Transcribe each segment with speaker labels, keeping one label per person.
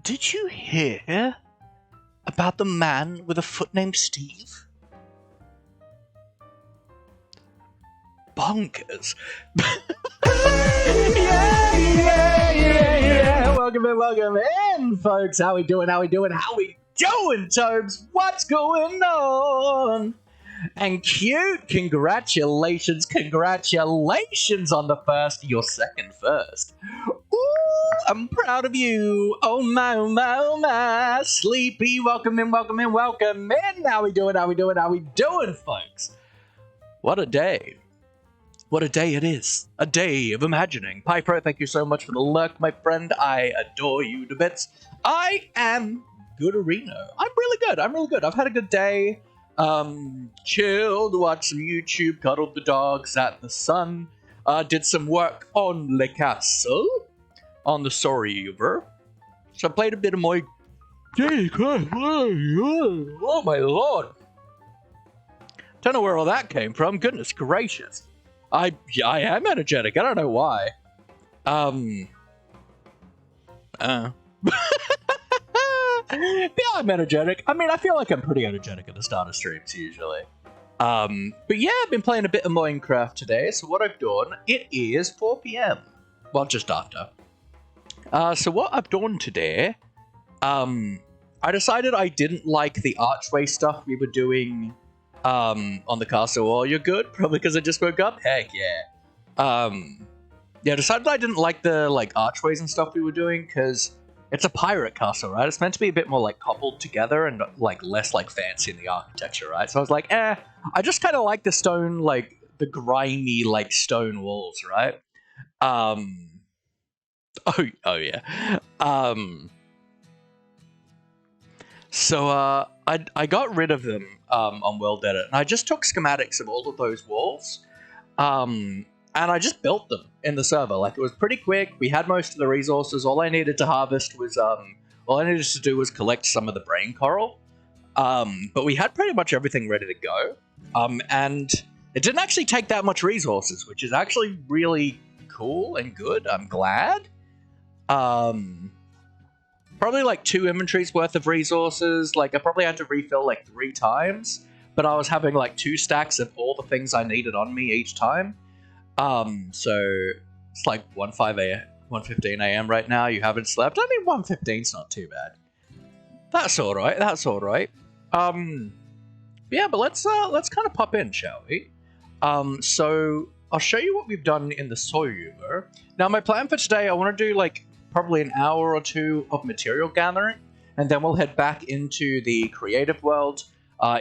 Speaker 1: Did you hear about the man with a foot named Steve? Bonkers. Yeah. Welcome in, folks. How we doing, Tobes? What's going on? And cute, congratulations on the first, your second first. Ooh, I'm proud of you. Oh my. Sleepy, welcome in. How we doing, folks? What a day. What a day it is. A day of imagining. Pypro, thank you so much for the lurk, my friend. I adore you to bits. I am Gooderino. I'm really good. I've had a good day. Chilled, watched some YouTube, cuddled the dog, sat in the sun, did some work on Le Castle, on the Sorry-Uber. So I played a bit of my... Oh my lord. Don't know where all that came from, goodness gracious. I am energetic, I don't know why. Yeah, I'm energetic. I mean, I feel like I'm pretty energetic at the start of streams usually. But yeah, I've been playing a bit of Minecraft today, so what I've done, it is 4 PM. Well, just after. So what I've done today, I decided I didn't like the archway stuff we were doing on the castle wall. You're good? Probably because I just woke up? Heck yeah. Yeah, I decided I didn't like the archways and stuff we were doing, because it's a pirate castle, right? It's meant to be a bit more cobbled together and less fancy in the architecture, right? So I was like, I just kind of like the stone, the grimy stone walls, right? Oh yeah. So I got rid of them on World Edit, and I just took schematics of all of those walls, and I just built them in the server. It was pretty quick. We had most of the resources. All I needed to harvest was, all I needed to do was collect some of the brain coral. But we had pretty much everything ready to go. And it didn't actually take that much resources, which is actually really cool and good. I'm glad. Probably 2 inventories worth of resources. I probably had to refill 3 times, but I was having 2 stacks of all the things I needed on me each time. So it's 1:15 a.m. right now. You haven't slept. I mean, 1:15's not too bad. That's all right. Yeah, but let's kind of pop in, shall we? So I'll show you what we've done in the Soyuber. Now, my plan for today, I want to do probably an hour or 2 of material gathering, and then we'll head back into the creative world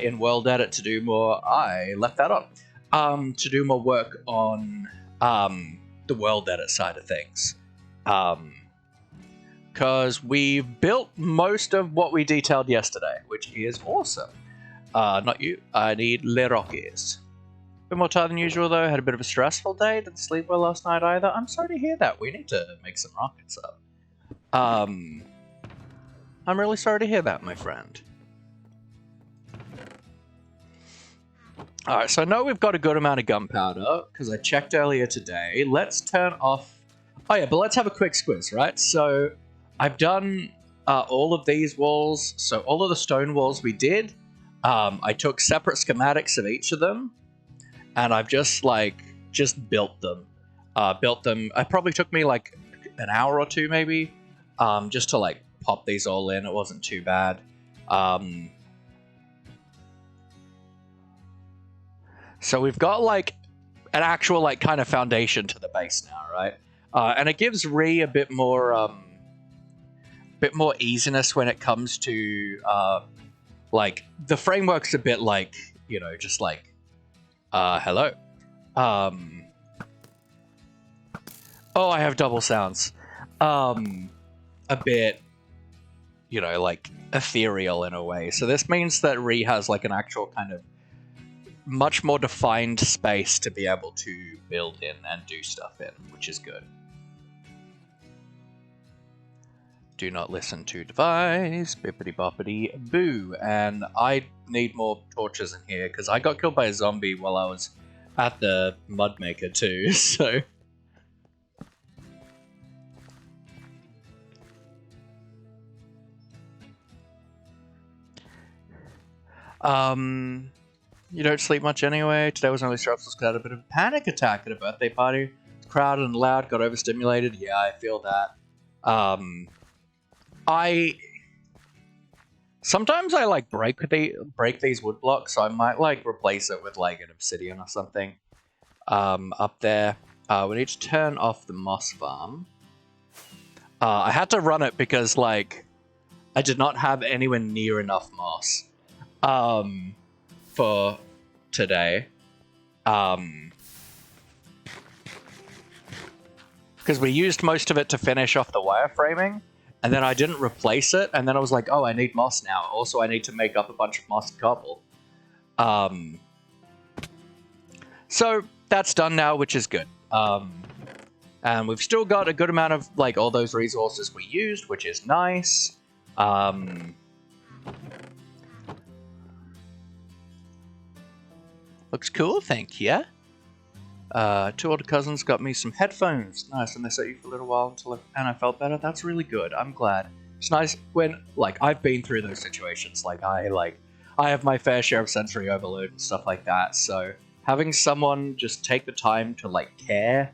Speaker 1: in World Edit to do more. I left that up. To do more work on the World Edit side of things. Because we built most of what we detailed yesterday, which is awesome. Not you. I need Le Rockets. Bit more tired than usual, though. Had a bit of a stressful day. Didn't sleep well last night either. I'm sorry to hear that. We need to make some rockets up. I'm really sorry to hear that, my friend. Alright, so I know we've got a good amount of gunpowder, because I checked earlier today. Let's turn off... Oh yeah, but let's have a quick squiz, right? So, I've done all of these walls, so all of the stone walls we did. I took separate schematics of each of them, and I've just built them. It probably took me an hour or 2 maybe, just to pop these all in. It wasn't too bad. So we've got an actual kind of foundation to the base now, right? And it gives Ree a bit more easiness when it comes to the framework's a bit just hello. Oh, I have double sounds. A bit ethereal in a way. So this means that Ree has an actual kind of much more defined space to be able to build in and do stuff in, which is good. Do not listen to device, bippity boppity boo. And I need more torches in here because I got killed by a zombie while I was at the mud maker too, so. You don't sleep much anyway. Today was only stressful because I had a bit of a panic attack at a birthday party. Crowded and loud, got overstimulated. Yeah, I feel that. Sometimes I like break these wood blocks, so I might like replace it with like an obsidian or something. Up there. We need to turn off the moss farm. I had to run it because like I did not have anywhere near enough moss. For today. Because we used most of it to finish off the wireframing, and then I didn't replace it, and then I was like, oh, I need moss now. Also, I need to make up a bunch of moss and cobble. So that's done now, which is good. And we've still got a good amount of like all those resources we used, which is nice. Looks cool, thank you. Two older cousins got me some headphones. Nice, and they set you for a little while and I felt better. That's really good. I'm glad. It's nice when, like, I've been through those situations. Like, I have my fair share of sensory overload and stuff like that. So having someone just take the time to like care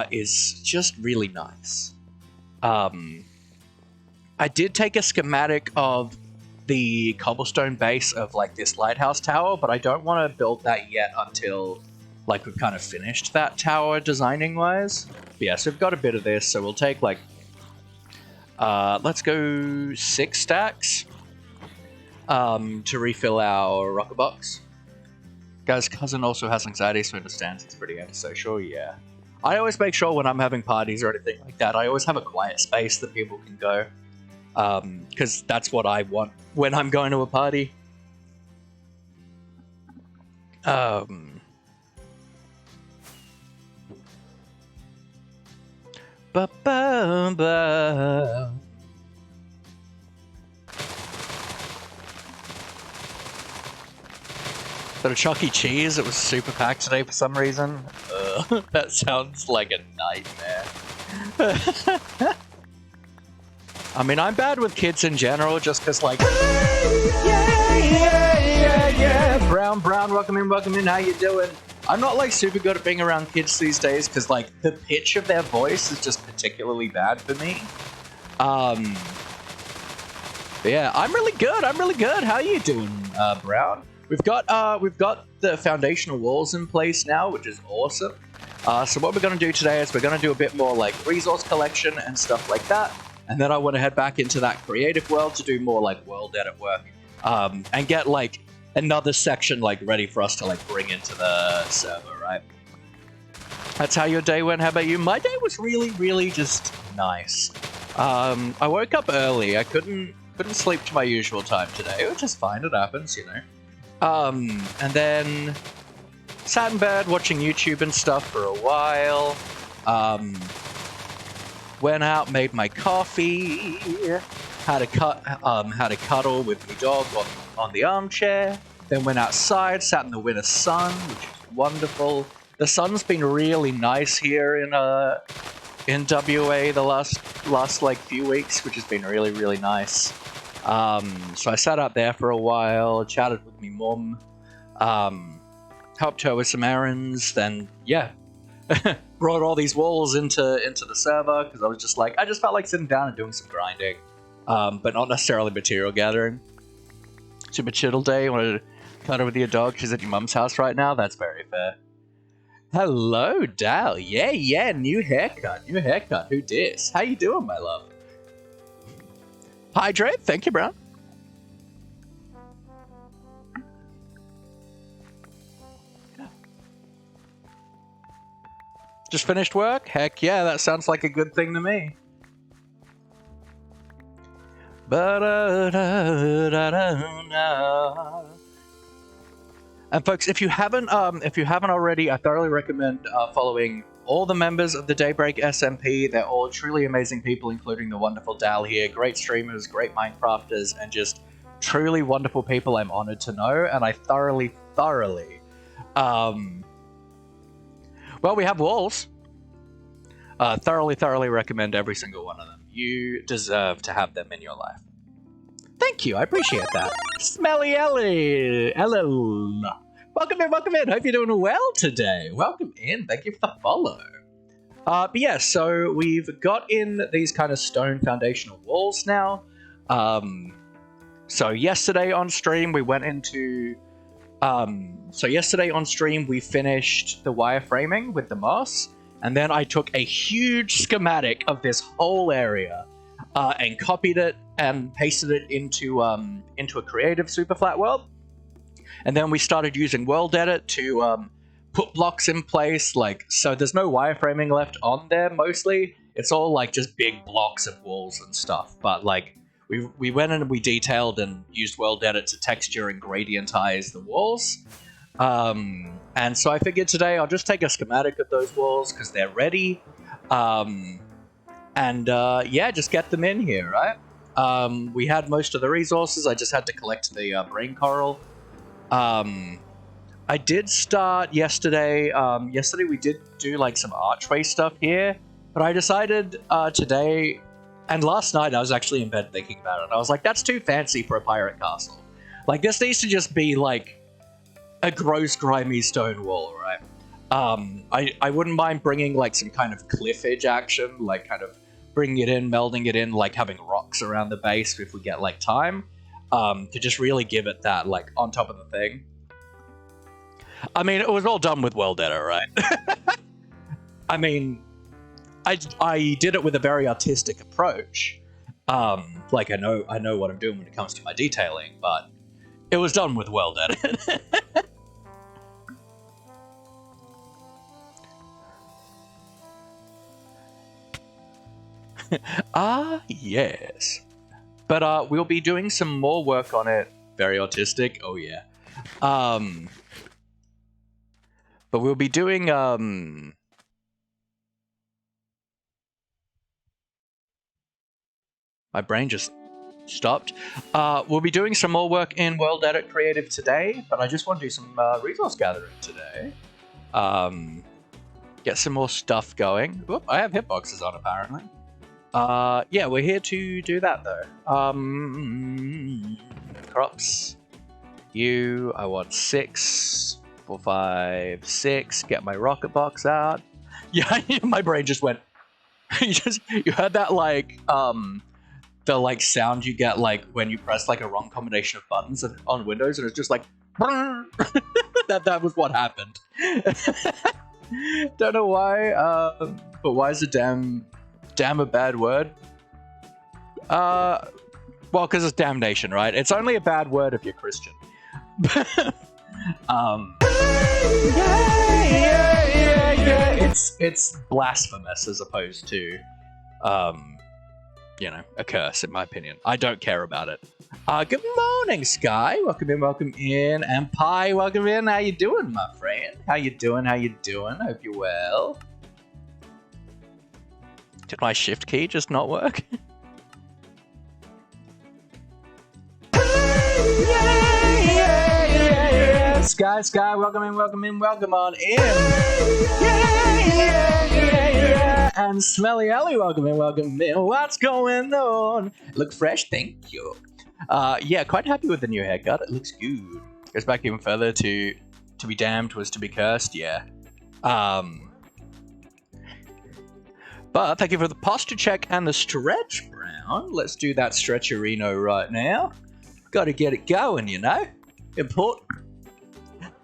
Speaker 1: is just really nice. I did take a schematic of the cobblestone base of like this lighthouse tower, but I don't want to build that yet until like we've kind of finished that tower designing wise. But yeah, so we've got a bit of this, so we'll take like let's go 6 stacks to refill our rocket box. Guy's cousin also has anxiety, so understands it's pretty antisocial. Yeah, I always make sure when I'm having parties or anything like that, I always have a quiet space that people can go. Because that's what I want when I'm going to a party. Ba-ba-ba. But a Chuck E. Cheese, it was super packed today for some reason. That sounds like a nightmare. I mean, I'm bad with kids in general, just because, like, yeah. Brown, welcome in, how you doing? I'm not, like, super good at being around kids these days, because, like, the pitch of their voice is just particularly bad for me. But yeah, I'm really good. How are you doing, Brown? We've got the foundational walls in place now, which is awesome. So what we're going to do today is we're going to do a bit more, like, resource collection and stuff like that. And then I want to head back into that creative world to do more like world edit work, and get like another section like ready for us to like bring into the server, right? That's how your day went. How about you? My day was really, really just nice. I woke up early. I couldn't sleep to my usual time today, which is fine. It happens, you know. And then sat in bed watching YouTube and stuff for a while. Went out, made my coffee, had a cuddle with my dog on the armchair, then went outside, sat in the winter sun, which is wonderful. The sun's been really nice here in WA the last like few weeks, which has been really, really nice. So I sat out there for a while, chatted with me mum, helped her with some errands, then yeah. Brought all these walls into the server because I was just like, I just felt like sitting down and doing some grinding, but not necessarily material gathering. Super chill day. You wanted to cuddle with your dog? She's at your mum's house right now. That's very fair. Hello, Dal. Yeah. New haircut. Who dis? How you doing, my love? Hydrate. Thank you, bro. Just finished work? Heck yeah, that sounds like a good thing to me. And folks, if you haven't already, I thoroughly recommend following all the members of the Daybreak SMP. They're all truly amazing people, including the wonderful Dal here. Great streamers, great Minecrafters, and just truly wonderful people I'm honored to know. And I thoroughly, well, we have walls. Thoroughly recommend every single one of them. You deserve to have them in your life. Thank you, I appreciate that. Smelly Ellie! Hello! Welcome in, hope you're doing well today. Welcome in, thank you for the follow. But yeah, so we've got in these kind of stone foundational walls now. So yesterday on stream we went into... we finished the wireframing with the moss, and then I took a huge schematic of this whole area and copied it and pasted it into a creative super flat world. And then we started using world edit to put blocks in place, like, so there's no wireframing left on there mostly. It's all like just big blocks of walls and stuff. But like we went in and we detailed and used world edit to texture and gradientize the walls. And so I figured today I'll just take a schematic of those walls because they're ready. Yeah, just get them in here, right? We had most of the resources. I just had to collect the brain coral. I did start yesterday. Yesterday we did do like some archway stuff here, but I decided today and last night I was actually in bed thinking about it. I was like, that's too fancy for a pirate castle. Like, this needs to just be like a gross, grimy stone wall, right? I wouldn't mind bringing like some kind of cliff edge action, like kind of bringing it in, melding it in, like having rocks around the base if we get like time, to just really give it that like on top of the thing. I mean, it was all done with world edit, right? I mean, I did it with a very artistic approach. Like I know what I'm doing when it comes to my detailing, but it was done with world edit. Yes. But we'll be doing some more work on it. Very artistic. Oh yeah. But we'll be doing my brain just stopped. We'll be doing some more work in World Edit Creative today, but I just want to do some resource gathering today. Get some more stuff going. Whoop, I have hitboxes on apparently. Yeah, we're here to do that though. Crops. I want 6, 4, 5, 6. Get my rocket box out. Yeah, my brain just went. You heard that like the like sound you get like when you press like a wrong combination of buttons on Windows, and it's just like that was what happened. Don't know why, but why is damn a bad word? Well, because it's damnation, right? It's only a bad word if you're Christian. It's blasphemous as opposed to, a curse, in my opinion. I don't care about it. Good morning, Sky. Welcome in. And Pi, welcome in. How you doing, my friend? How you doing? Hope you're well. Did my shift key just not work? Sky, welcome on in. And Smelly Ellie, welcome in. What's going on? Look fresh, thank you. Yeah, quite happy with the new haircut. It looks good. Goes back even further to be damned was to be cursed, yeah. But thank you for the posture check and the stretch, Brown. Let's do that stretcherino right now. Gotta get it going, you know? Important.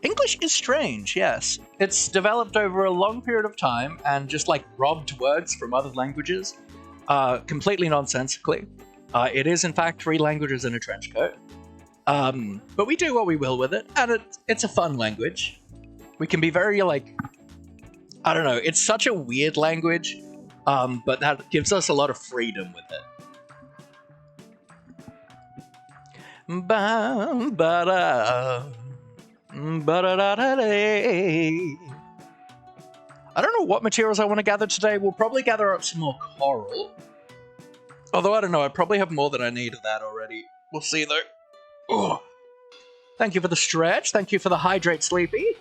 Speaker 1: English is strange, yes. It's developed over a long period of time and just like robbed words from other languages, completely nonsensically. It is in fact 3 languages in a trench coat. But we do what we will with it, and it's a fun language. We can be very like, I don't know, it's such a weird language, but that gives us a lot of freedom with it. I don't know what materials I want to gather today. We'll probably gather up some more coral. Although, I don't know, I probably have more than I need of that already. We'll see, though. Ugh. Thank you for the stretch. Thank you for the hydrate, Sleepy.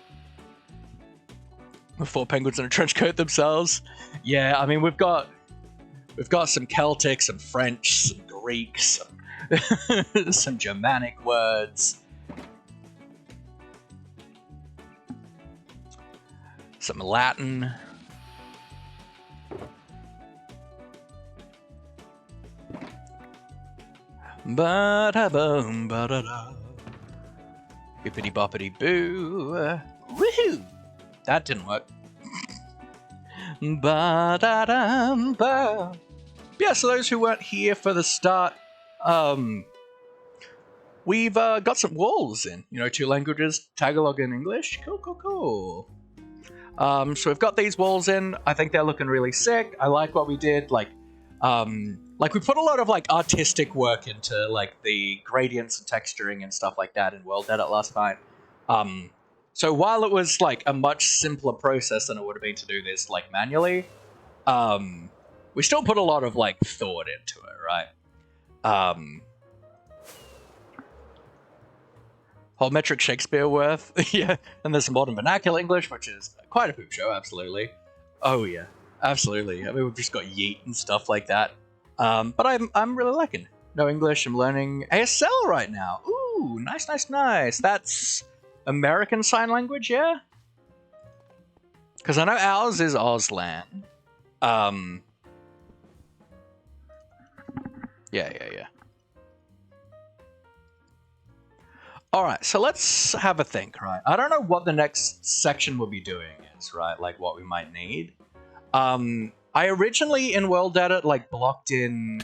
Speaker 1: The 4 penguins in a trench coat themselves. Yeah, I mean, we've got some Celtic, some French, some Greeks, Some Germanic words. Some Latin. Ba-da-bum, ba-da-da. Bippity boppity boo. Woohoo! That didn't work. Ba-da-dum-ba. Yeah, so those who weren't here for the start, we've got some walls in. 2 languages, Tagalog and English. Cool, cool, cool. So we've got these walls in. I think they're looking really sick. I like what we did. Like we put a lot of artistic work into the gradients and texturing and stuff like that in World Edit last night. So while it was a much simpler process than it would have been to do this manually, we still put a lot of thought into it, right? Whole metric Shakespeare worth, yeah. And there's some modern vernacular English, which is quite a poop show, absolutely. Oh yeah, absolutely. I mean, we've just got yeet and stuff like that. But I'm really liking it. No English. I'm learning ASL right now. Ooh, nice, nice, nice. That's American Sign Language, yeah? Because I know ours is Auslan. Yeah. Alright, so let's have a think, right? I don't know what the next section we'll be doing is, right? What we might need. I originally in World Edit, blocked in...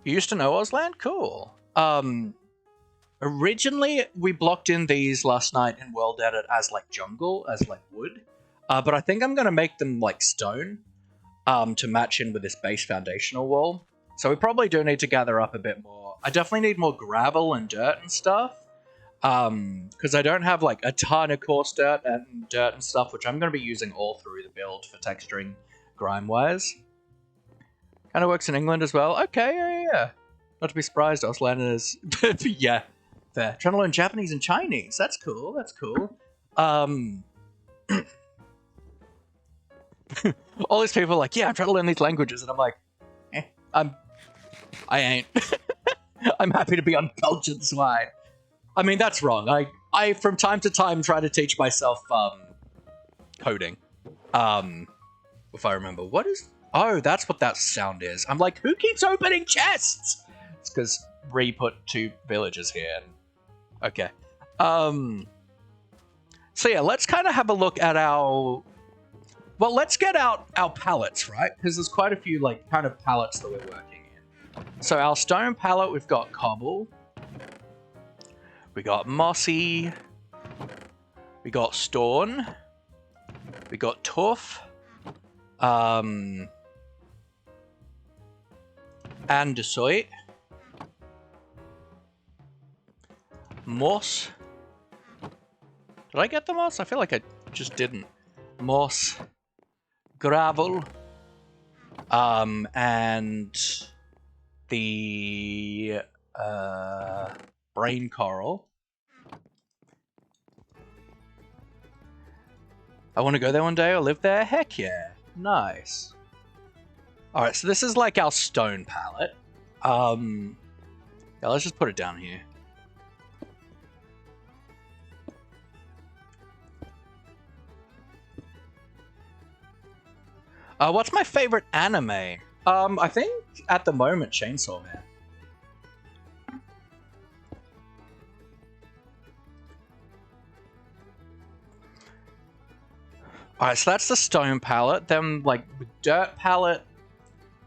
Speaker 1: You used to know Auslan? Cool. Originally, we blocked in these last night in World Edit as, jungle, as, wood. But I think I'm going to make them, stone, to match in with this base foundational wall. So we probably do need to gather up a bit more. I definitely need more gravel and dirt and stuff. Because I don't have, a ton of coarse dirt and stuff, which I'm going to be using all through the build for texturing grime-wise. Kind of works in England as well. Okay, yeah. Not to be surprised, Auslanders. Yeah, fair. Trying to learn Japanese and Chinese. That's cool, that's cool. All these people are yeah, I'm trying to learn these languages, and I'm I ain't. I'm happy to be uncultured swine. I mean, that's wrong. I from time to time try to teach myself coding. If I remember. What is... Oh, that's what that sound is. I'm who keeps opening chests? It's because Ree put 2 villagers here. Okay. So yeah, let's kind of have a look at our... Well, let's get out our palettes, right? Because there's quite a few, kind of palettes that we're working in. So our stone palette, we've got cobble. We got mossy. We got stone. We got tuff. Andesite. Moss. Did I get the moss? I feel like I just didn't. Moss. Gravel. And the brain coral. I want to go there one day or live there? Heck yeah. Nice. Alright, so this is our stone palette. Yeah, let's just put it down here. What's my favorite anime? I think at the moment Chainsaw Man. Alright, so that's the stone palette. Then, dirt palette.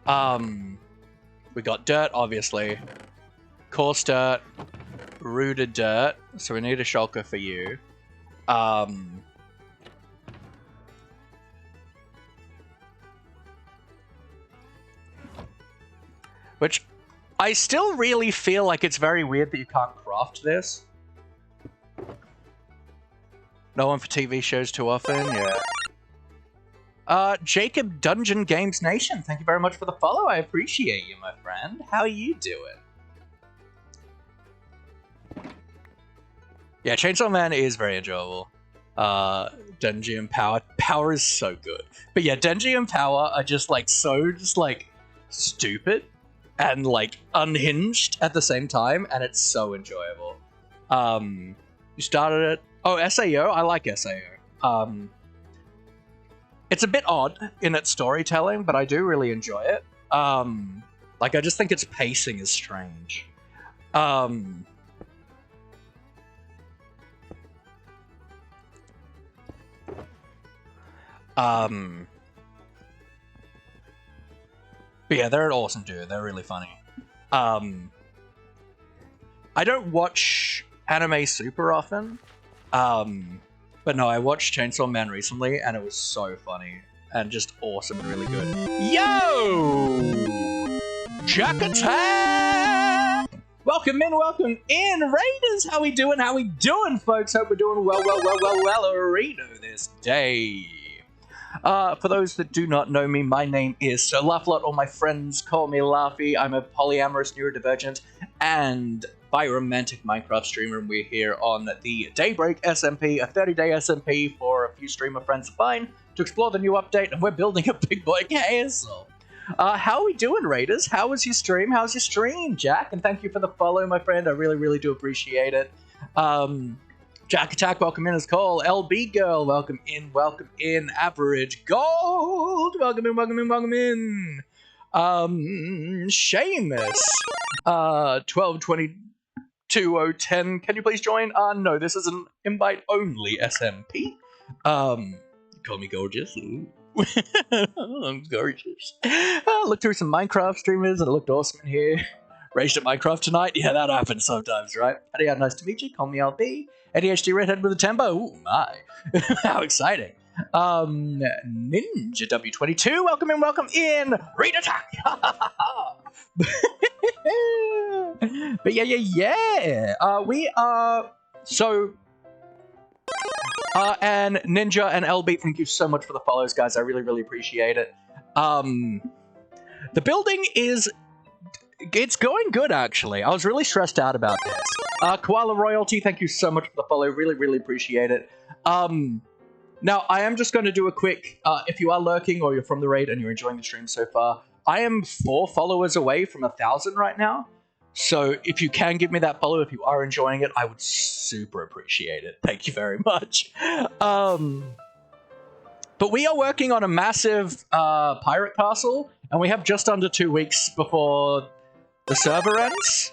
Speaker 1: We got dirt, obviously. Coarse dirt. Rooted dirt. So we need a shulker for you. Which, I still really feel like it's very weird that you can't craft this. No one for TV shows too often, yeah. Jacob Dungeon Games Nation, thank you very much for the follow. I appreciate you, my friend. How are you doing? Yeah, Chainsaw Man is very enjoyable. Denji and Power. Power is so good. But yeah, Denji and Power are just so stupid. and like unhinged at the same time, and it's so enjoyable. You started it. Oh, SAO. I like SAO. It's a bit odd in its storytelling, but I do really enjoy it. Like I just think its pacing is strange. But yeah, they're an awesome duo. They're really funny. I don't watch anime super often. But no, I watched Chainsaw Man recently, and it was so funny. And just awesome and really good. Yo! Jack Attack! Welcome in, Raiders! How we doing, folks? Hope we're doing well, this day. For those that do not know me, my name is Sir Laughlot, or my friends call me Laughy. I'm a polyamorous neurodivergent and biromantic Minecraft streamer, and we're here on the Daybreak SMP, a 30-day SMP for a few streamer friends of mine to explore the new update, and we're building a big boy castle. How are we doing, Raiders? How was your stream? How's your stream, Jack? And thank you for the follow, my friend. I really do appreciate it. Jack Attack, welcome in as call. LB Girl, welcome in. Average Gold, welcome in. Seamus, 1222-010, can you please join? No, this is an invite-only SMP. Call me gorgeous. I'm gorgeous. Looked through some Minecraft streamers and it looked awesome in here. Raged at Minecraft tonight? Yeah, that happens sometimes, right? Howdy, nice to meet you. Call me LB. ADHD redhead with a tempo. Ooh, my. How exciting. Ninja W22, welcome in. Read attack. But yeah. We are so. And Ninja and LB, thank you so much for the follows, guys. I really appreciate it. The building it's going good, actually. I was really stressed out about this. Koala Royalty, thank you so much for the follow. Really appreciate it. Now, I am just going to do a quick, if you are lurking or you're from the raid and you're enjoying the stream so far, I am 4 followers away from 1,000 right now. So if you can give me that follow, if you are enjoying it, I would super appreciate it. Thank you very much. But we are working on a massive pirate castle, and we have just under 2 weeks before the server ends.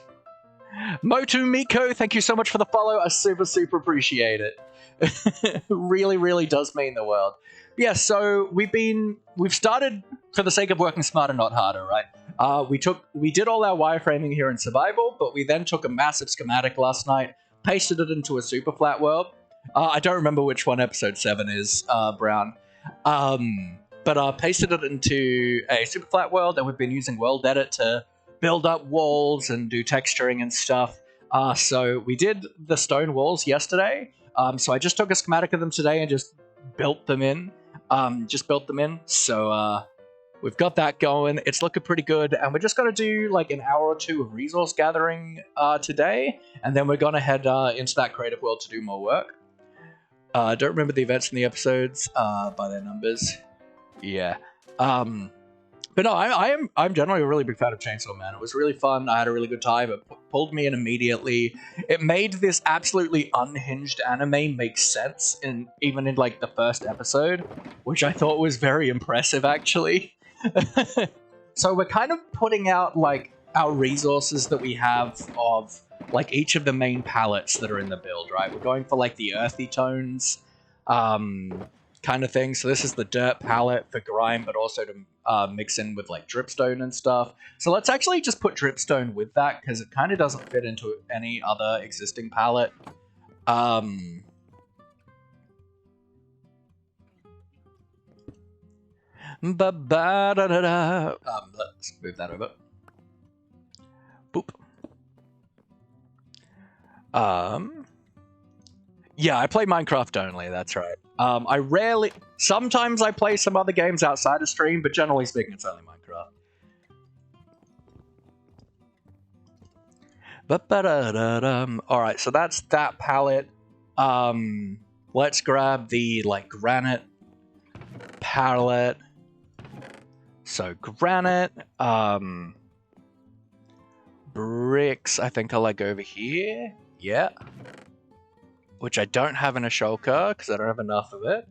Speaker 1: Motu Miko, thank you so much for the follow. I super appreciate it. really does mean the world. Yeah, so we've started for the sake of working smarter, not harder, right? We did all our wireframing here in survival, but we then took a massive schematic last night, pasted it into a super flat world. I don't remember which one episode 7 is, Brown. But pasted it into a super flat world, and we've been using World Edit to build up walls and do texturing and stuff. So we did the stone walls yesterday. So I just took a schematic of them today and just built them in. So we've got that going. It's looking pretty good. And we're just going to do like an hour or 2 of resource gathering today. And then we're going to head into that creative world to do more work. I don't remember the events in the episodes by their numbers. Yeah. But no, I'm generally a really big fan of Chainsaw Man. It was really fun. I had a really good time. It pulled me in immediately. It made this absolutely unhinged anime make sense, even in like the first episode, which I thought was very impressive, actually. So we're kind of putting out like our resources that we have of like each of the main palettes that are in the build, right? We're going for like the earthy tones, kind of thing. So this is the dirt palette for grime, but also to mix in with like dripstone and stuff. So let's actually just put dripstone with that, because it kind of doesn't fit into any other existing palette. Let's move that over. Boop. Yeah, I play Minecraft only, that's right. Sometimes I play some other games outside of stream, but generally speaking, it's only Minecraft. Alright, so that's that palette. Let's grab the, like, granite palette. So, granite, bricks, I think, are like over here. Yeah. Which I don't have in a shulker because I don't have enough of it.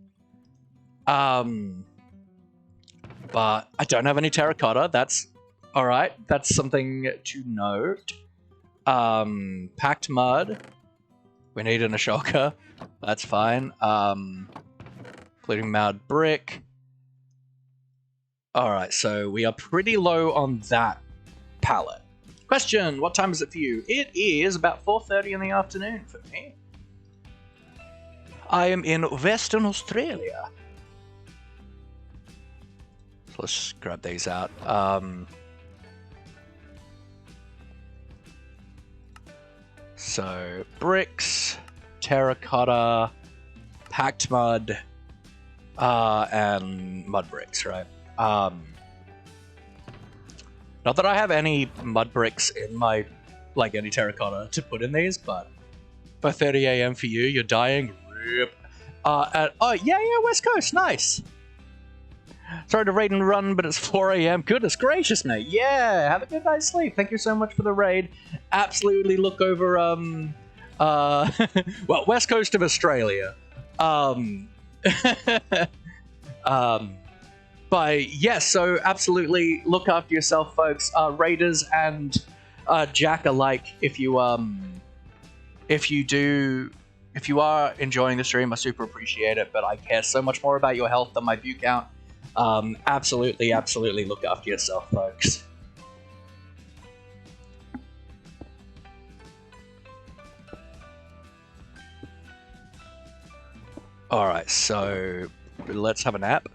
Speaker 1: But I don't have any terracotta. That's all right. That's something to note. Packed mud. We need in a shulker. That's fine. Including mud brick. All right, so we are pretty low on that pallet. Question: what time is it for you? It is about 4:30 in the afternoon for me. I am in Western Australia. So let's just grab these out. So bricks, terracotta, packed mud, and mud bricks, right? Not that I have any mud bricks in my, like, any terracotta to put in these, but by 30 AM for you, you're dying. Rip. Yeah, West Coast, nice. Sorry to raid and run, but it's 4 AM. Goodness gracious, mate. Yeah, have a good night's sleep. Thank you so much for the raid. Absolutely look over, well, West Coast of Australia. But yes, so absolutely look after yourself, folks. Raiders and Jack alike. If you are enjoying the stream, I super appreciate it. But I care so much more about your health than my view count. Absolutely look after yourself, folks. All right, so let's have a nap.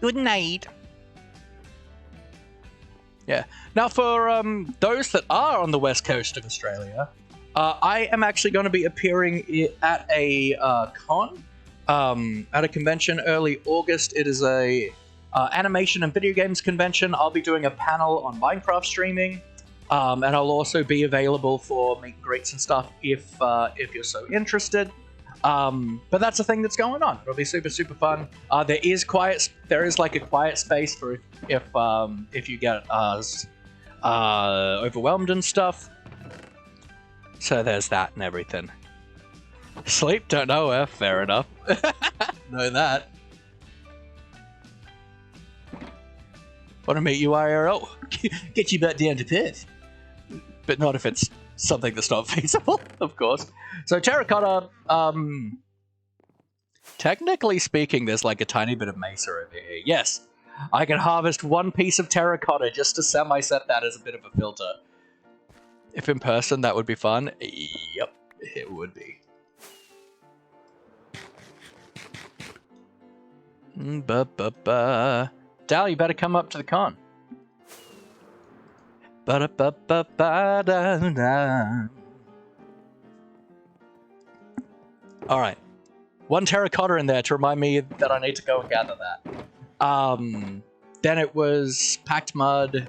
Speaker 1: Good night. Yeah. Now, for those that are on the west coast of Australia, I am actually going to be appearing at a con, at a convention early August. It is a animation and video games convention. I'll be doing a panel on Minecraft streaming, and I'll also be available for meet and greets and stuff if you're so interested. But that's a thing that's going on. It'll be super fun. There is like a quiet space for if you get overwhelmed and stuff. So there's that and everything. Sleep? Don't know where. Fair enough. Know that. Want to meet you IRL? Get you back down to Perth. But not if it's something that's not feasible, of course. So terracotta, technically speaking, there's like a tiny bit of mesa over here. Yes, I can harvest one piece of terracotta just to semi-set that as a bit of a filter. If in person, that would be fun. Yep, it would be. Dal, you better come up to the con. Alright. One terracotta in there to remind me that I need to go and gather that. Then it was packed mud.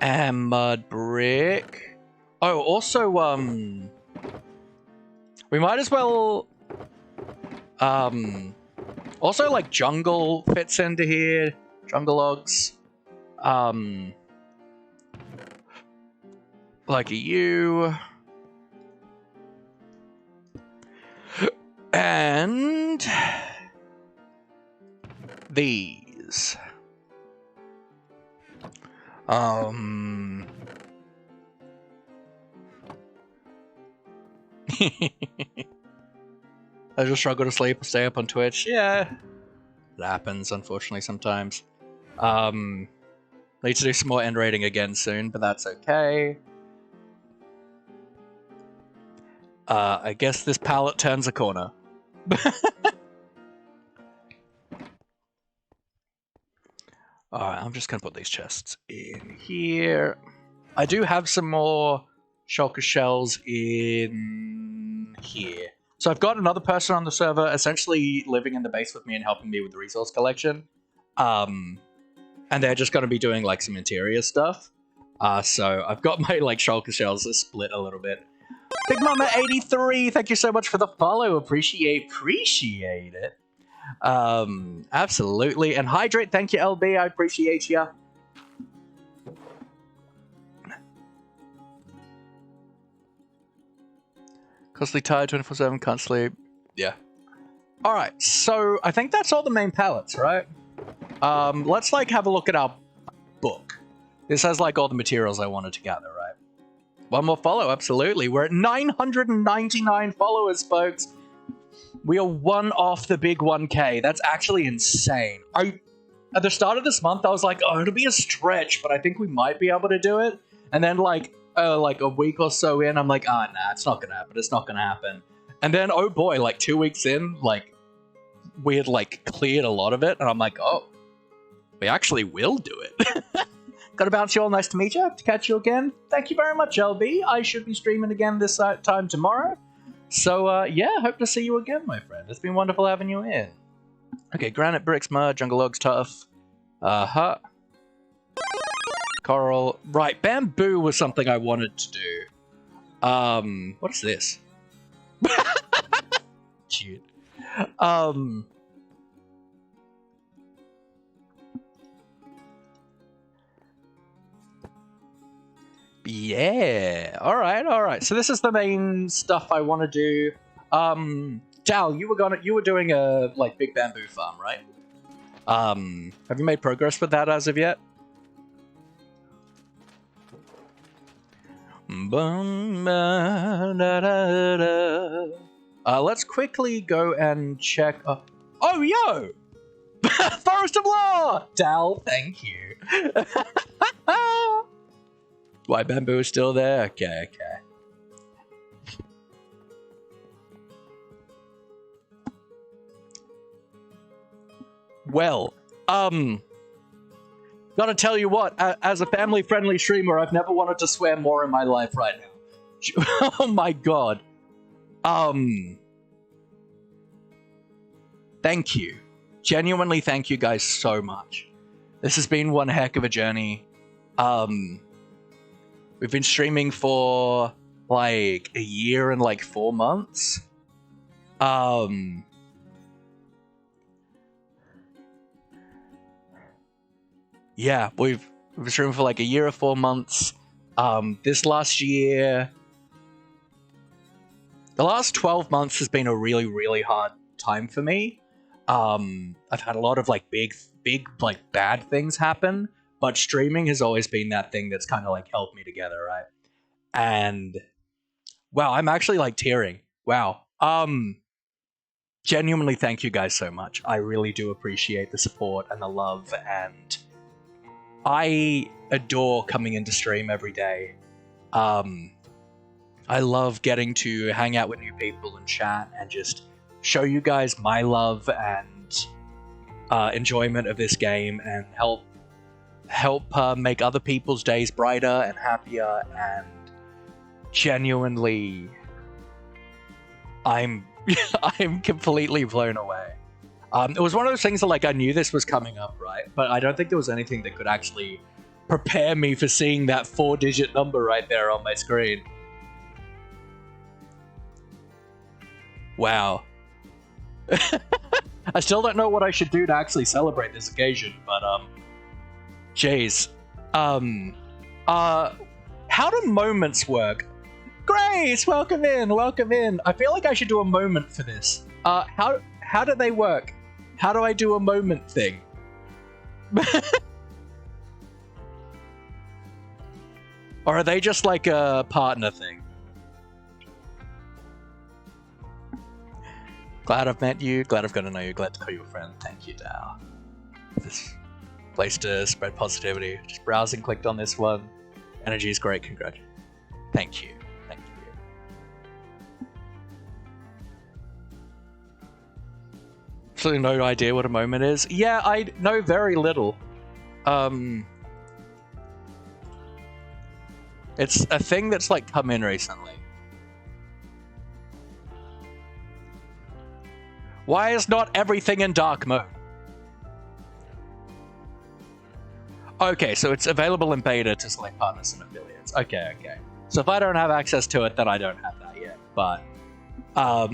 Speaker 1: And mud brick. Oh, also, we might as well, also, like, jungle fits into here. Jungle logs. Like a U. And these. I just struggle to sleep, stay up on Twitch. Yeah, it happens, unfortunately, sometimes. Need to do some more end raiding again soon, but that's okay. I guess this pallet turns a corner. Alright, I'm just gonna put these chests in here. I do have some more shulker shells in here. So I've got another person on the server essentially living in the base with me and helping me with the resource collection. And they're just going to be doing like some interior stuff. So I've got my like shulker shells split a little bit. Big Mama 83, thank you so much for the follow. Appreciate it. Absolutely. And Hydrate, thank you, LB. I appreciate ya. Constantly tired, 24/7, can't sleep. Yeah. Alright, so I think that's all the main palettes, right? Let's like have a look at our book. This has like all the materials I wanted to gather, right? One more follow, absolutely. We're at 999 followers, folks. We are one off the big 1K. That's actually insane. At the start of this month, I was like, oh, it'll be a stretch, but I think we might be able to do it. And then like a week or so in, I'm like, nah, it's not gonna happen. It's not gonna happen. And then, oh boy, like 2 weeks in, like we had like cleared a lot of it, and I'm like, oh, we actually will do it. Gotta bounce you all. Nice to meet you. To catch you again. Thank you very much, LB. I should be streaming again this time tomorrow. So, yeah, hope to see you again, my friend. It's been wonderful having you in. Okay, granite, bricks, mud, jungle logs, tough. Coral. Right, bamboo was something I wanted to do. What is this? Cute. Yeah. All right. So this is the main stuff I want to do. Dal, you were doing a like big bamboo farm, right? Have you made progress with that as of yet? Let's quickly go and check. Oh, yo! Forest of Law! Dal, thank you. Why bamboo is still there? Okay. Well, gotta tell you what, as a family-friendly streamer, I've never wanted to swear more in my life right now. Oh my god. Thank you. Genuinely thank you guys so much. This has been one heck of a journey. We've been streaming for like a year and like 4 months. Yeah, we've been streaming for like a year or 4 months. This last year, the last 12 months has been a really, really hard time for me. I've had a lot of like big like bad things happen, but streaming has always been that thing that's kind of like held me together, right? And wow, I'm actually like tearing. Wow. Genuinely thank you guys so much. I really do appreciate the support and the love, and I adore coming into stream every day. I love getting to hang out with new people and chat and just show you guys my love and enjoyment of this game, and help make other people's days brighter and happier. And genuinely, I'm completely blown away. It was one of those things that like I knew this was coming up, right? But I don't think there was anything that could actually prepare me for seeing that 4-digit number right there on my screen. Wow. I still don't know what I should do to actually celebrate this occasion, but jeez. How do moments work? Grace, welcome in. I feel like I should do a moment for this. How do they work? How do I do a moment thing? Or are they just like a partner thing? Glad I've met you, glad I've got to know you, glad to call you a friend. Thank you, Dao. This place to spread positivity. Just browsing, clicked on this one. Energy is great, congratulations. Thank you. Absolutely no idea what a moment is. Yeah, I know very little. It's a thing that's like come in recently. Why is not everything in dark mode? Okay, so it's available in beta to select partners and affiliates. Okay. So if I don't have access to it, then I don't have that yet. But, wow.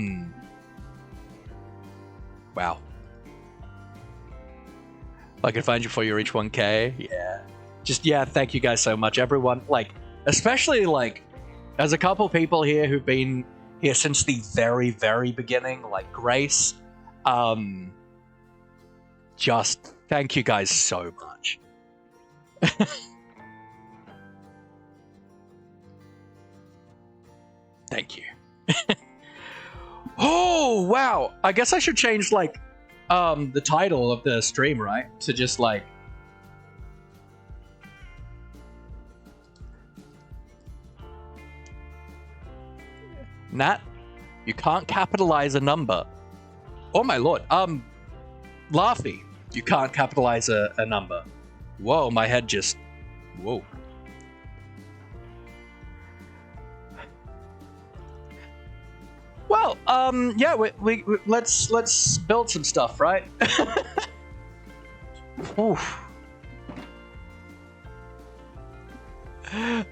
Speaker 1: I can find you before you reach 1K. Yeah. Just, yeah, thank you guys so much. Everyone, like, especially, like, there's a couple people here who've been here since the very, very beginning, like Grace. Just, thank you guys so much. Thank you. Oh, wow. I guess I should change, like, the title of the stream, right? To just, like... Nat, you can't capitalize a number. Oh my lord. Laughy, you can't capitalize a number. Whoa, my head just... Whoa. Well, yeah, let's build some stuff, right? Oof.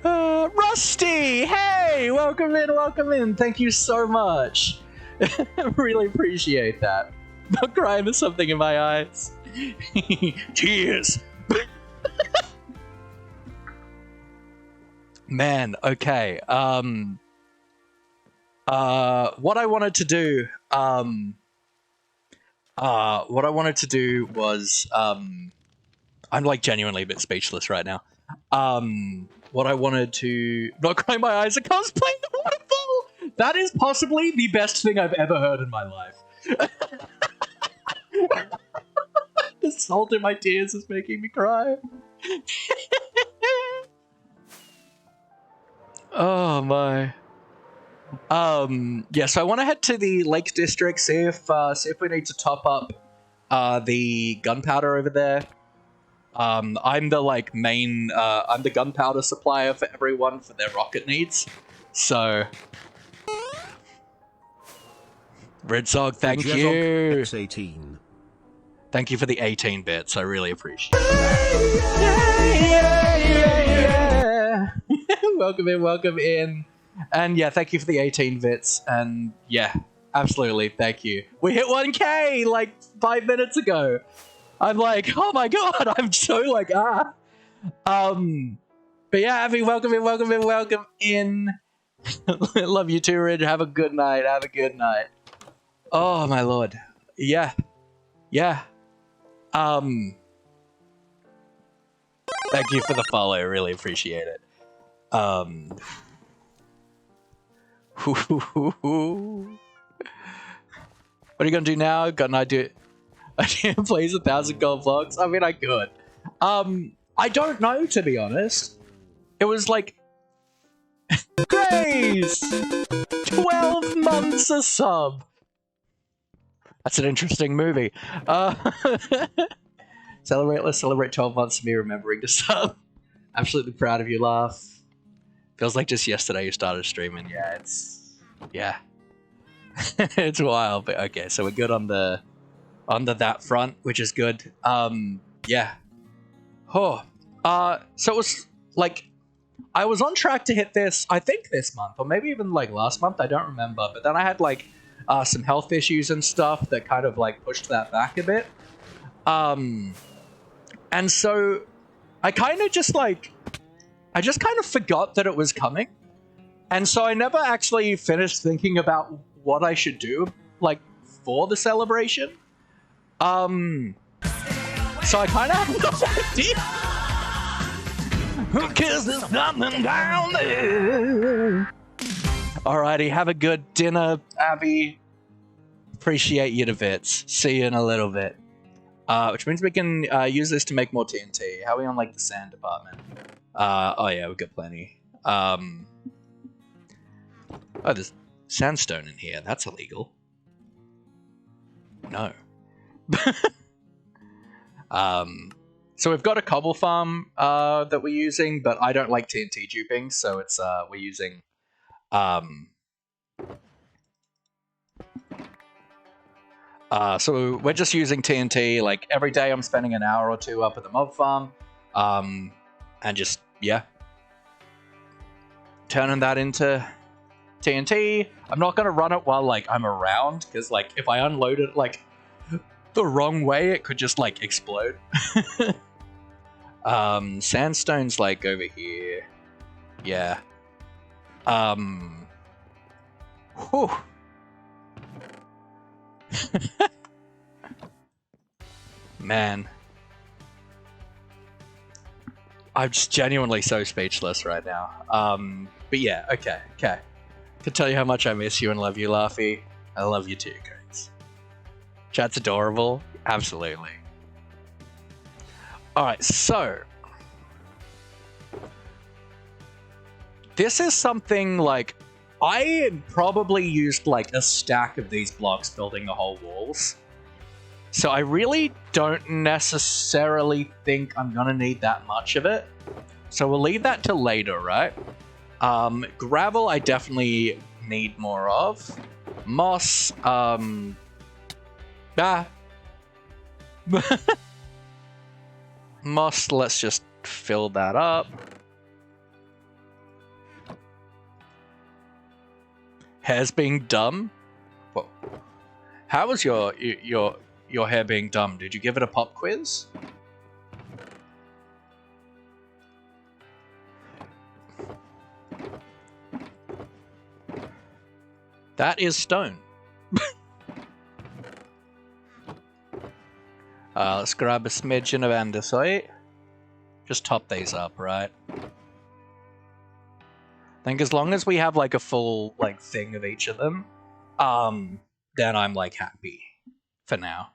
Speaker 1: Rusty, hey, welcome in. Thank you so much. Really appreciate that. Not crying, there's something in my eyes. Tears. Man, okay. What I wanted to do, was, I'm like genuinely a bit speechless right now. What I wanted to... Not cry my eyes, I can't play the waterfall! That is possibly the best thing I've ever heard in my life. The salt in my tears is making me cry. Oh my. Yeah, so I want to head to the Lake District, see if we need to top up the gunpowder over there. I'm the like main I'm the gunpowder supplier for everyone for their rocket needs. So Red Zog, thank you.
Speaker 2: X18.
Speaker 1: Thank you for the 18 bits. I really appreciate it. Welcome in. And yeah, thank you for the 18 bits. And yeah, absolutely, thank you. We hit 1K like 5 minutes ago. I'm like, oh my god, I'm so like, But yeah, Abby, welcome in. Love you too, Ridge. Have a good night. Oh my lord. Yeah. Thank you for the follow, really appreciate it. What are you gonna do now? Got an idea? I can't play 1,000 gold blocks. I mean, I could. I don't know, to be honest. It was like... Grace! 12 months a sub! That's an interesting movie. Let's celebrate 12 months of me remembering to sub. Absolutely proud of you, Laugh. Feels like just yesterday you started streaming. Yeah, it's... Yeah. It's wild, but okay, so we're good on that front, which is good. Yeah. So it was like I was on track to hit this, I think this month, or maybe even like last month, I don't remember, but then I had like some health issues and stuff that kind of like pushed that back a bit. And so I kind of just forgot that it was coming. And so I never actually finished thinking about what I should do like for the celebration. So I kind of have no idea. Cause there's nothing down there. Alrighty, have a good dinner, Abby. Appreciate you to bits. See you in a little bit. Which means we can use this to make more TNT. How are we on like the sand department? Oh yeah, we've got plenty. Oh, there's sandstone in here. That's illegal. No. So we've got a cobble farm that we're using, but I don't like TNT duping, so it's we're using so we're just using TNT. Like every day I'm spending an hour or two up at the mob farm, and just yeah, turning that into TNT. I'm not gonna run it while like I'm around, because like if I unload it like the wrong way, it could just like explode. Sandstone's like over here. Yeah. Whew. Man. I'm just genuinely so speechless right now. But yeah, okay. To tell you how much I miss you and love you, Laffy. I love you too, guys. Chat's adorable. Absolutely. Alright, so this is something like I probably used like a stack of these blocks building the whole walls. So I really don't necessarily think I'm gonna need that much of it. So we'll leave that till later, right? Gravel I definitely need more of. Moss, Moss, let's just fill that up. Hair's being dumb? Whoa. How was your hair being dumb? Did you give it a pop quiz? That is stone. Let's grab a smidgen of andesite. Just top these up, right? I think as long as we have like a full like thing of each of them, then I'm like happy for now.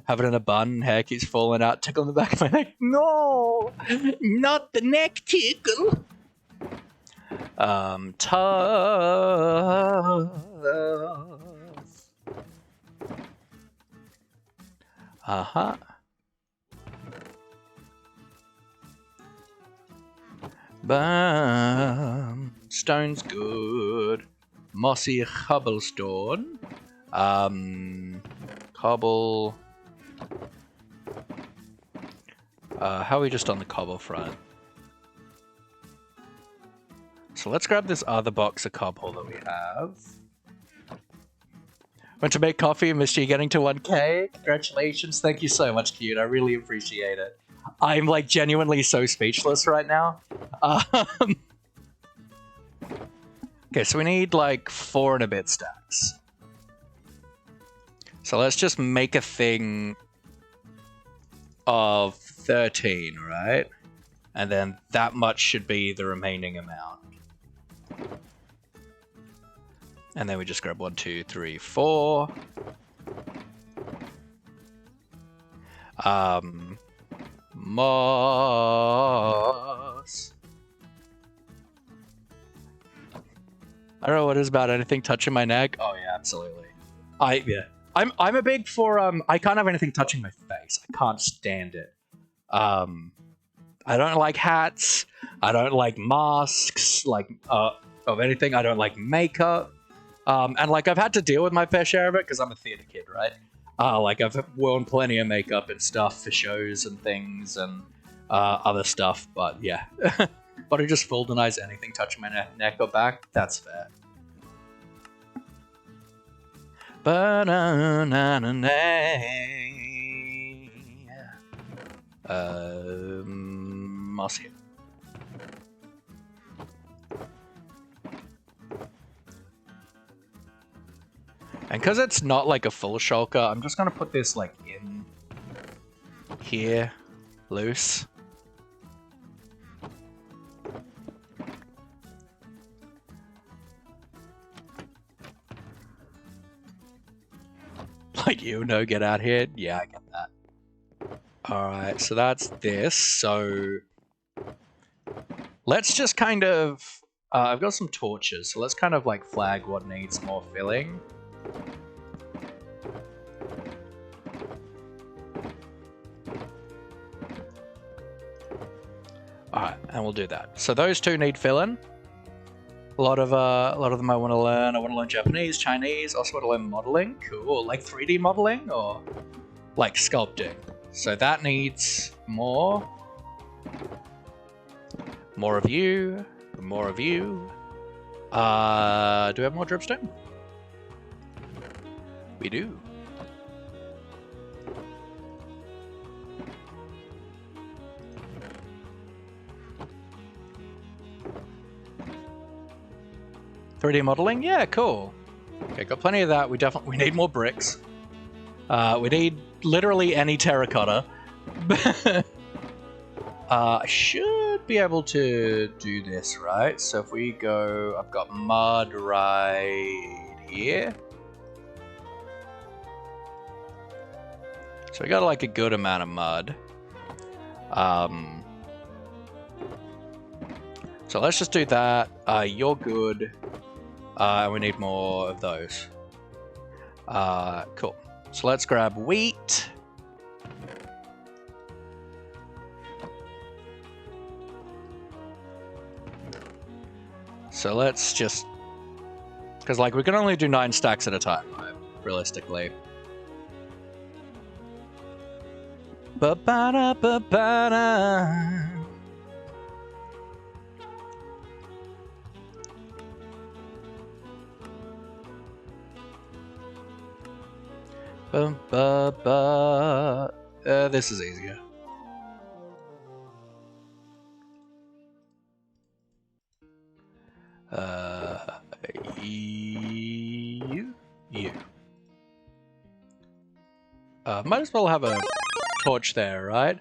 Speaker 1: Have it in a bun, hair keeps falling out, tickle in the back of my neck. No! Not the neck tickle! Tough. Uh-huh. Bam. Stone's good. Mossy cobblestone. Cobble. How are we just on the cobble front? So let's grab this other box of cobble that we have. Went to make coffee, missed you getting to 1K. Congratulations, thank you so much, Cute. I really appreciate it. I'm like genuinely so speechless right now. Okay, so we need like 4 and a bit stacks. So let's just make a thing of 13, right? And then that much should be the remaining amount. And then we just grab 1, 2, 3, 4. Moss. I don't know what it is about anything touching my neck. Oh yeah, absolutely. I'm a big for I can't have anything touching my face. I can't stand it. I don't like hats. I don't like masks. Like of anything. I don't like makeup. And like I've had to deal with my fair share of it because I'm a theater kid, right? Like I've worn plenty of makeup and stuff for shows and things and other stuff, but yeah. But I just full denies anything touching my neck or back. That's fair. Mossy. And because it's not like a full shulker, I'm just gonna put this like in here, loose. Like, you know, get out here. Yeah, I get that. Alright, so that's this. So let's just kind of... I've got some torches, so let's kind of like flag what needs more filling. Alright, and we'll do that. So those two need filling. A lot of them I want to learn. I want to learn Japanese, Chinese. Also want to learn modeling. Cool. Like 3D modeling or like sculpting. So that needs more. More of you. More of you. Do we have more dripstone? We do. "3D modeling? Yeah, cool. Okay, got plenty of that. We need more bricks. We need literally any terracotta. I should be able to do this, right? So if we go... I've got mud right here. So we got like a good amount of mud. So let's just do that. You're good. And we need more of those. Cool. So let's grab wheat. So let's just... Because, like, we can only do 9 stacks at a time, right? Realistically. Ba-ba-da-ba-ba-da. Ba-ba-ba. This is easier. You. Might as well have a torch there, right?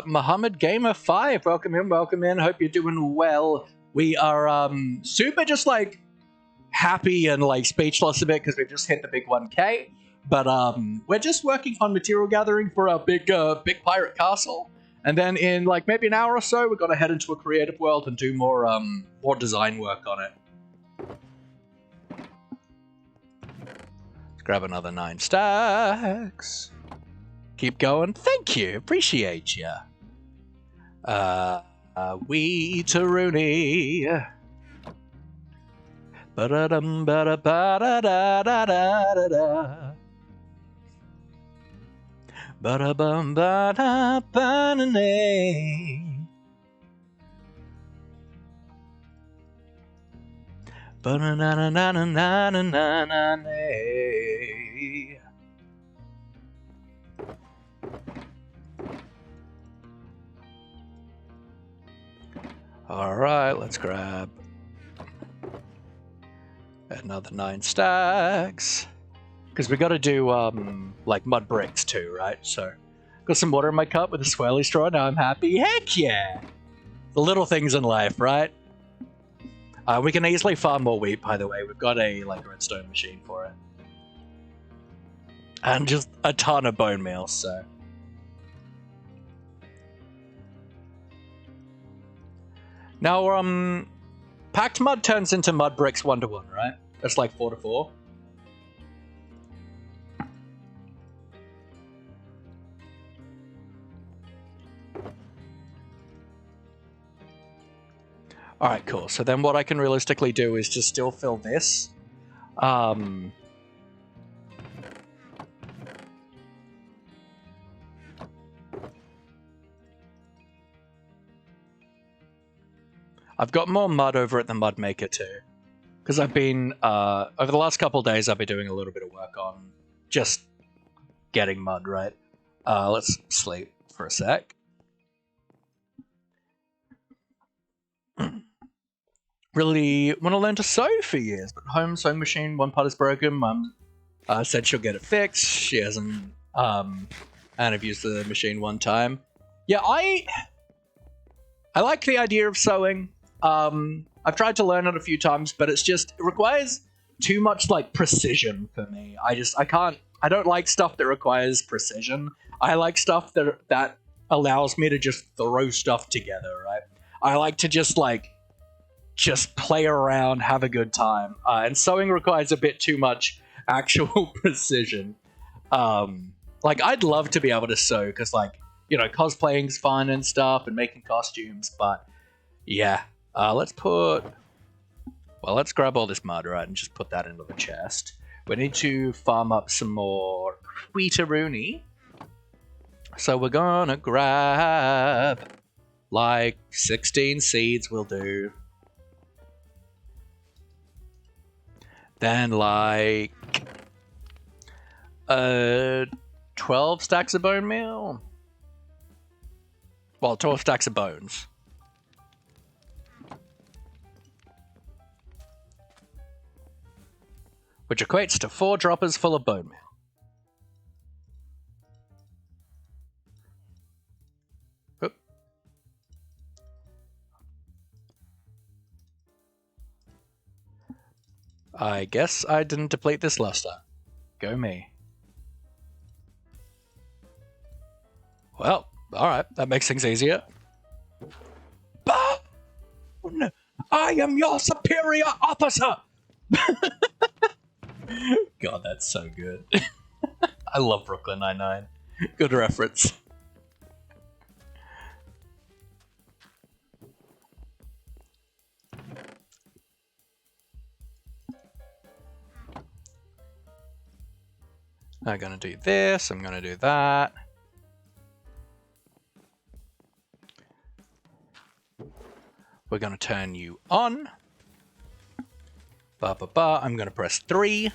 Speaker 1: Muhammad Gamer 5, welcome in, welcome in. Hope you're doing well. We are super just like happy and like speechless a bit because we've just hit the big 1K. But we're just working on material gathering for our big pirate castle. And then in like maybe an hour or so, we're gonna head into a creative world and do more design work on it. Let's grab another 9 stacks. Keep going. Thank you. Appreciate ya. Wee-ta-rooney. Ba-da-dum, ba-da-ba-da-da-da-da-da-da. Ba-da-bum, ba-da-ba-da-nay. Ba-da-na-na-na-na-na-na-na-nay. Alright, let's grab another 9 stacks. Because we got to do, like, mud bricks too, right? So, got some water in my cup with a swirly straw, now I'm happy. Heck yeah! The little things in life, right? We can easily farm more wheat, by the way. We've got a, like, redstone machine for it. And just a ton of bone meal, so... Now, packed mud turns into mud bricks 1-to-1, right? That's like 4-to-4. Alright, cool. So then what I can realistically do is just still fill this. I've got more mud over at the mud maker too. Because I've been, over the last couple of days, I've been doing a little bit of work on just getting mud, right? Let's sleep for a sec. Really want to learn to sew for years, but home sewing machine, one part is broken. Mum said she'll get it fixed. She hasn't, and I've used the machine one time. Yeah, I like the idea of sewing. I've tried to learn it a few times, but it requires too much like precision for me. I don't like stuff that requires precision. I like stuff that allows me to just throw stuff together, right? I like to just play around, have a good time. And sewing requires a bit too much actual precision. Like, I'd love to be able to sew, because, like, you know, cosplaying's fun and stuff, and making costumes, but, yeah. Let's grab all this mud, right, and just put that into the chest. We need to farm up some more wheateroony. So we're gonna grab, like, 16 seeds will do. Then like 12 stacks of bone meal. Well, 12 stacks of bones. Which equates to 4 droppers full of bone meal. Oop. I guess I didn't deplete this last time. Go me. Well, alright, that makes things easier. Bone! I am your superior officer! God, that's so good. I love Brooklyn Nine-Nine. Good reference. I'm gonna do this, I'm gonna do that. We're gonna turn you on. I'm gonna press 3,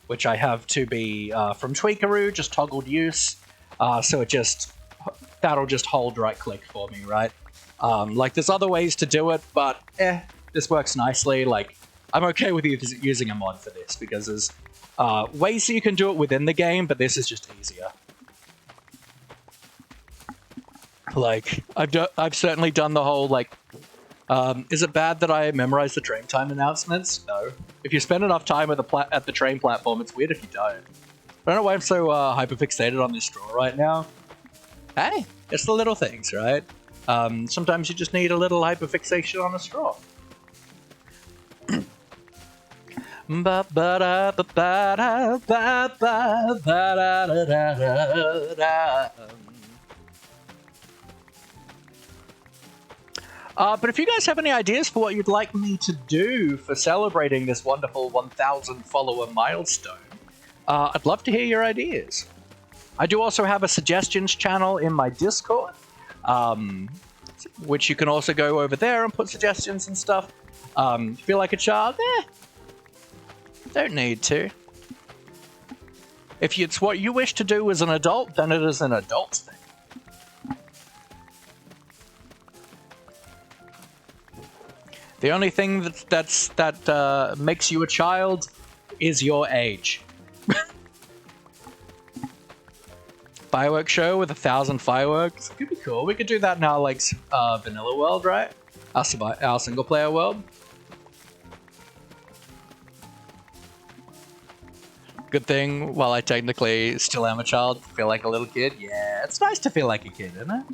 Speaker 1: which I have to be from Tweakaroo, just toggled use. So that'll just hold right click for me, right? Like there's other ways to do it, but this works nicely. Like I'm okay with using a mod for this because there's ways that you can do it within the game, but this is just easier. Like I've certainly done the whole like. Is it bad that I memorize the train time announcements? No. If you spend enough time at the train platform, it's weird if you don't. I don't know why I'm so hyper-fixated on this straw right now. Hey, it's the little things, right? Sometimes you just need a little hyper-fixation on a straw. But if you guys have any ideas for what you'd like me to do for celebrating this wonderful 1,000 follower milestone, I'd love to hear your ideas. I do also have a suggestions channel in my Discord, which you can also go over there and put suggestions and stuff. Feel like a child? Don't need to. If it's what you wish to do as an adult, then it is an adult thing. The only thing that makes you a child is your age. Fireworks show with 1,000 fireworks. Could be cool. We could do that in our like vanilla world, right? Our single player world. Good thing, while I technically still am a child, feel like a little kid. Yeah, it's nice to feel like a kid, isn't it?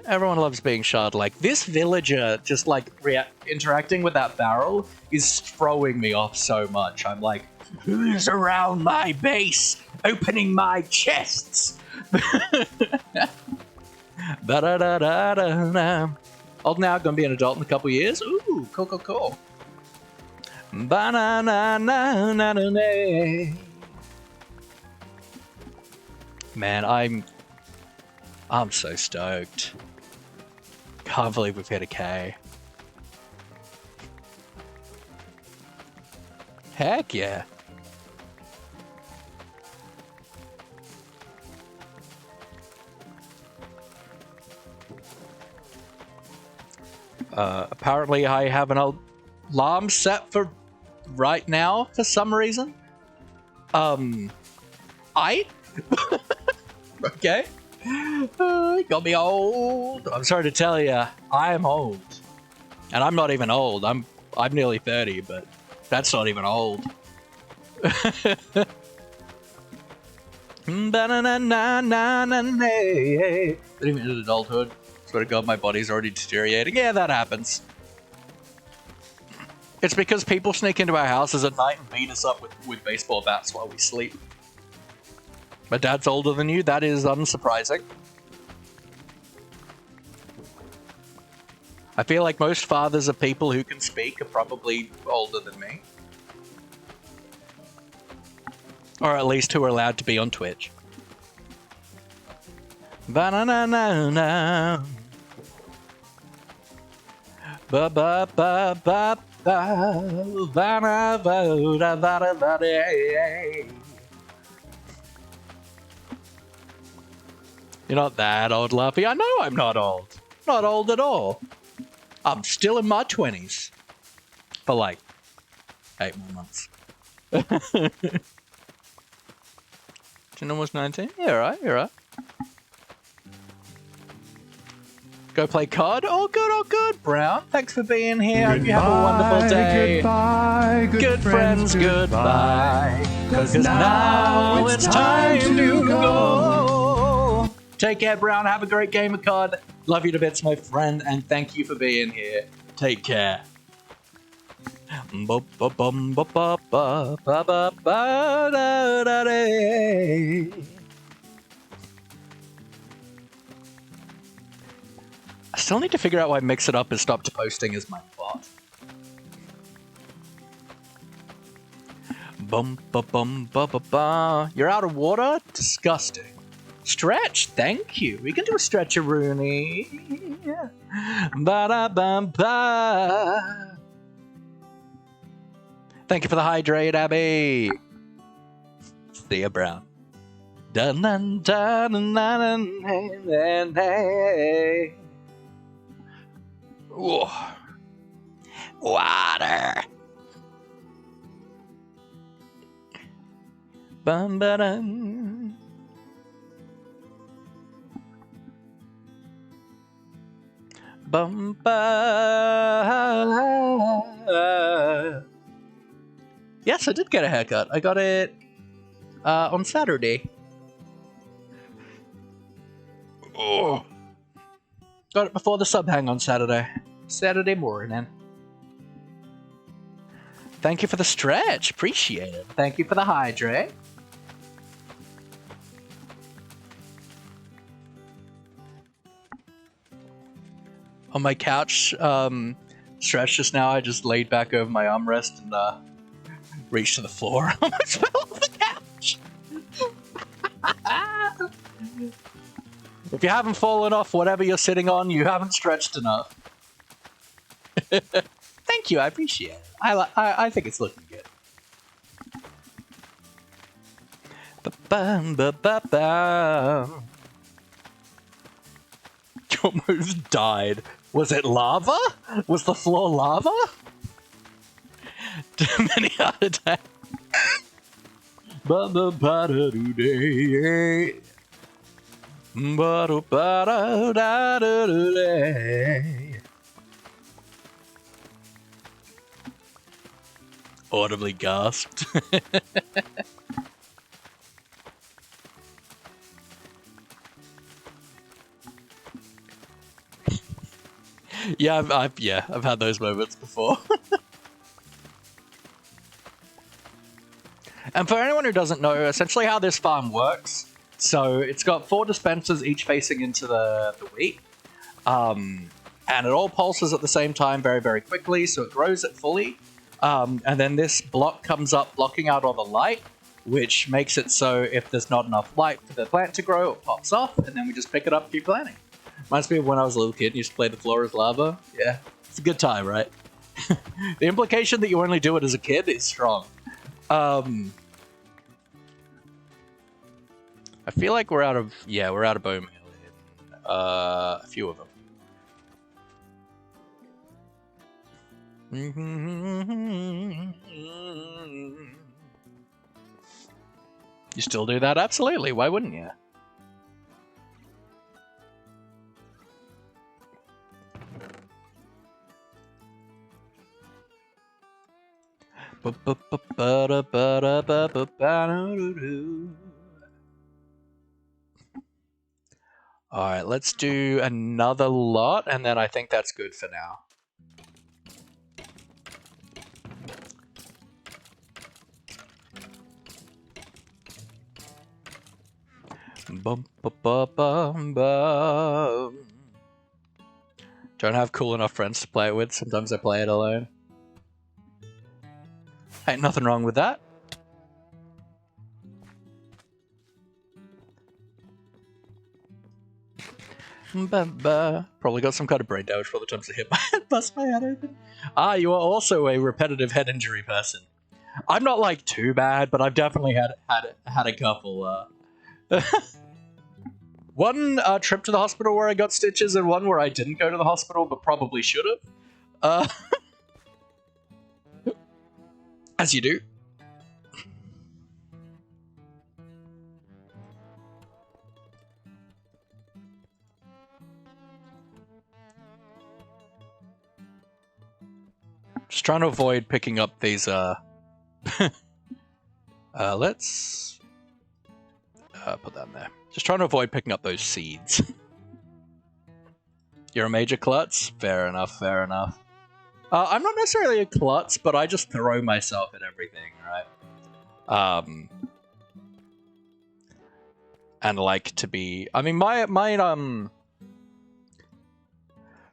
Speaker 1: Everyone loves being shot. Like this villager just like interacting with that barrel is throwing me off so much. I'm like, who's around my base opening my chests? Old now, gonna be an adult in a couple years. Ooh, cool. Man, I'm so stoked. Can't believe we've hit a K. Heck yeah. Apparently I have an alarm set for right now for some reason. Okay. Got me old. I'm sorry to tell you, I am old. And I'm not even old. I'm nearly 30, but that's not even old. Not even in adulthood. Swear to God, my body's already deteriorating. Yeah, that happens. It's because people sneak into our houses at night and beat us up with baseball bats while we sleep. My dad's older than you, that is unsurprising. I feel like most fathers of people who can speak are probably older than me. Or at least who are allowed to be on Twitch. Ba-na-na-na-na. Ba ba ba ba ba ba ba ba ba. You're not that old, Luffy. I know I'm not old. Not old at all. I'm still in my 20s. For like 8 more months. You're almost 19? Yeah, right, you're right. Go play COD? Oh, good, Brown. Thanks for being here. Hope you have a wonderful day.
Speaker 2: Goodbye,
Speaker 1: good friends, goodbye. 'Cause now it's time to go. Take care, Brown. Have a great game of COD. Love you to bits, my friend, and thank you for being here. Take care. I still need to figure out why Mix It Up has stopped posting as my bot. You're out of water? Disgusting. Stretch, thank you. We can do a stretch-a-rooney. Ba-da-bum-ba. Thank you for the hydrate, Abby. See ya, Brown. Dun dun dun dun dun dun dun. Water. Bum ba dum. Bum ba. Yes, I did get a haircut. I got it on Saturday. Oh. Got it before the sub hang on Saturday. Saturday morning. Thank you for the stretch. Appreciate it. Thank you for the hydrate. On my couch, stretch just now, I just laid back over my armrest and reached to the floor. I almost fell off the couch. If you haven't fallen off whatever you're sitting on, you haven't stretched enough. Thank you, I appreciate it. I think it's looking good. You almost died. Was it lava? Was the floor lava? Too many heart attacks. Audibly gasped. Yeah, I've had those moments before. And for anyone who doesn't know, essentially how this farm works, so it's got 4 dispensers, each facing into the wheat. And it all pulses at the same time very, very quickly, so it grows it fully. And then this block comes up blocking out all the light, which makes it so if there's not enough light for the plant to grow, it pops off, and then we just pick it up and keep planting. Reminds me of when I was a little kid and used to play the floor as lava. Yeah, it's a good time, right? The implication that you only do it as a kid is strong. I feel like we're out of bone meal here. A few of them. You still do that? Absolutely. Why wouldn't you? Alright, let's do another lot, and then I think that's good for now. Bum, bum, bum, bum, bum. Don't have cool enough friends to play it with. Sometimes I play it alone. Ain't nothing wrong with that. Probably got some kind of brain damage for the times I hit my head, bust my head open. Ah, you are also a repetitive head injury person. I'm not like too bad, but I've definitely had a couple. One trip to the hospital where I got stitches, and one where I didn't go to the hospital, but probably should have. As you do. Just trying to avoid picking up these, let's put that in there. Just trying to avoid picking up those seeds. You're a major klutz? Fair enough, fair enough. I'm not necessarily a klutz, but I just throw myself at everything, right? And like to be... I mean,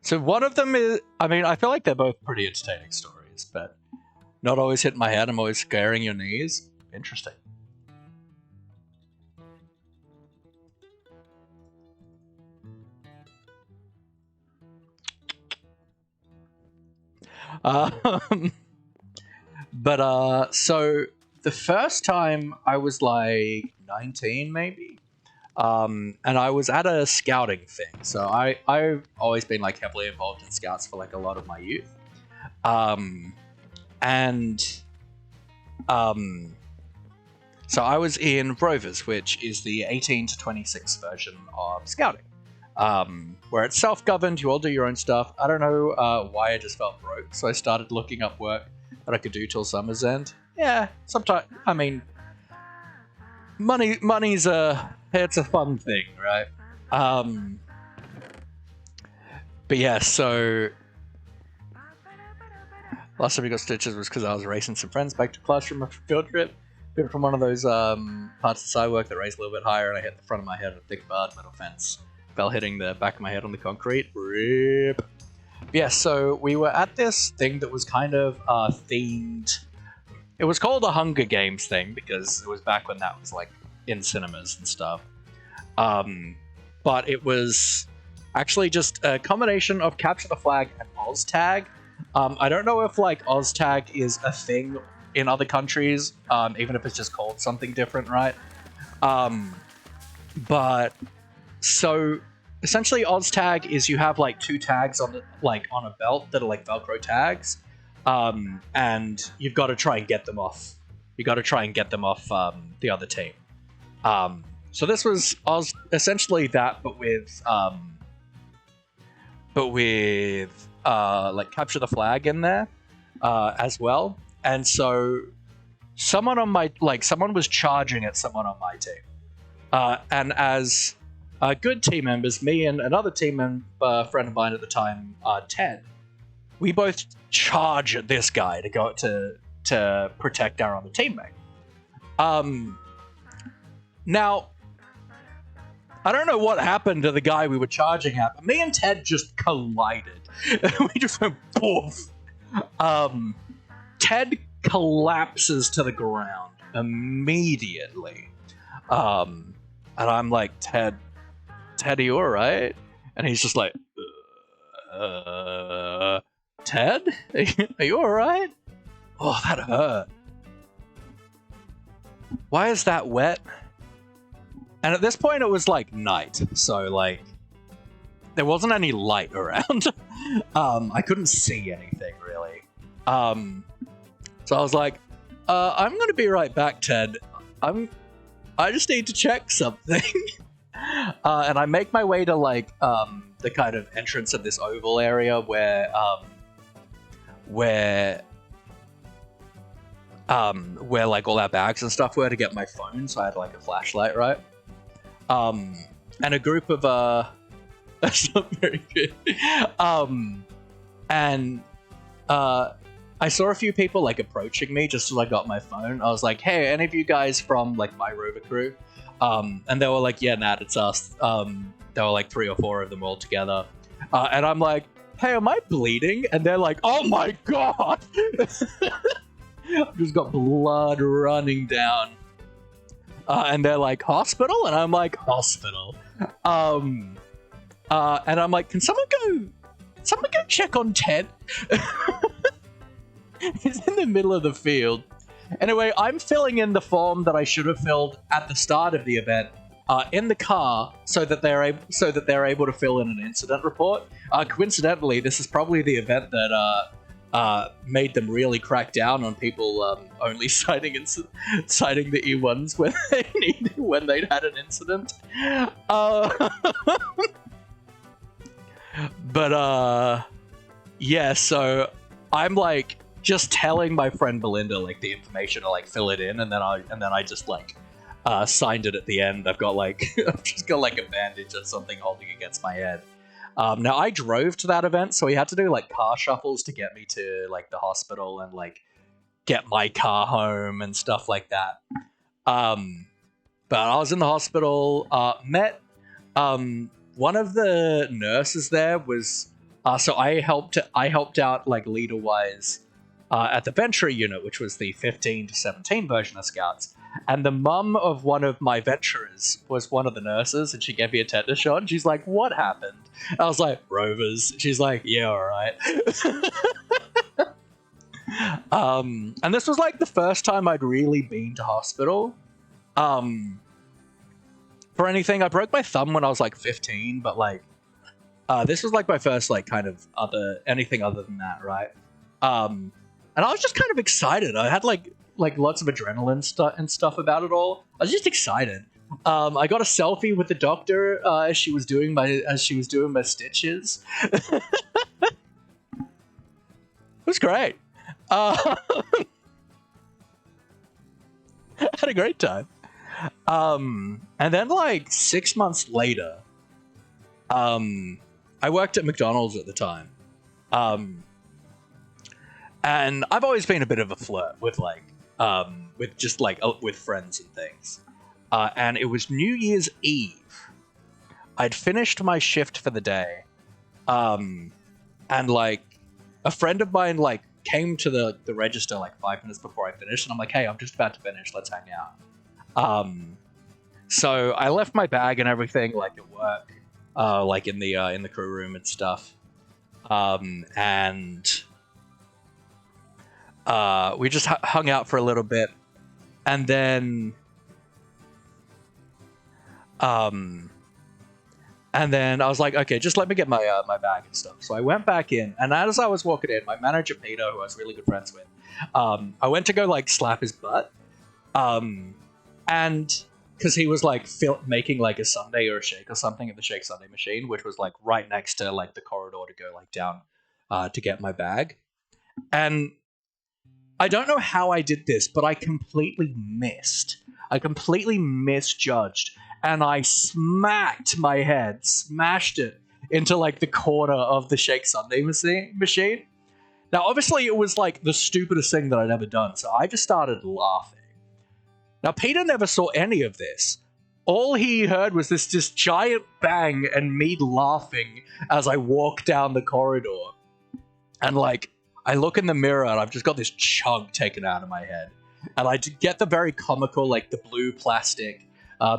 Speaker 1: So one of them is... I mean, I feel like they're both pretty entertaining stories, but not always hitting my head, I'm always scaring your knees. Interesting. So the first time I was like 19 maybe, and I was at a scouting thing. So I've always been like heavily involved in scouts for like a lot of my youth. So I was in Rovers, which is the 18 to 26 version of scouting. Where it's self-governed, you all do your own stuff. I don't know why I just felt broke, so I started looking up work that I could do till summer's end. Yeah, sometimes, I mean, money's it's a fun thing, right? But yeah, so last time we got stitches was because I was racing some friends back to class from a field trip. Bit from one of those parts of side work that raised a little bit higher, and I hit the front of my head on a thick barred metal fence. Fell hitting the back of my head on the concrete. Rip. Yeah, so we were at this thing that was kind of themed. It was called a Hunger Games thing because it was back when that was like in cinemas and stuff. But it was actually just a combination of Capture the Flag and OzTag. I don't know if like OzTag is a thing in other countries, even if it's just called something different, right? But so essentially OzTag is you have like two tags on a belt that are like Velcro tags, and you've got to try and get them off. You got to try and get them off the other team. So this was essentially that, but with like Capture the Flag in there as well. And so someone was charging at someone on my team, and as good team members, me and another team member, friend of mine at the time, Ted, we both charge at this guy to go to protect our other teammate. Now, I don't know what happened to the guy we were charging at, but me and Ted just collided. We just went poof. Ted collapses to the ground immediately. And I'm like, Ted, are you alright? And he's just like, Ted? Are you alright? Oh, that hurt. Why is that wet? And at this point it was like night, so like there wasn't any light around. I couldn't see anything really. So I was like, I'm gonna be right back, Ted. I just need to check something. And I make my way to like the kind of entrance of this oval area where like all our bags and stuff were, to get my phone, so I had like a flashlight, right? And a group of that's not very good. I saw a few people like approaching me just as I got my phone. I was like, hey, any of you guys from like my rover crew? And they were like, yeah, Nat, it's us. There were like 3 or 4 of them all together. And I'm like, hey, am I bleeding? And they're like, oh my god! Just got blood running down. And they're like, hospital? And I'm like, hospital. And I'm like, can someone go check on Ted? He's in the middle of the field. Anyway, I'm filling in the form that I should have filled at the start of the event in the car, so that they're able to fill in an incident report. Coincidentally, this is probably the event that made them really crack down on people only citing the E1s when they'd had an incident. But yeah, so I'm like just telling my friend Belinda like the information to like fill it in, and then I just like signed it at the end. I've just got like a bandage or something holding against my head. Now I drove to that event, so we had to do like car shuffles to get me to like the hospital and like get my car home and stuff like that. But I was in the hospital, met one of the nurses there was so I helped out like leader wise at the Venture unit, which was the 15 to 17 version of Scouts. And the mum of one of my Venturers was one of the nurses, and she gave me a tetanus shot. And she's like, "What happened?" I was like, "Rovers." She's like, "Yeah, all right." And this was like the first time I'd really been to hospital. For anything, I broke my thumb when I was like 15, but like, this was like my first like kind of anything other than that, right? And I was just kind of excited. I had like lots of adrenaline and stuff about it all. I was just excited. I got a selfie with the doctor as she was doing my stitches. It was great. I had a great time. And then like 6 months later, I worked at McDonald's at the time. And I've always been a bit of a flirt with like, with just like with friends and things. And it was New Year's Eve. I'd finished my shift for the day. And like a friend of mine like came to the register like 5 minutes before I finished, and I'm like, "Hey, I'm just about to finish. Let's hang out." So I left my bag and everything like at work, like in the crew room and stuff. And we just hung out for a little bit, and then I was like, okay, just let me get my my bag and stuff. So I went back in, and as I was walking in, my manager Peter, who I was really good friends with, I went to go like slap his butt, and because he was like making like a sundae or a shake or something at the shake sundae machine, which was like right next to like the corridor to go like down to get my bag. And I don't know how I did this, but I completely misjudged, and I smashed it into like the corner of the shake sundae machine. Now, obviously, it was like the stupidest thing that I'd ever done, so I just started laughing. Now, Peter never saw any of this. All he heard was this just giant bang and me laughing as I walked down the corridor. And like, I look in the mirror and I've just got this chunk taken out of my head. And I get the very comical, like the blue plastic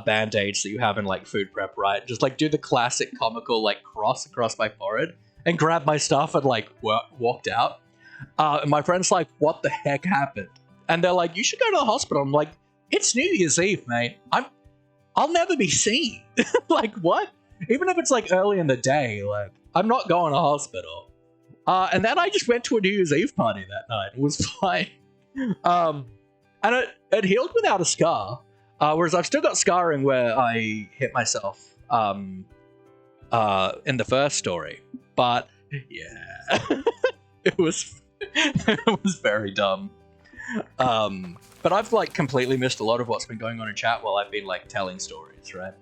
Speaker 1: band-aids that you have in like food prep, right? Just like do the classic comical like cross across my forehead and grab my stuff and like walked out. And my friend's like, "What the heck happened?" And they're like, "You should go to the hospital." I'm like, "It's New Year's Eve, mate. I'll never be seen." Like, what? Even if it's like early in the day, like I'm not going to hospital. And then I just went to a New Year's Eve party that night. It was fine. And it healed without a scar. Whereas I've still got scarring where I hit myself in the first story. But yeah, it was very dumb. But I've like completely missed a lot of what's been going on in chat while I've been like telling stories, right?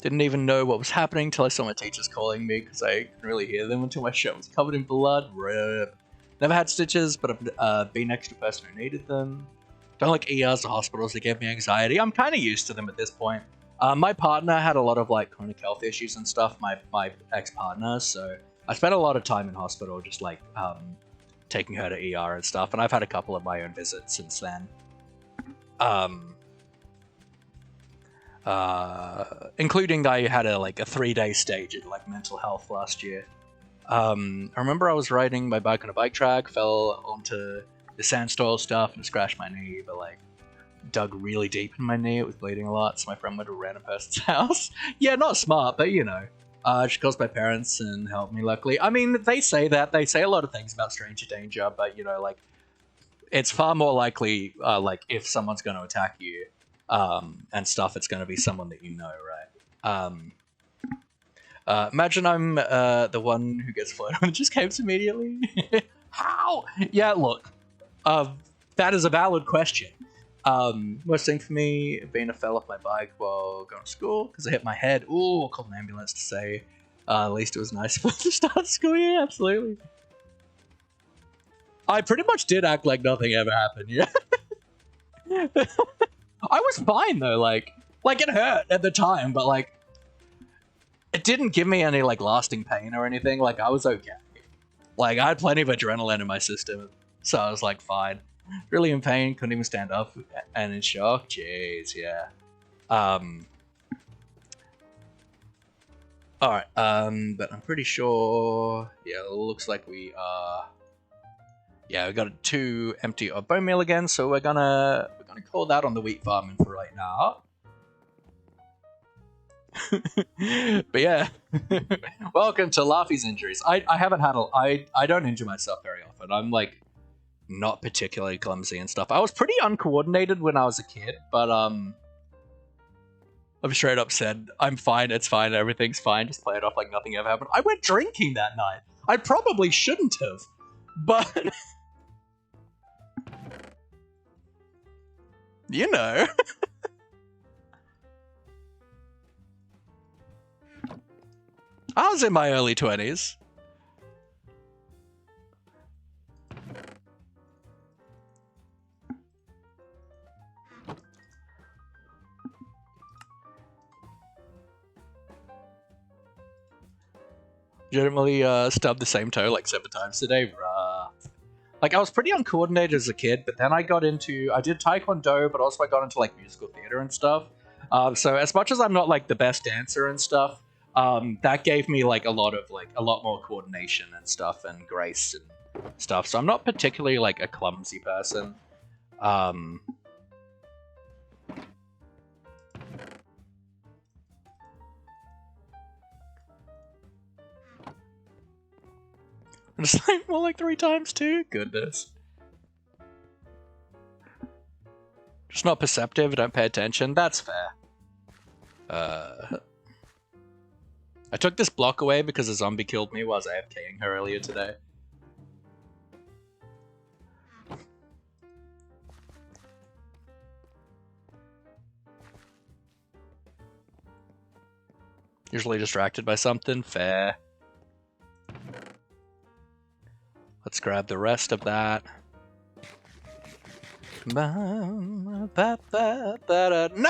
Speaker 1: Didn't even know what was happening till I saw my teachers calling me because I couldn't really hear them until my shirt was covered in blood. Rip. Never had stitches, but I've been next to a person who needed them. Don't like ERs or hospitals that gave me anxiety. I'm kind of used to them at this point. My partner had a lot of like chronic health issues and stuff, my ex-partner, so I spent a lot of time in hospital just like taking her to ER and stuff, and I've had a couple of my own visits since then. Including I had a 3-day stage in like mental health last year. I remember I was riding my bike on a bike track, fell onto the sand soil stuff and scratched my knee, but like dug really deep in my knee. It was bleeding a lot, so my friend went to a random person's house. Yeah, not smart, but you know. She calls my parents and helped me, luckily. I mean, they say a lot of things about stranger danger, but you know, like, it's far more likely, like, if someone's going to attack you, and stuff, it's going to be someone that you know, right? Imagine I'm the one who gets floated and just camps immediately. How? Yeah, look, that is a valid question. Worst thing for me being I fell off my bike while going to school because I hit my head. Ooh, I'll call an ambulance to say. At least it was nice for the start of school year. Absolutely. I pretty much did act like nothing ever happened. Yeah. I was fine though. Like it hurt at the time, but like it didn't give me any like lasting pain or anything. Like I was okay. Like I had plenty of adrenaline in my system, so I was like fine. Really in pain, couldn't even stand up, and in shock. Jeez, yeah. All right. But I'm pretty sure. Yeah, it looks like we are. Yeah, we got 2 empty of bone meal again, so we're gonna call that on the wheat farming for right now. But yeah, welcome to Laffy's injuries. I haven't had I don't injure myself very often. I'm like not particularly clumsy and stuff. I was pretty uncoordinated when I was a kid, but I'm straight up said I'm fine. It's fine. Everything's fine. Just play it off like nothing ever happened. I went drinking that night. I probably shouldn't have, but you know. I was in my early 20s. Legitimately stubbed the same toe like 7 times today. Like I was pretty uncoordinated as a kid, but then I did Taekwondo, but also I got into like musical theater and stuff. So as much as I'm not like the best dancer and stuff, that gave me like a lot more coordination and stuff and grace and stuff. So I'm not particularly like a clumsy person. Just like more like 3 times too. Goodness. Just not perceptive. Don't pay attention. That's fair. I took this block away because a zombie killed me while I was AFKing her earlier today. Usually distracted by something. Fair. Let's grab the rest of that. No,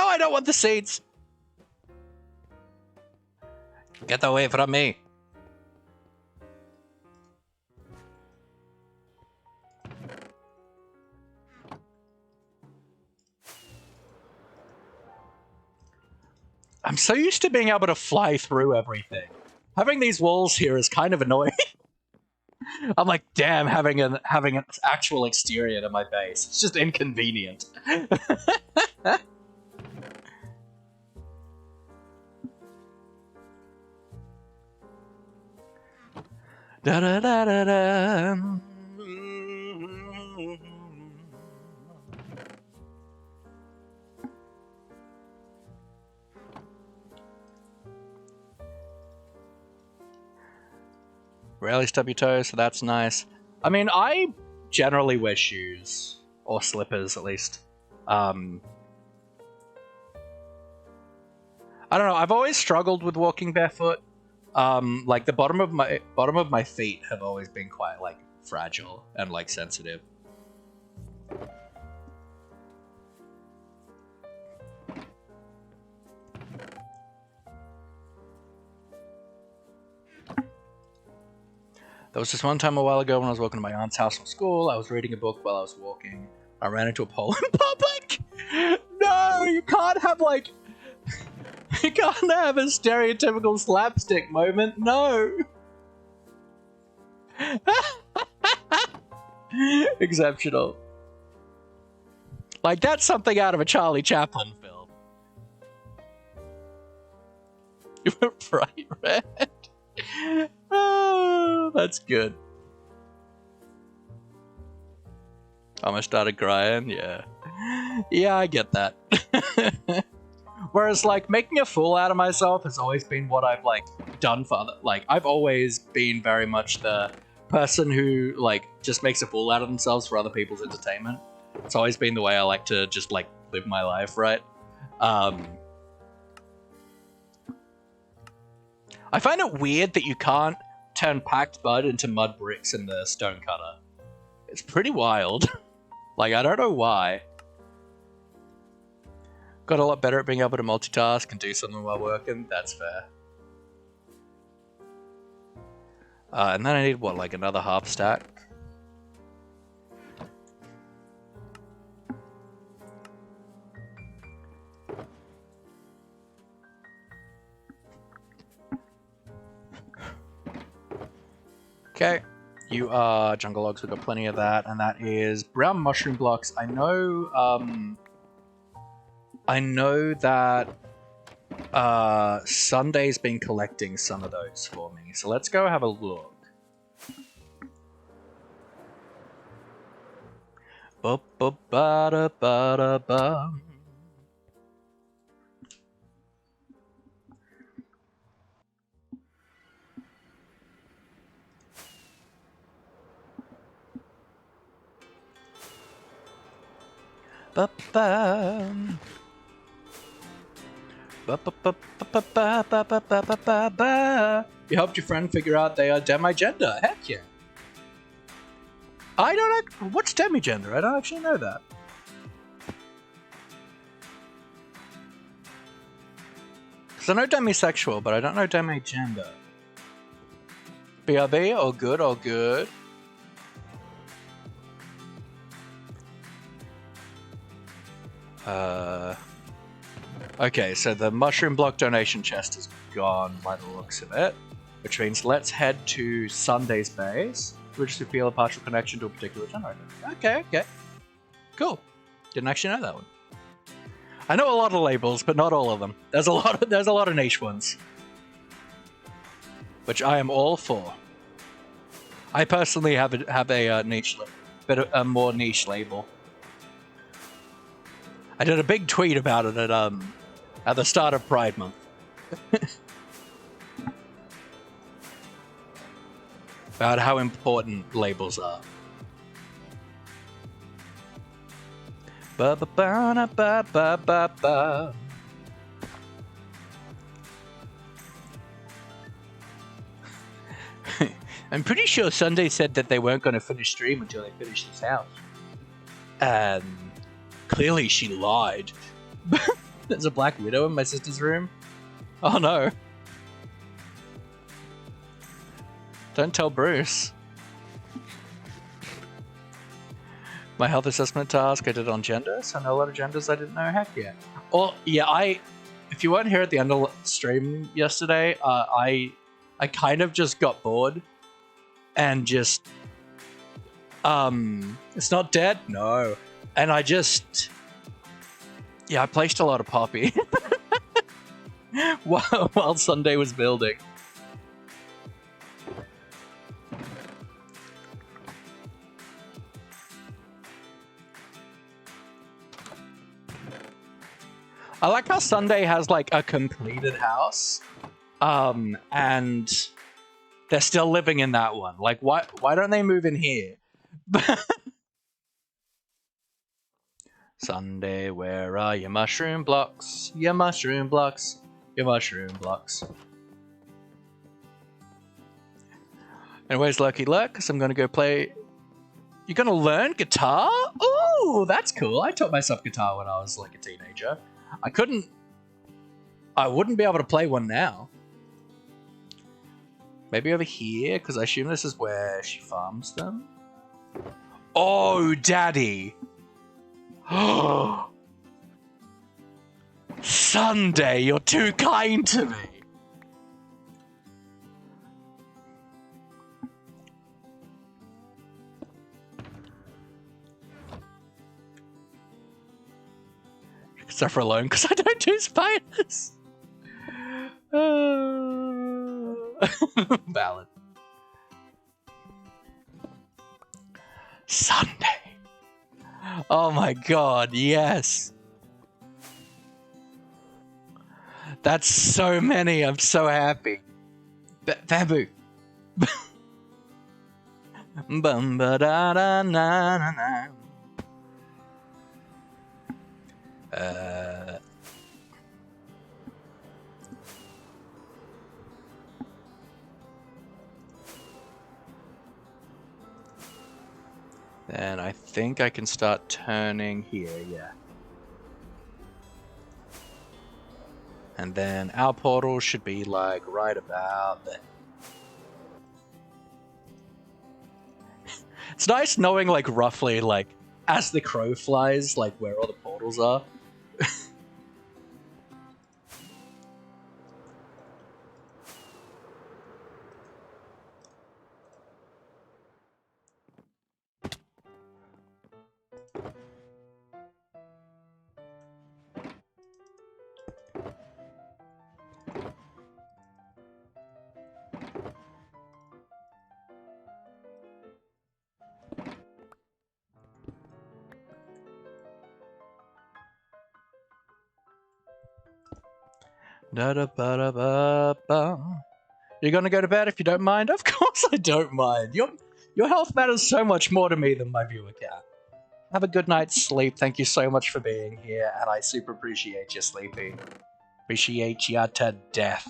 Speaker 1: I don't want the seeds! Get away from me! I'm so used to being able to fly through everything. Having these walls here is kind of annoying. I'm like, damn, having an actual exterior to my base. It's just inconvenient. Da da da da da. Rarely stub your toes, so that's nice. I mean, I generally wear shoes or slippers, at least. I don't know. I've always struggled with walking barefoot. Like the bottom of my feet have always been quite like fragile and like sensitive. There was this one time a while ago when I was walking to my aunt's house from school. I was reading a book while I was walking. I ran into a pole in public. No, you can't have like... You can't have a stereotypical slapstick moment. No. Exceptional. Like, that's something out of a Charlie Chaplin film. You were bright red. Oh, that's good. Almost started crying, yeah. Yeah, I get that. Whereas, like, making a fool out of myself has always been what I've, like, done for other... Like, I've always been very much the person who, like, just makes a fool out of themselves for other people's entertainment. It's always been the way I like to just, like, live my life, right? I find it weird that you can't turn packed mud into mud bricks in the stone cutter. It's pretty wild. Like, I don't know why. Got a lot better at being able to multitask and do something while working. That's fair. And then I need, what, like another half stack? Okay. You are jungle logs, we've got plenty of that, and that is brown mushroom blocks. I know that Sunday's been collecting some of those for me, so let's go have a look. Ba-ba-ba-da-ba-da-ba. Ba-ba. Ba-ba-ba-ba-ba-ba-ba-ba-ba. You helped your friend figure out they are demigender. Heck yeah. I don't know. What's demigender? I don't actually know that. Because I know demisexual, but I don't know demigender. BRB, all good, all good. Okay, so the mushroom block donation chest is gone by the looks of it, which means let's head to Sunday's base, which to feel a partial connection to a particular generator. Okay, cool. Didn't actually know that one. I know a lot of labels, but not all of them. There's a lot of niche ones, which I am all for. I personally have a niche, bit a more niche label. I did a big tweet about it at the start of Pride Month. About how important labels are. Ba-ba-ba-ba-ba-ba-ba. I'm pretty sure Sunday said that they weren't going to finish stream until they finished this house. And clearly she lied. There's a Black Widow in my sister's room. Oh no. Don't tell Bruce. My health assessment task I did on gender, so I know a lot of genders I didn't know. Heck yeah. Well, yeah, if you weren't here at the end of the stream yesterday, I kind of just got bored and just it's not dead? No. And I just I placed a lot of Poppy while Sunday was building. I like how Sunday has like a completed house, and they're still living in that one. Like, why don't they move in here? Sunday, where are your mushroom blocks? Your mushroom blocks. Your mushroom blocks. Anyways, Lurky Lurk, so I'm gonna go play. You're gonna learn guitar? Ooh, that's cool. I taught myself guitar when I was like a teenager. I wouldn't be able to play one now. Maybe over here, because I assume this is where she farms them. Oh, Daddy! Sunday, you're too kind to me! Suffer alone because I don't do spiders. Valid. Sunday. Oh my god, yes. That's so many. I'm so happy. Bamboo. Bum ba da da na na na. Then I think I can start turning here, yeah. And then our portal should be like right about there. It's nice knowing like roughly like as the crow flies like where all the portals are. Da-da-ba-da-ba-ba. You're gonna go to bed if you don't mind? Of course I don't mind. Your health matters so much more to me than my viewer cat. Have a good night's sleep. Thank you so much for being here, and I super appreciate you, Sleepy. Appreciate ya to death.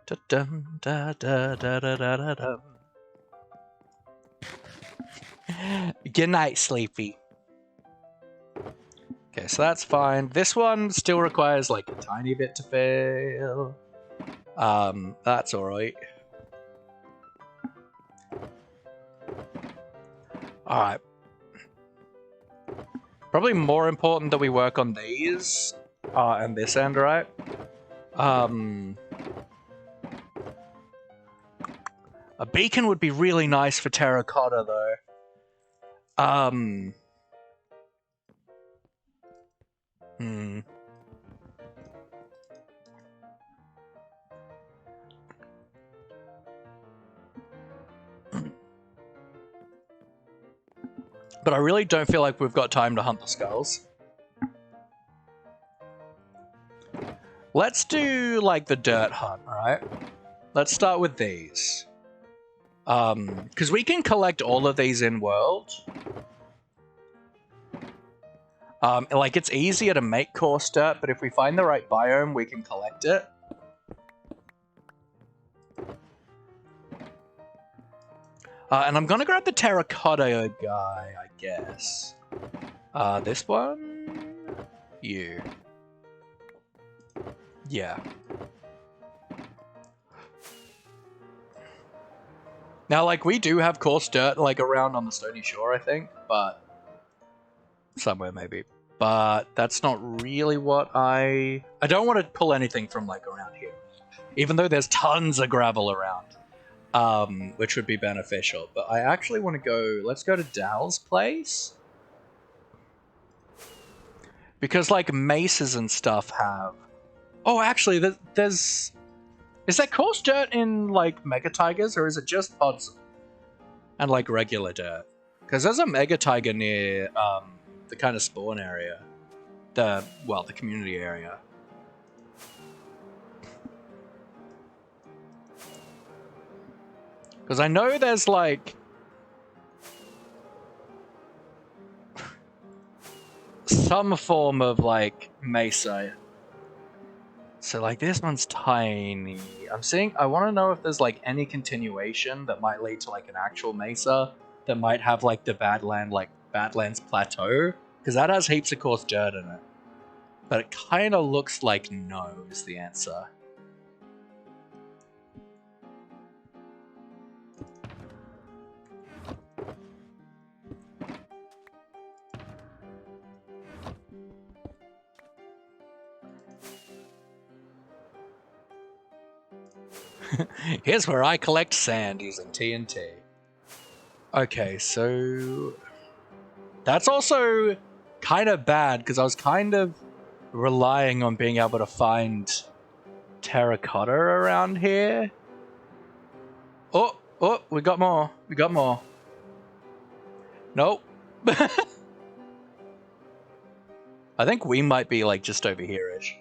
Speaker 1: Da-dum, da-da-da-da-da-da-dum. Good night, Sleepy. Okay, so that's fine. This one still requires like a tiny bit to fail. That's alright. Alright. Probably more important that we work on these. And this end, right? A beacon would be really nice for terracotta, though. But I really don't feel like we've got time to hunt the skulls. Let's do, like, the dirt hunt, right? Let's start with these. Because we can collect all of these in-world. Like, it's easier to make coarse dirt, but if we find the right biome, we can collect it. And I'm gonna grab the terracotta guy, I guess. This one? You. Yeah. Now, like, we do have coarse dirt, like, around on the Stony Shore, I think, but... somewhere, maybe. But that's not really what I don't want to pull anything from, like, around here. Even though there's tons of gravel around. Which would be beneficial. But I actually want to go... let's go to Dal's place. Because, like, maces and stuff have... oh, actually, there's... is there coarse dirt in, like, Mega Tigers, or is it just pods and, like, regular dirt? Because there's a Mega Tiger near, the kind of spawn area. The community area. Because I know there's, like... some form of, like, mesa. So, like, this one's tiny. I want to know if there's, like, any continuation that might lead to, like, an actual mesa that might have, like, the Badlands Plateau. Because that has heaps of coarse dirt in it. But it kind of looks like no is the answer. Here's where I collect sand using TNT. Okay, so that's also kind of bad because I was kind of relying on being able to find terracotta around here. Oh, we got more. We got more. Nope. I think we might be like just over here-ish.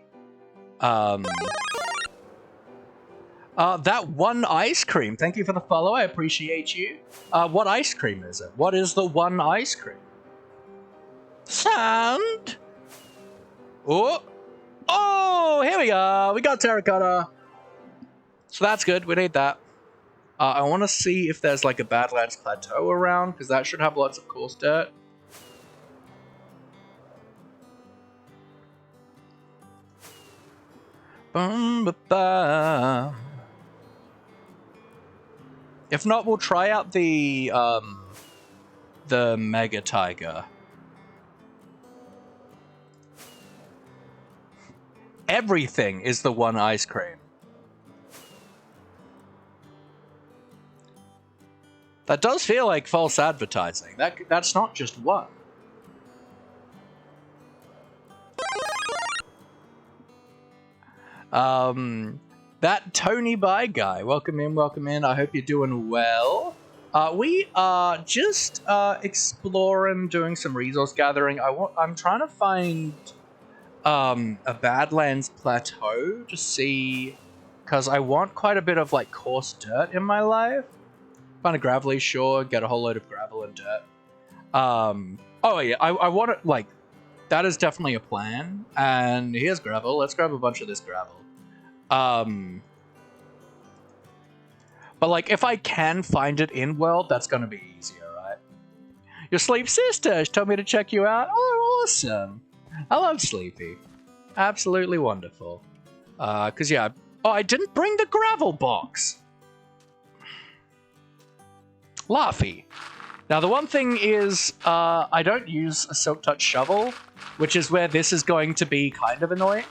Speaker 1: That one ice cream. Thank you for the follow. I appreciate you. What ice cream is it? What is the one ice cream? Sand. Oh, here we are. We got terracotta. So that's good. We need that. I want to see if there's like a Badlands Plateau around, because that should have lots of coarse dirt. If not, we'll try out the Mega Tiger. Everything is the one ice cream. That does feel like false advertising. That's not just one. That Tony By guy, welcome in. I hope you're doing well. We are just exploring, doing some resource gathering. I'm trying to find a Badlands Plateau to see, because I want quite a bit of like coarse dirt in my life. Find a gravelly shore, get a whole load of gravel and dirt. Oh yeah, I want it, like, that is definitely a plan. And here's gravel. Let's grab a bunch of this gravel. But like, if I can find it in world, that's gonna be easier, right? Your Sleep sister, she told me to check you out. Oh, awesome. I love Sleepy. Absolutely wonderful. Cause yeah. Oh, I didn't bring the gravel box. Laughy. Now the one thing is, I don't use a Silk Touch shovel, which is where this is going to be kind of annoying.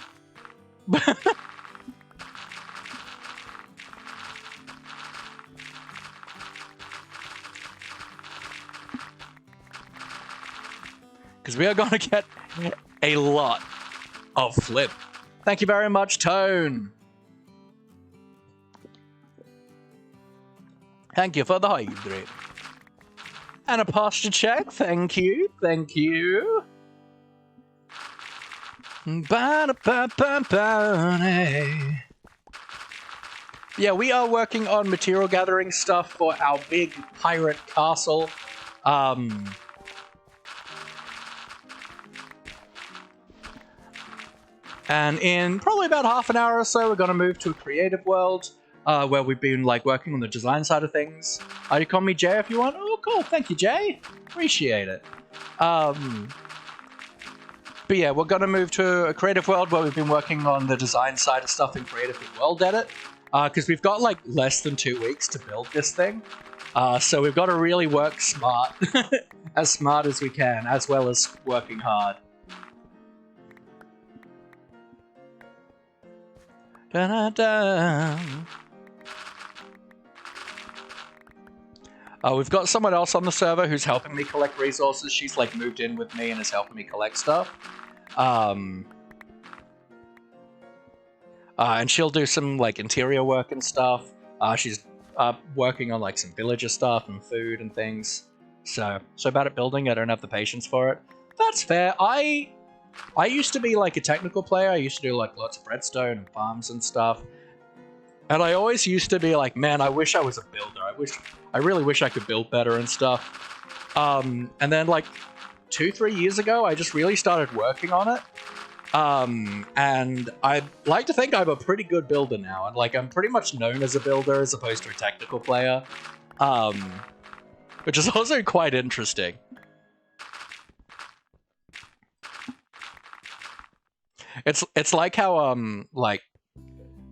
Speaker 1: Because we are going to get a lot of flip. Thank you very much, Tone. Thank you for the hydrate. And a posture check. Thank you. Thank you. Yeah, we are working on material gathering stuff for our big pirate castle. And in probably about half an hour or so, we're going to move to a creative world where we've been like working on the design side of things. You call me Jay if you want. Oh, cool. Thank you, Jay. Appreciate it. But yeah, we're going to move to a creative world where we've been working on the design side of stuff in Creative World Edit. Because we've got like less than 2 weeks to build this thing. So we've got to really work smart. As smart as we can, as well as working hard. Da-da-da. We've got someone else on the server who's helping me collect resources. She's like moved in with me and is helping me collect stuff. And she'll do some like interior work and stuff. She's working on like some villager stuff and food and things. So bad at building, I don't have the patience for it. That's fair. I used to be like a technical player. I used to do like lots of redstone and farms and stuff. And I always used to be like, man, I wish I was a builder. I really wish I could build better and stuff. And then like 2-3 years ago, I just really started working on it. And I'd like to think I'm a pretty good builder now. And like, I'm pretty much known as a builder as opposed to a technical player. Which is also quite interesting. It's like how like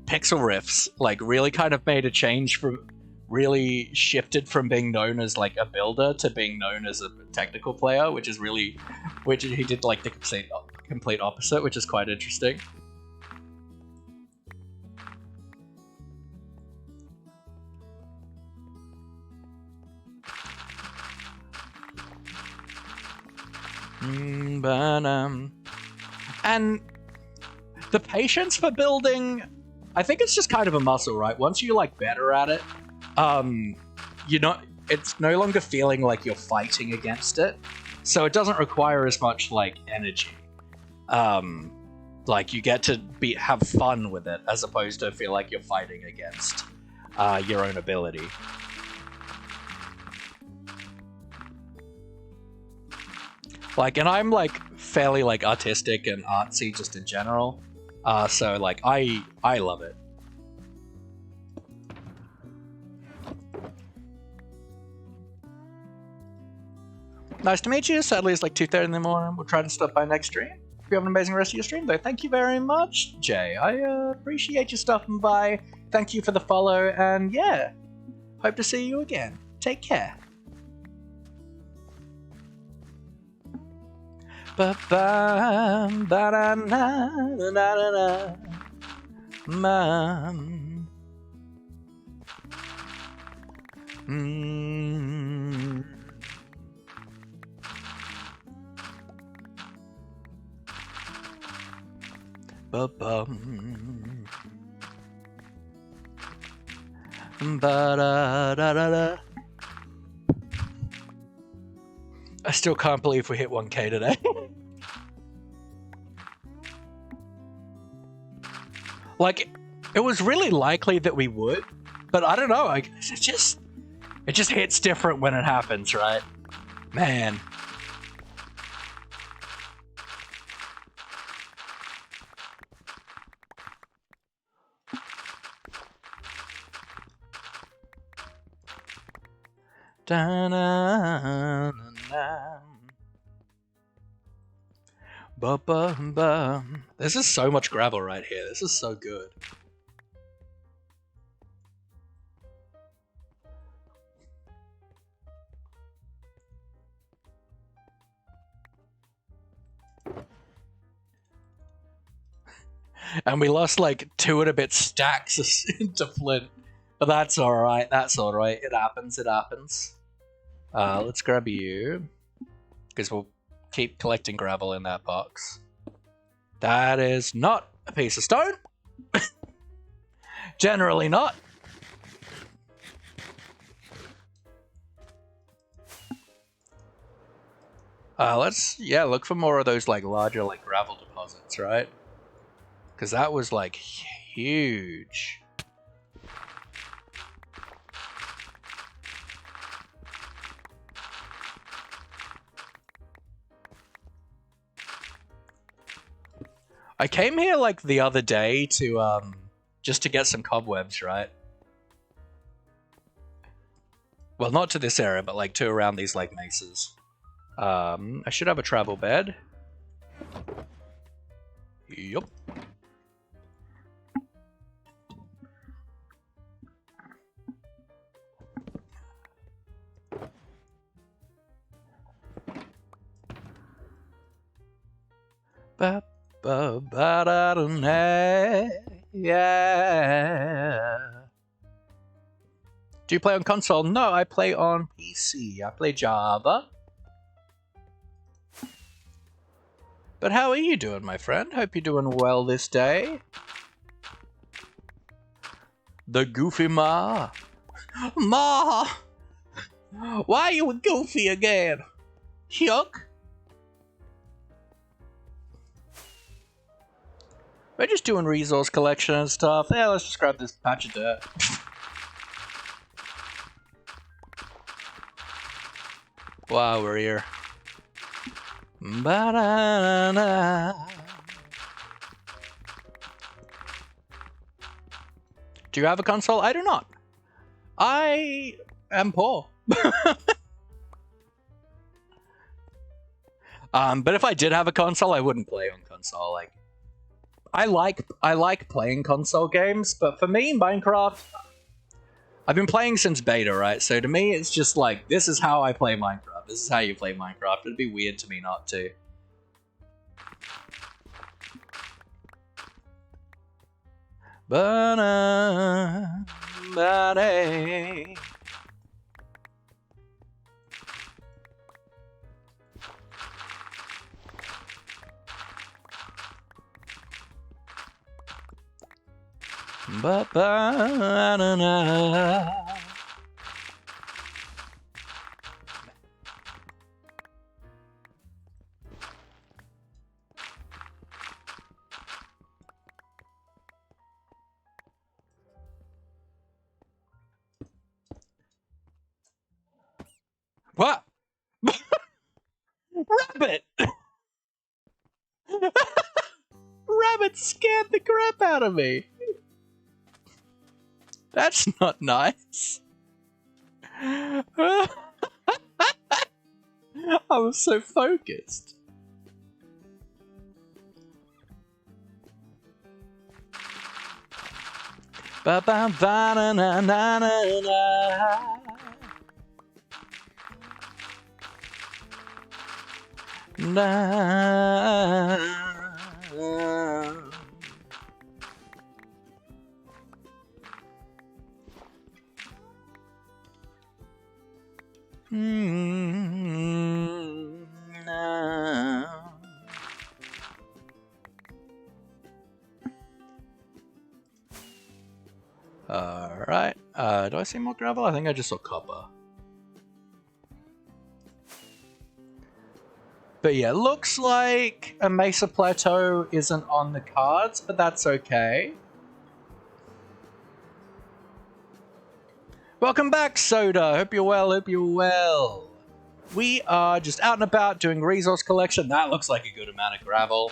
Speaker 1: Pixel Riffs like really kind of made a change from really shifted from being known as like a builder to being known as a technical player, which he did like the complete opposite, which is quite interesting. And the patience for building, I think it's just kind of a muscle, right? Once you're like better at it, it's no longer feeling like you're fighting against it, so it doesn't require as much like energy. Like you get to have fun with it as opposed to feel like you're fighting against your own ability. Like, and I'm like fairly like artistic and artsy just in general, so like I love it. Nice to meet you. Sadly, it's like 2:30 in the morning. We'll try to stop by next stream. Hope you have an amazing rest of your stream, though. Thank you very much, Jay. I appreciate you stopping by. Thank you for the follow, and yeah, hope to see you again. Take care. Ba-bam, ba-da-na-na-na-na. Mom. Ba-bum. Ba-da-da-da-da. I still can't believe we hit 1K today. Like, it was really likely that we would, but I don't know. It just hits different when it happens, right? Man. This is so much gravel right here. This is so good. And we lost like 2 and a bit stacks into flint. But that's alright, that's alright. It happens, it happens. Let's grab you. Because we'll keep collecting gravel in that box. That is not a piece of stone. Generally not. Let's look for more of those like larger like gravel deposits, right? Because that was like huge. I came here like the other day to just to get some cobwebs, right? Well, not to this area, but like to around these like mesas. I should have a travel bed. Yup. Yeah. Do you play on console? No, I play on PC. I play Java. But how are you doing, my friend? Hope you're doing well this day. The Goofy Ma. Ma! Why are you goofy again? Yuck. We're just doing resource collection and stuff. Yeah, let's just grab this patch of dirt. Wow, we're here. Ba-da-da-da. Do you have a console? I do not. I am poor. But if I did have a console, I wouldn't play on console. Like, I like playing console games, but for me, Minecraft, I've been playing since beta, right? So to me, it's just like, this is how I play Minecraft. This is how you play Minecraft. It'd be weird to me not to. Ba-na-ba-day. Ba-ba-na-na. What? Rabbit! Rabbit scared the crap out of me. That's not nice. I was so focused. Ba ba ba na na na na na. Na. No. Alright, do I see more gravel? I think I just saw copper. But yeah, looks like a Mesa Plateau isn't on the cards, but that's okay. Welcome back, Soda! Hope you're well, hope you're well. We are just out and about doing resource collection. That looks like a good amount of gravel.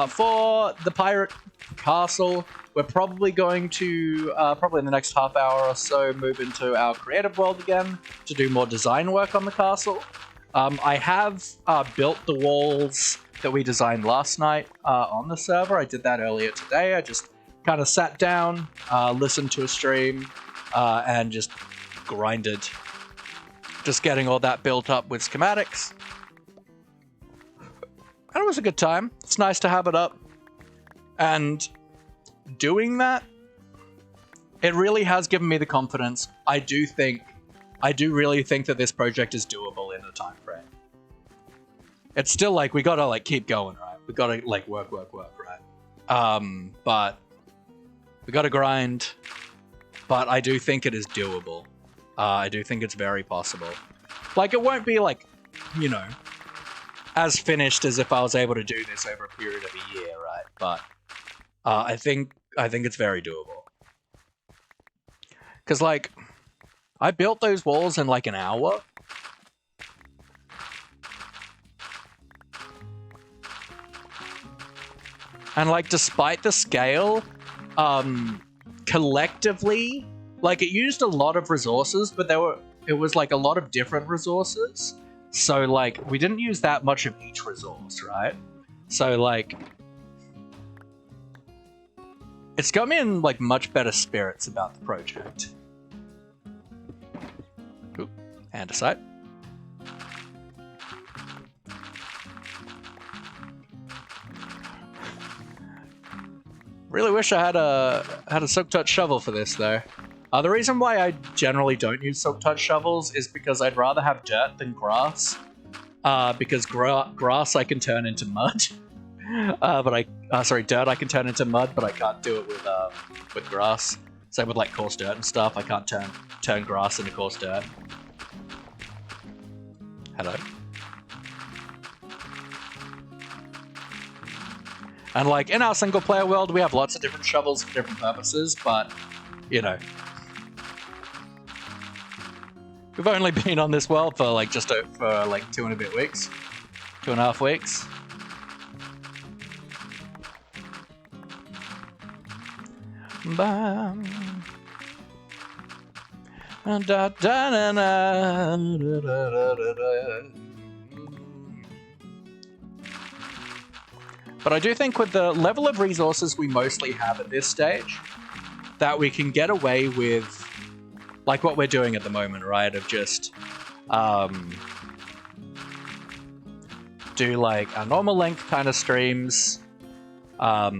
Speaker 1: For the pirate castle, we're probably going to, probably in the next half hour or so, move into our creative world again to do more design work on the castle. I have built the walls that we designed last night on the server. I did that earlier today. I just kind of sat down, listened to a stream, and just grinded. Just getting all that built up with schematics. And it was a good time. It's nice to have it up. And doing that, it really has given me the confidence. I do really think that this project is doable in a time frame. It's still like, we gotta like keep going, right? We gotta like work, right? But we gotta grind. But I do think it is doable. I do think it's very possible. Like, it won't be like, you know, as finished as if I was able to do this over a period of a year, right? But I think it's very doable. Because, like, I built those walls in like an hour. And like, despite the scale, collectively, like, it used a lot of resources, but it was like a lot of different resources. So like, we didn't use that much of each resource, right? So like, it's got me in like much better spirits about the project. Oop, andesite. Really wish I had a Silk Touch shovel for this though. The reason why I generally don't use Silk Touch shovels is because I'd rather have dirt than grass. Because grass I can turn into mud. Dirt I can turn into mud, but I can't do it with grass. Same with like coarse dirt and stuff. I can't turn grass into coarse dirt. Hello. And like, in our single player world, we have lots of different shovels for different purposes, but, you know. We've only been on this world for like just over like 2 and a bit weeks. 2.5 weeks. Bam. Da da da da da da da. But I do think with the level of resources we mostly have at this stage, that we can get away with, like what we're doing at the moment, right? Of just do like our normal length kind of streams. Our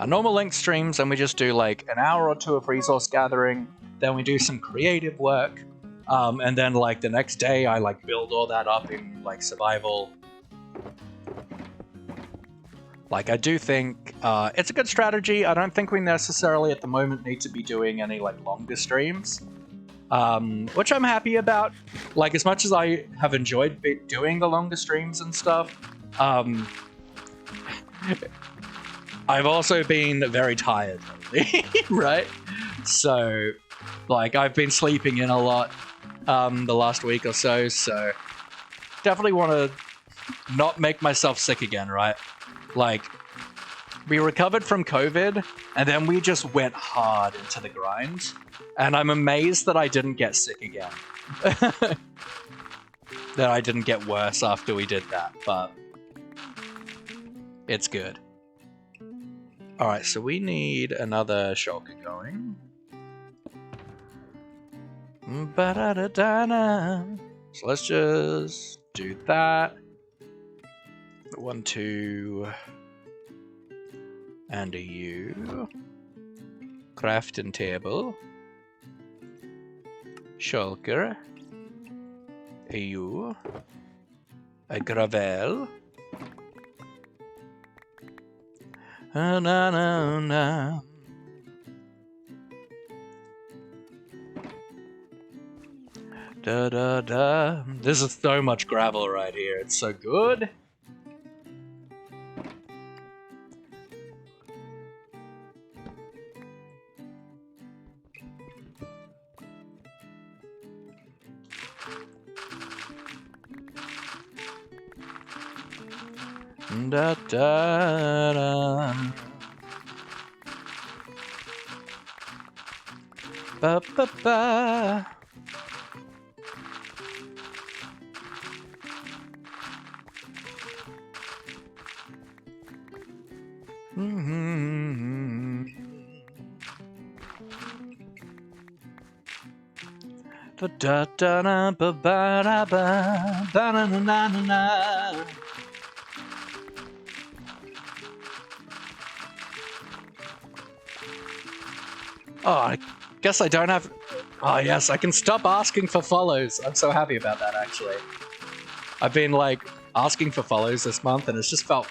Speaker 1: normal length streams, and we just do like an hour or two of resource gathering. Then we do some creative work. And then like the next day I like build all that up in like survival. Like I do think it's a good strategy. I don't think we necessarily at the moment need to be doing any like longer streams, which I'm happy about. Like as much as I have enjoyed doing the longer streams and stuff, I've also been very tired lately, right? So like I've been sleeping in a lot the last week or so, so definitely want to not make myself sick again, right? Like, we recovered from COVID, and then we just went hard into the grind, and I'm amazed that I didn't get sick again. That I didn't get worse after we did that, but it's good. Alright, so we need another shulker going. So let's just do that. 1, 2, and a U. Crafting table. Shulker. A U. A gravel. Na na na. Da da da. This is so much gravel right here. It's so good. Da da da. Ba ba ba. Da da da ba ba da ba da na na na na. Oh, I guess I don't have... Oh yes, I can stop asking for follows. I'm so happy about that, actually. I've been, like, asking for follows this month, and it's just felt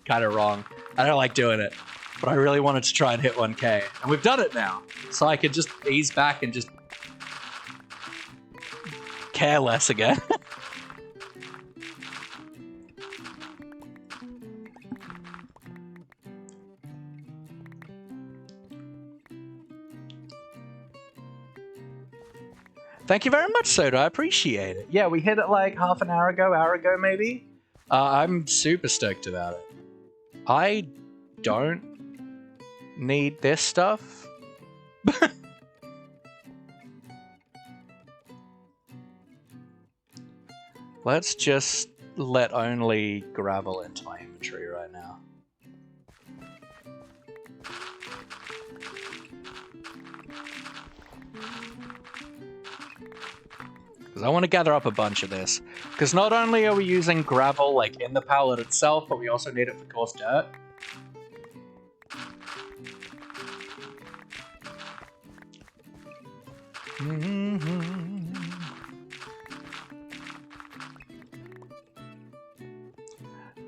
Speaker 1: kind of wrong. I don't like doing it, but I really wanted to try and hit 1K. And we've done it now, so I could just ease back and just care less again. Thank you very much, Soda. I appreciate it. Yeah, we hit it like half an hour ago maybe. I'm super stoked about it. I don't need this stuff. Let's just let only gravel into my inventory right now. Because I want to gather up a bunch of this. Because not only are we using gravel like in the pallet itself, but we also need it for coarse dirt.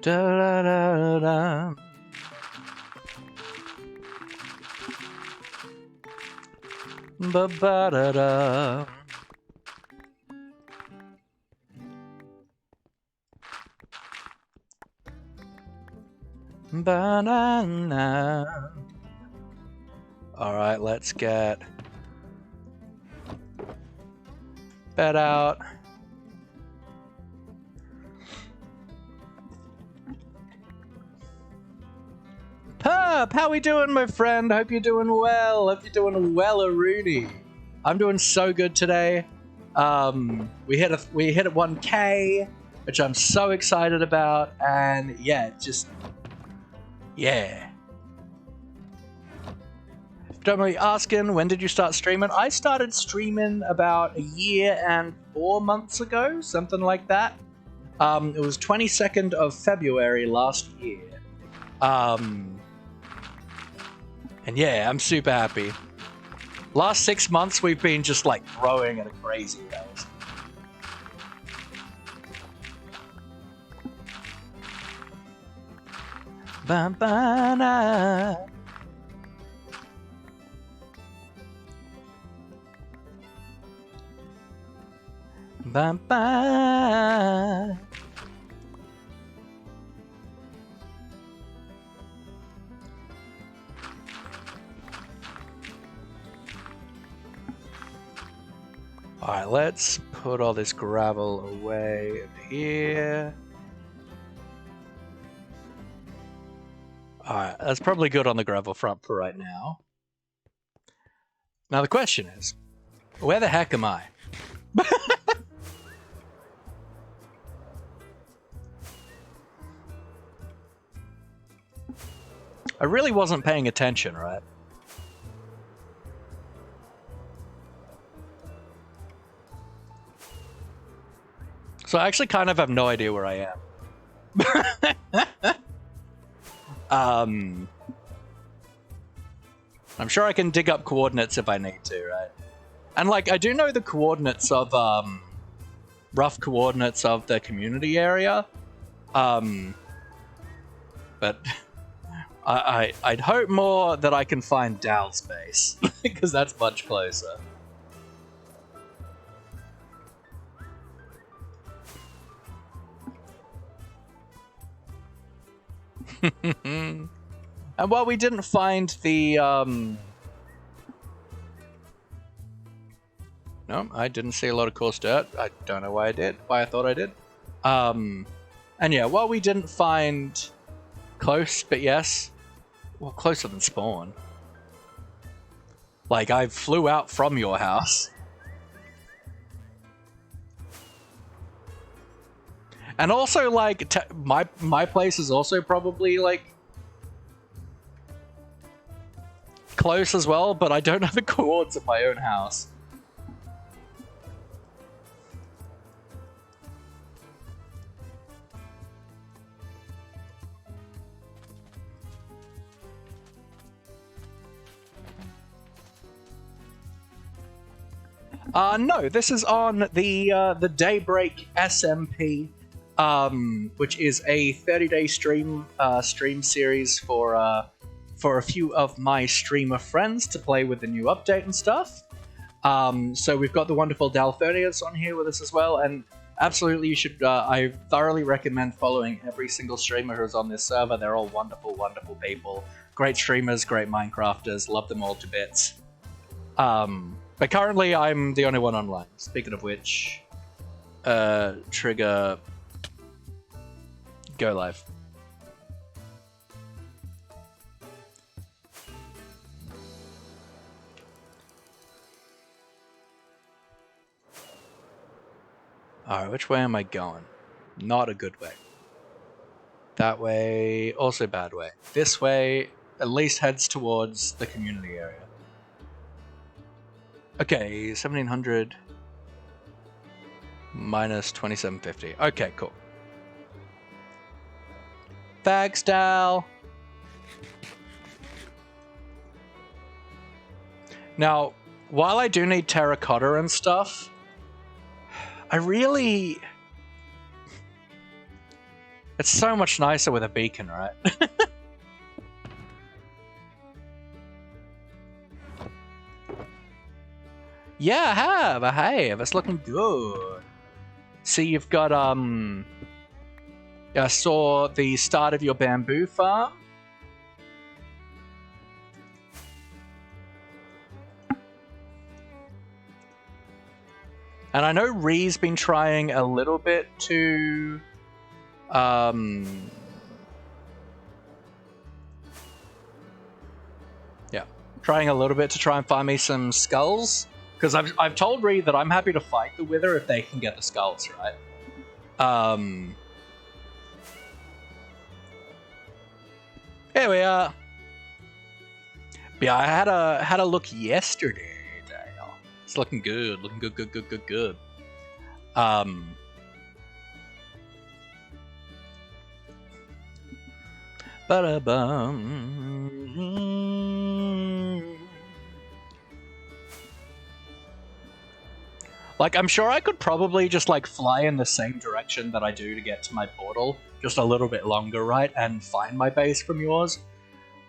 Speaker 1: Da da da da. Ba ba da da. Banana. Alright, let's get bed out. Pup, how we doing, my friend? Hope you're doing well. Hope you're doing well, Rooney. I'm doing so good today. We hit 1K, which I'm so excited about, and yeah, yeah. Don't mind me asking, when did you start streaming? I started streaming about a year and 4 months ago, something like that. It was 22nd of February last year. And yeah, I'm super happy. Last 6 months, we've been just like growing at a crazy rate. Ba-ba-na. Ba-ba. Alright, let's put all this gravel away over here. Alright, that's probably good on the gravel front for right now. Now the question is, where the heck am I? I really wasn't paying attention, right? So I actually kind of have no idea where I am. I'm sure I can dig up coordinates if I need to, right? And like, I do know the coordinates of, rough coordinates of the community area. But I'd hope more that I can find Dal's base, because that's much closer. And while we didn't find the, no, I didn't see a lot of coarse dirt. I don't know why I thought I did. And yeah, while we didn't find close, but yes, well, closer than spawn. Like, I flew out from your house. And also, like, my place is also probably, like, close as well, but I don't have the coords of my own house. No, this is on the Daybreak SMP, which is a 30-day stream series for a few of my streamer friends to play with the new update and stuff. So we've got the wonderful Dalfernius on here with us as well, and absolutely you should. I thoroughly recommend following every single streamer who's on this server. They're all wonderful, wonderful people. Great streamers, great Minecrafters. Love them all to bits. But currently, I'm the only one online. Speaking of which, trigger, go live. Alright, which way am I going? Not a good way. That way, also bad way. This way, at least heads towards the community area. Okay, 1700 minus 2750. Okay, cool. Thanks, Dal. Now, while I do need terracotta and stuff, I really... It's so much nicer with a beacon, right? Yeah, I have. It's looking good. See, you've got, I saw the start of your bamboo farm. And I know Ree's been trying a little bit to, yeah, trying a little bit to try and find me some skulls. Because I've told Reed that I'm happy to fight the Wither if they can get the skulls, right? Here we are. But yeah, I had a look yesterday, Dale. It's looking good. Looking good. Like, I'm sure I could probably just, like, fly in the same direction that I do to get to my portal, just a little bit longer, right? And find my base from yours.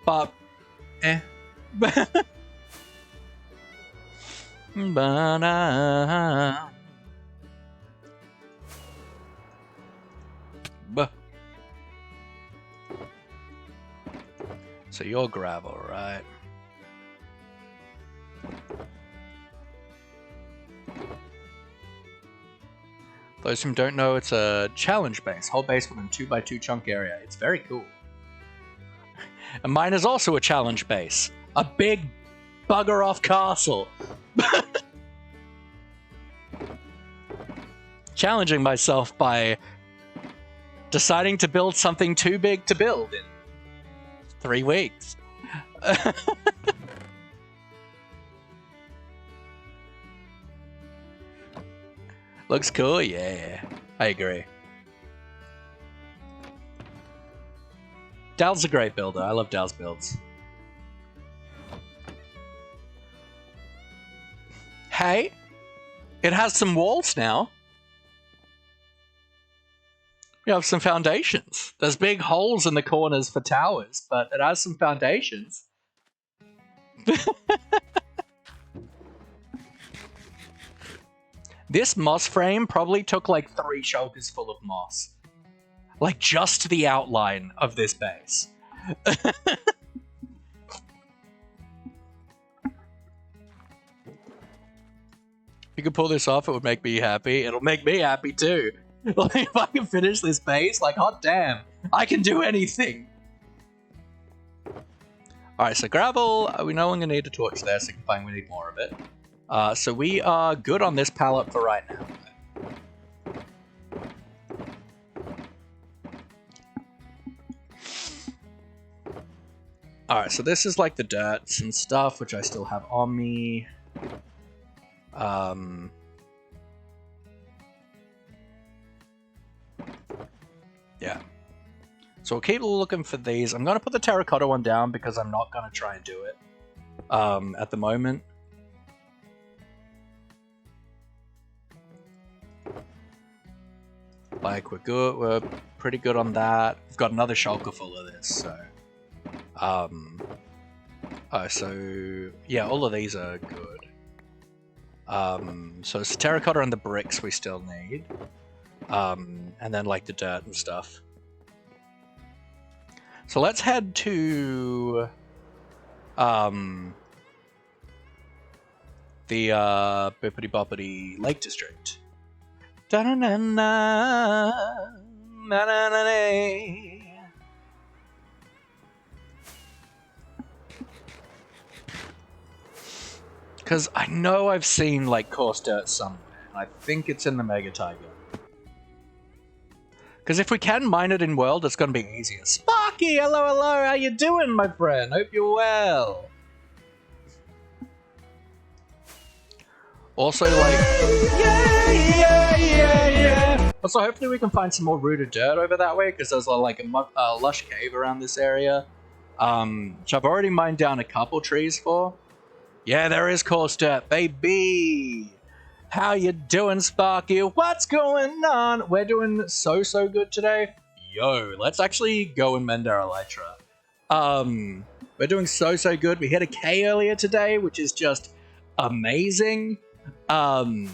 Speaker 1: But, So you're gravel, right? Those who don't know, it's a challenge base. Whole base within 2x2 chunk area. It's very cool. And mine is also a challenge base. A big bugger off castle. Challenging myself by deciding to build something too big to build in 3 weeks. Looks cool, yeah. I agree. Dal's a great builder. I love Dal's builds. Hey, it has some walls now. We have some foundations. There's big holes in the corners for towers, but it has some foundations. This moss frame probably took like 3 shulkers full of moss. Like, just the outline of this base. If you could pull this off, it would make me happy. It'll make me happy too. Like, if I can finish this base, like, hot damn, I can do anything. Alright, so gravel, we no longer need a torch there, so fine, we need more of it. So we are good on this pallet for right now. Alright, so this is like the dirts and stuff, which I still have on me. Yeah. So we'll keep looking for these. I'm going to put the terracotta one down because I'm not going to try and do it at the moment. Like, we're good. We're pretty good on that. We've got another shulker full of this, so... so... Yeah, all of these are good. So it's the terracotta and the bricks we still need. And then, like, the dirt and stuff. So let's head to... the, Bippity-Boppity Lake District. Because I know I've seen, like, coarse dirt somewhere, and I think it's in the Mega Tiger. Because if we can mine it in World, it's going to be easier. Sparky, hello, how you doing, my friend? Hope you're well. Also, like... Yeah. Also, hopefully we can find some more rooted dirt over that way, because there's, like, a lush cave around this area. Which I've already mined down a couple trees for. Yeah, there is coarse dirt, baby! How you doing, Sparky? What's going on? We're doing so good today. Yo, let's actually go and mend our elytra. We're doing so good. We hit a K earlier today, which is just amazing. I'm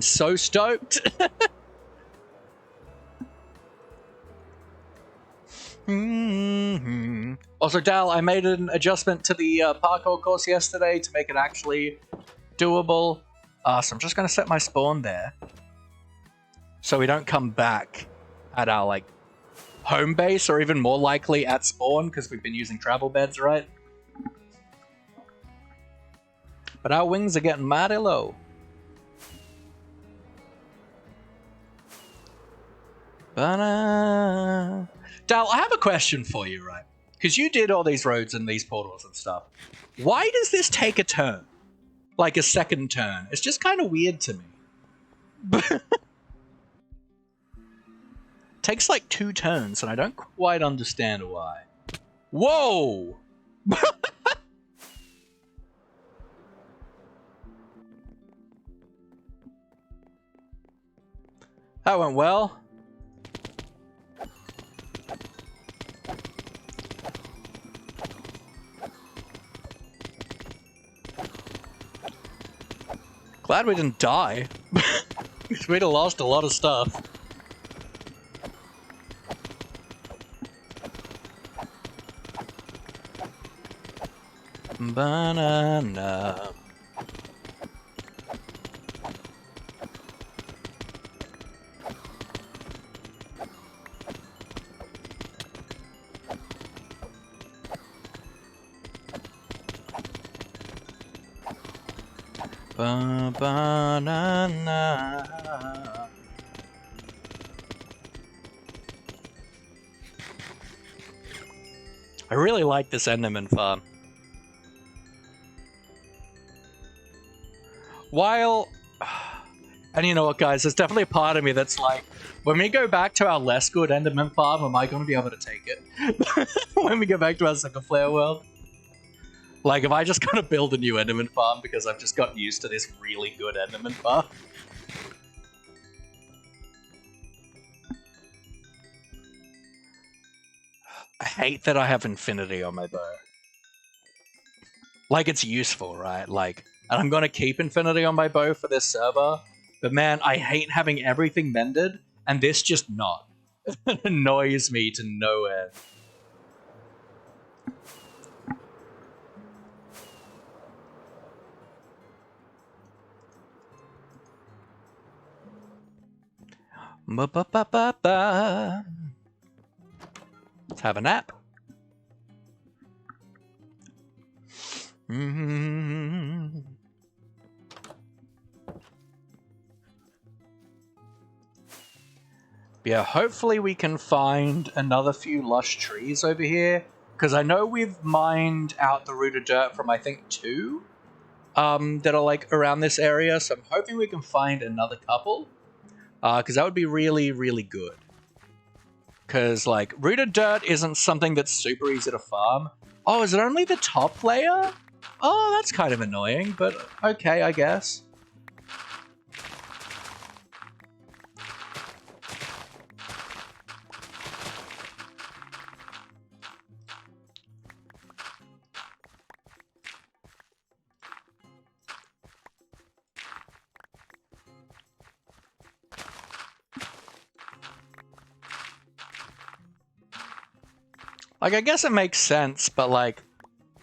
Speaker 1: so stoked. Also, Dal, I made an adjustment to the parkour course yesterday to make it actually doable. So I'm just going to set my spawn there. So we don't come back at our, like, home base, or even more likely at spawn, because we've been using travel beds, right? But our wings are getting mighty low. Dal, I have a question for you, right? Because you did all these roads and these portals and stuff. Why does this take a turn? Like a second turn? It's just kind of weird to me. Takes like 2 turns, and I don't quite understand why. Whoa! That went well. Glad we didn't die. We'd have lost a lot of stuff. Banana. Banana. I really like this Enderman farm. While, and you know what, guys, there's definitely a part of me that's like, when we go back to our less good Enderman farm, am I going to be able to take it? When we go back to our second flare world? Like, if I just gotta build a new Enderman farm because I've just gotten used to this really good Enderman farm. I hate that I have infinity on my bow. Like, it's useful, right? Like, and I'm gonna keep infinity on my bow for this server, but man, I hate having everything mended, and this just not. It annoys me to no end. Ba-ba-ba-ba-ba. Let's have a nap. Yeah, hopefully we can find another few lush trees over here, because I know we've mined out the root of dirt from, I think, 2 that are like around this area, so I'm hoping we can find another couple, because that would be really, really good. Because, like, root of dirt isn't something that's super easy to farm. Oh, is it only the top layer? Oh, that's kind of annoying, but okay, I guess. Like, I guess it makes sense, but, like,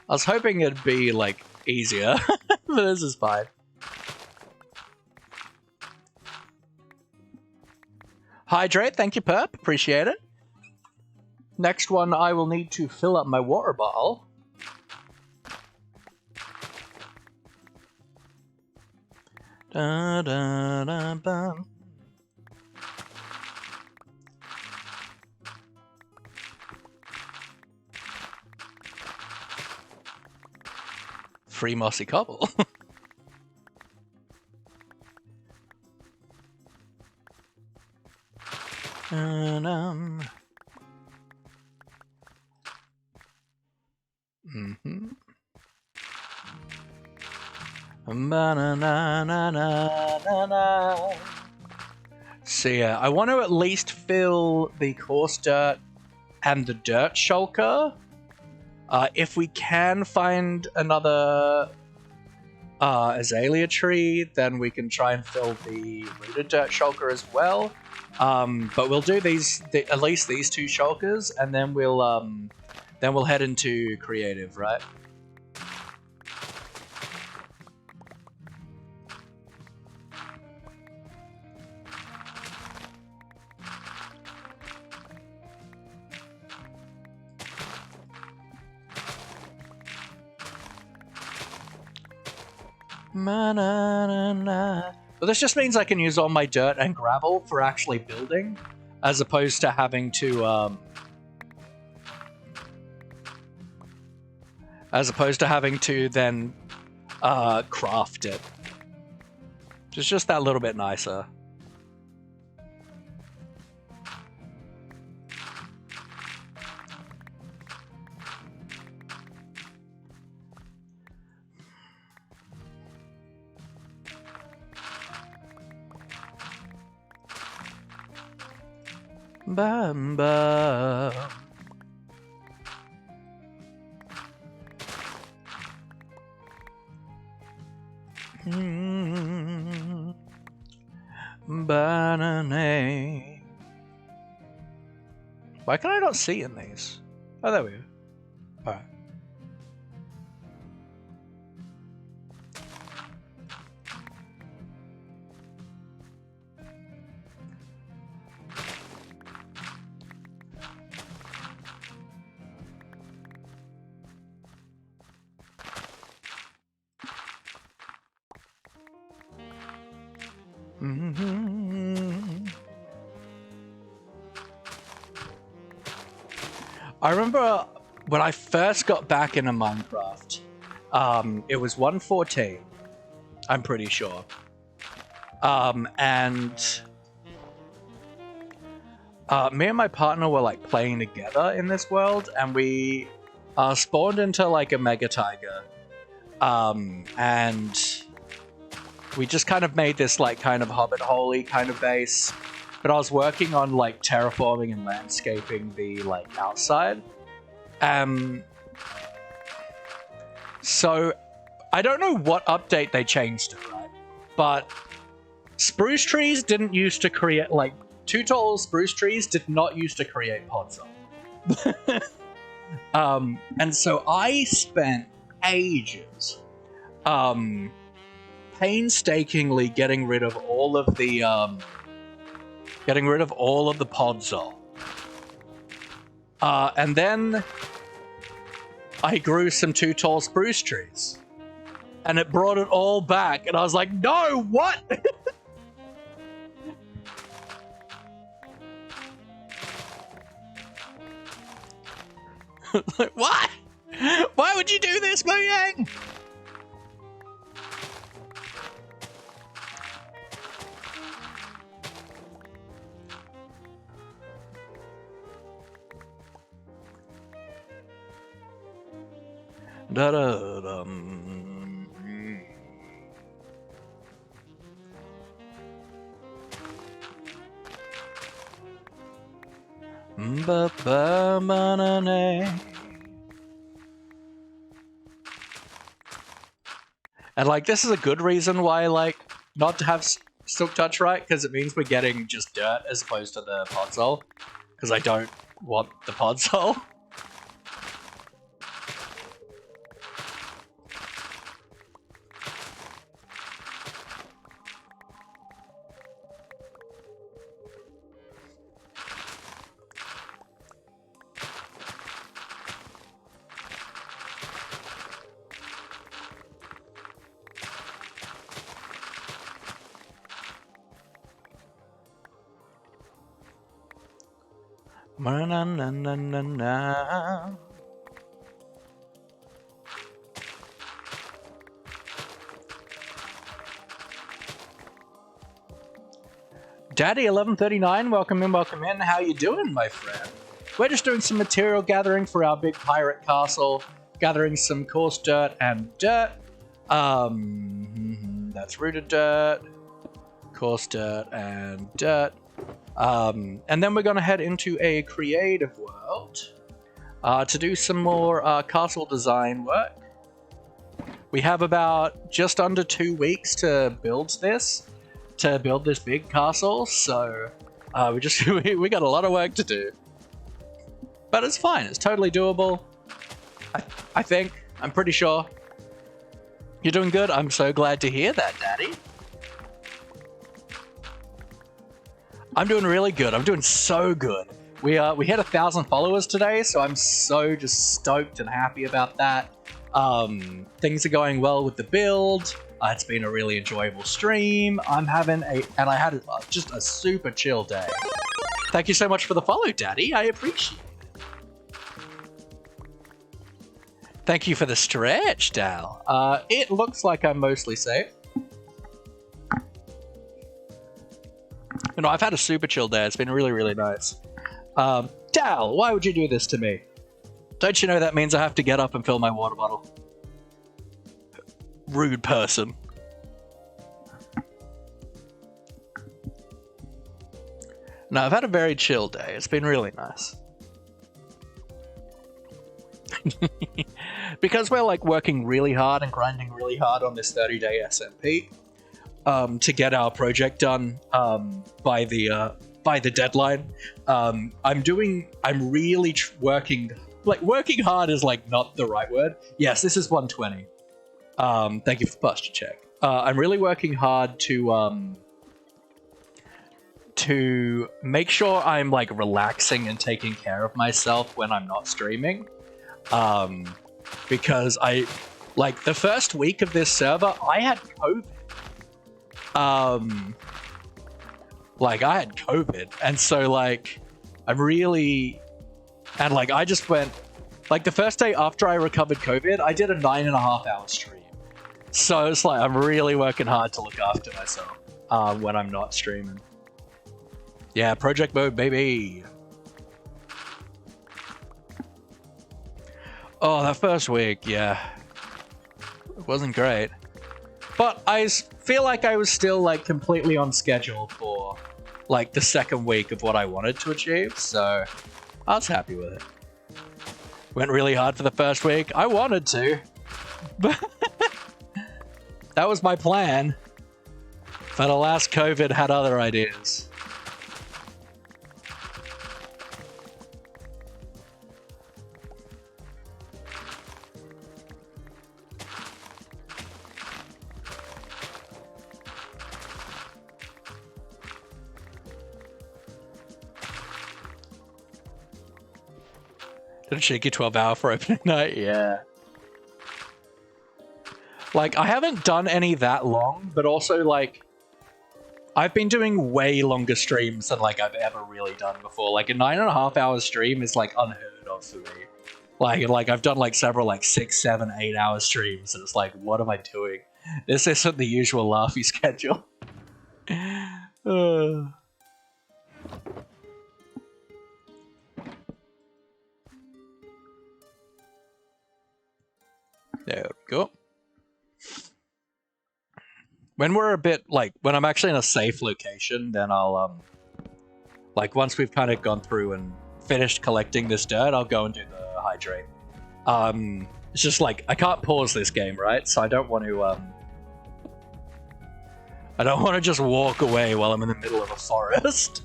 Speaker 1: I was hoping it'd be, like, easier. But this is fine. Hydrate, thank you, Perp. Appreciate it. Next one, I will need to fill up my water bottle. Da, da, da, da. Free mossy cobble. And, So yeah, I want to at least fill the coarse dirt and the dirt shulker. If we can find another azalea tree, then we can try and fill the rooted dirt shulker as well. But we'll do at least these 2 shulkers, and then we'll head into creative, right? But this just means I can use all my dirt and gravel for actually building, as opposed to having to then craft it. It's just that little bit nicer. Bam bam. Banana. Why can I not see in these? Oh, there we go. Alright. I remember when I first got back into Minecraft, it was 1.14, I'm pretty sure. And me and my partner were like playing together in this world, and we spawned into like a mega tiger. And we just kind of made this like kind of hobbit hole-y kind of base. But I was working on like terraforming and landscaping the like outside. So I don't know what update they changed it, right? But spruce trees didn't used to create like too tall spruce trees did not used to create pods. And so I spent ages painstakingly getting rid of all of the podzol. And then I grew some too tall spruce trees. And it brought it all back. And I was like, no, what? Like, what? Why would you do this, Mojang? Da-da-dum. Ba-ba-ba-na-na. And like, this is a good reason why, like, not to have Silk Touch, right? Because it means we're getting just dirt as opposed to the podzol. Because I don't want the podzol. Na-na-na-na-na. Daddy 1139, welcome in. How you doing, my friend? We're just doing some material gathering for our big pirate castle, gathering some coarse dirt and dirt. That's rooted dirt, coarse dirt and dirt. And then we're going to head into a creative world to do some more castle design work. We have about just under 2 weeks to build this big castle, so we got a lot of work to do. But it's fine, it's totally doable. I think, I'm pretty sure. You're doing good? I'm so glad to hear that, Daddy. I'm doing really good. I'm doing so good. We hit 1,000 followers today, so I'm so just stoked and happy about that. Things are going well with the build. It's been a really enjoyable stream. I had just a super chill day. Thank you so much for the follow, Daddy. I appreciate it. Thank you for the stretch, Dal. It looks like I'm mostly safe. You know, I've had a super chill day. It's been really, really nice. Dal, why would you do this to me? Don't you know that means I have to get up and fill my water bottle? Rude person. No, I've had a very chill day. It's been really nice. Because we're like working really hard and grinding really hard on this 30-day SMP to get our project done by the deadline. I'm really working. Like, working hard is like not the right word. Yes, this is 120. Thank you for posture check. I'm really working hard to make sure I'm like relaxing and taking care of myself when I'm not streaming. Because like the first week of this server, I had COVID. Like I had COVID, and so like I'm really, and like I just went, like the first day after I recovered COVID, I did a 9.5-hour stream. So it's like I'm really working hard to look after myself when I'm not streaming. Yeah, project mode, baby. Oh, that first week, yeah. It wasn't great. But I feel like I was still like completely on schedule for like the second week of what I wanted to achieve, so I was happy with it. Went really hard for the first week. I wanted to. But that was my plan. But alas, COVID had other ideas. Did a cheeky 12-hour for opening night? Yeah. Like, I haven't done any that long, but also, like, I've been doing way longer streams than, like, I've ever really done before. Like, a 9.5-hour stream is, like, unheard of for me. Like, I've done, like, several, like, 6, 7, 8-hour streams, and it's like, what am I doing? This isn't the usual laughy schedule. There we go. When we're a bit, like, when I'm actually in a safe location, then I'll, like, once we've kind of gone through and finished collecting this dirt, I'll go and do the hydrate. It's just, like, I can't pause this game, right? So I don't want to just walk away while I'm in the middle of a forest.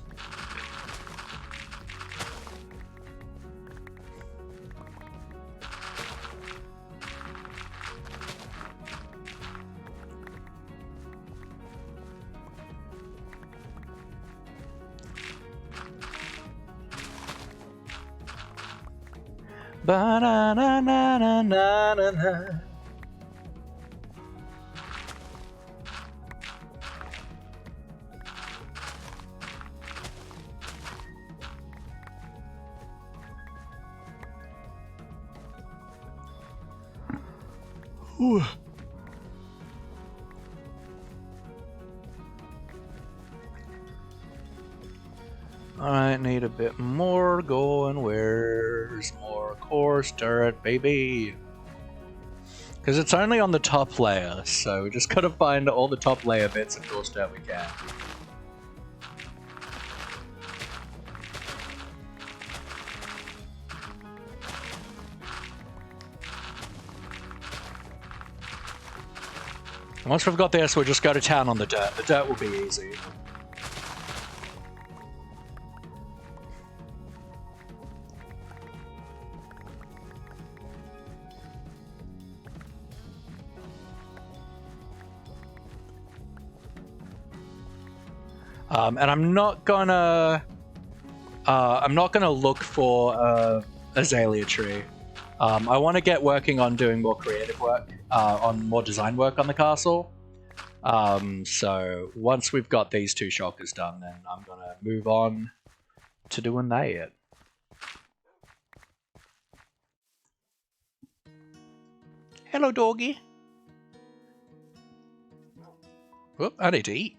Speaker 1: Ba-na-na-na-na-na-na. Whew. I need a bit more going. Where's more coarse dirt, baby? Because it's only on the top layer, so we just gotta find all the top layer bits of coarse dirt we can. Once we've got this, we'll just go to town on the dirt. The dirt will be easy. And I'm not gonna look for a azalea tree. I want to get working on doing more creative work, on more design work on the castle. So once we've got these 2 shulkers done, then I'm gonna move on to doing that. Hello, doggy. Whoop, I need to eat.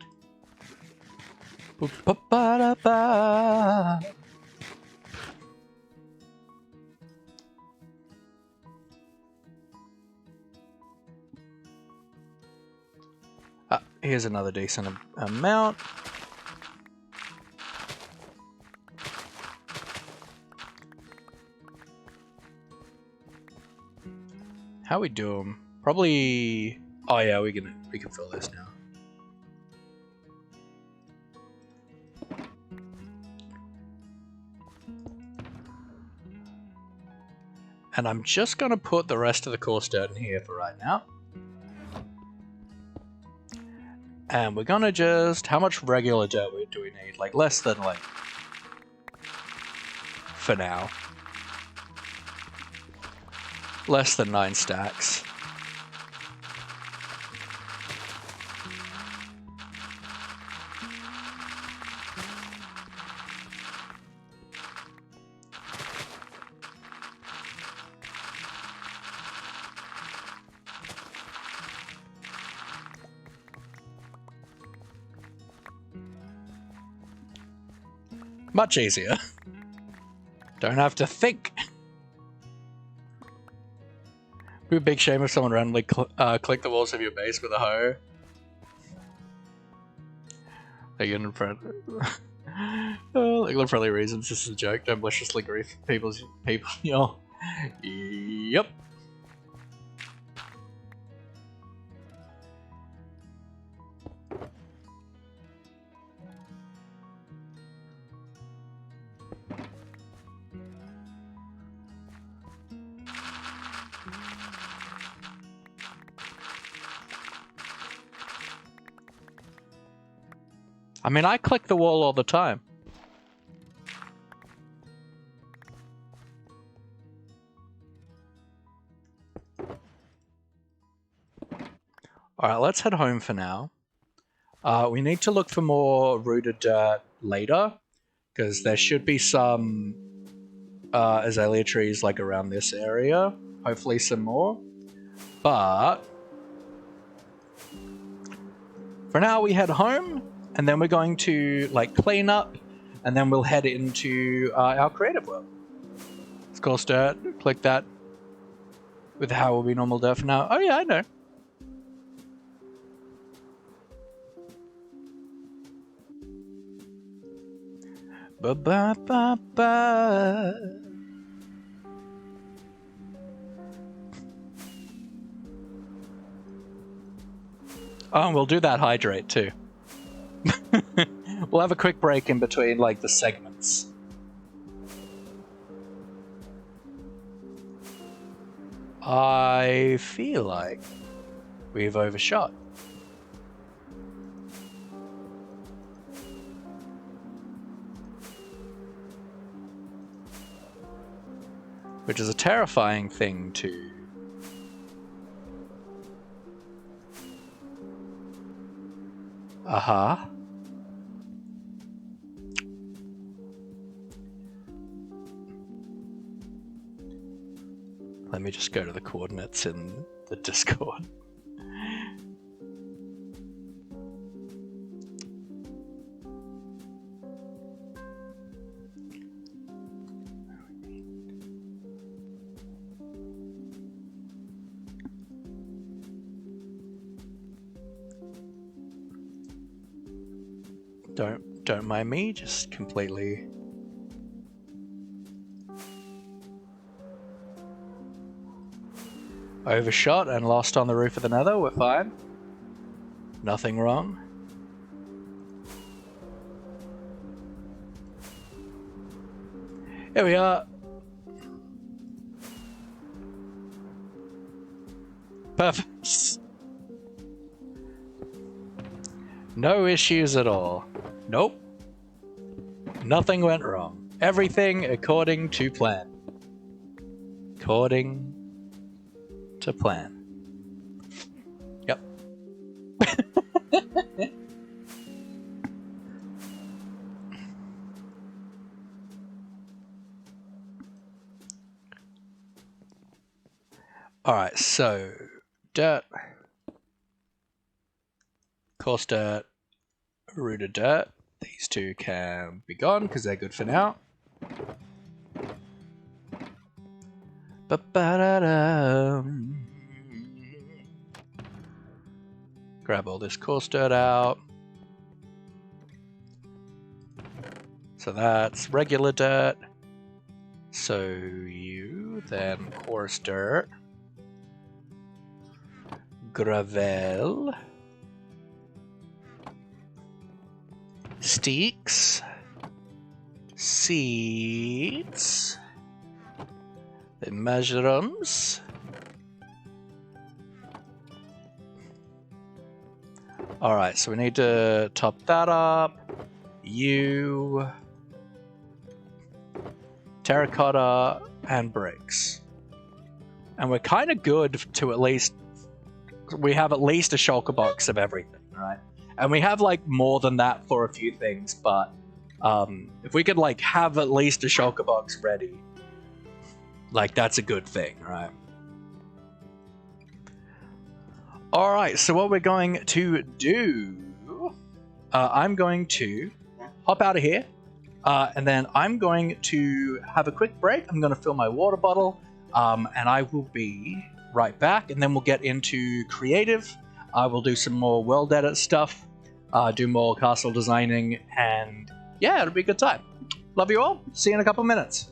Speaker 1: Ba-ba-da-ba. Here's another decent amount. How we do them? Probably. Oh yeah, we can fill this now. And I'm just gonna put the rest of the coarse dirt in here for right now. And we're gonna just... How much regular dirt do we need? Like, less than, like... For now. Less than 9 stacks. Much easier. Don't have to think. It would be a big shame if someone randomly clicked the walls of your base with a hoe. Again, in front. Legal and friendly reasons. This is a joke. Don't maliciously grief people. You know. Yep. I mean, I click the wall all the time. Alright, let's head home for now. We need to look for more rooted dirt later, because there should be some azalea trees like around this area. Hopefully some more. But for now, we head home. And then we're going to like clean up, and then we'll head into our creative world. It's coarse dirt. Click that with how will be normal dirt for now. Oh yeah, I know. Ba ba ba ba. Oh, and we'll do that hydrate too. We'll have a quick break in between, like, the segments. I feel like we've overshot. Which is a terrifying thing to... Uh-huh. Let me just go to the coordinates in the Discord. Don't mind me, just completely... overshot and lost on the roof of the nether. We're fine. Nothing wrong. Here we are. Perfect. No issues at all. Nope. Nothing went wrong. Everything according to plan. According to plan. Yep. Alright, so dirt, coarse dirt, rooted dirt. These two can be gone because they're good for now. Ba-ba-da-dum. Grab all this coarse dirt out. So that's regular dirt. So you, then coarse dirt. Gravel. Sticks. Seeds. The mushrooms. Alright, so we need to top that up. You. Terracotta and bricks. And we're kind of good to at least... We have at least a shulker box of everything, right? And we have like more than that for a few things, but if we could like have at least a shulker box ready, like that's a good thing, right? Alright, so what we're going to do... I'm going to hop out of here. And then I'm going to have a quick break. I'm going to fill my water bottle, and I will be right back. And then we'll get into creative. I will do some more world edit stuff, do more castle designing, and yeah, it'll be a good time. Love you all. See you in a couple minutes.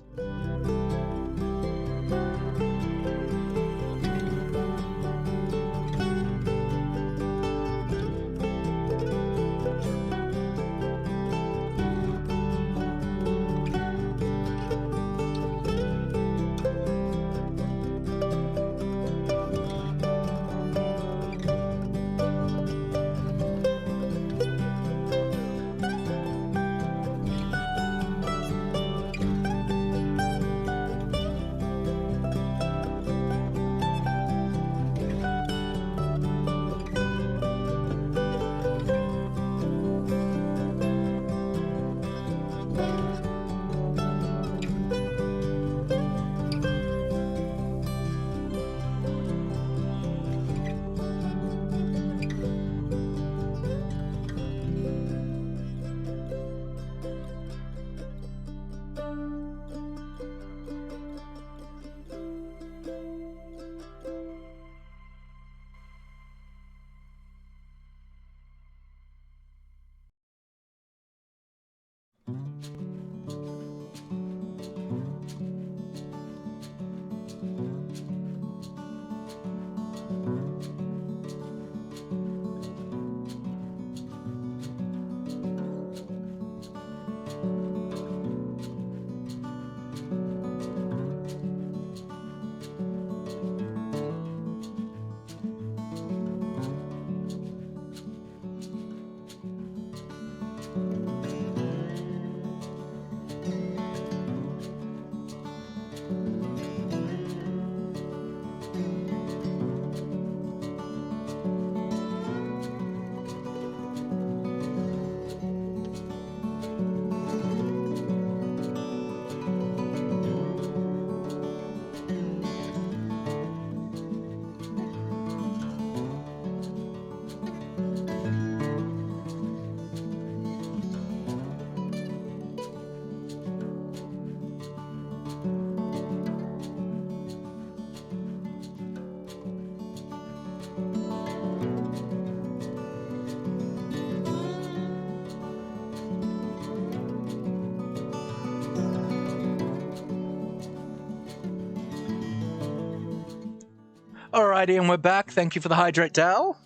Speaker 1: Alrighty, and we're back. Thank you for the hydrate, Dal.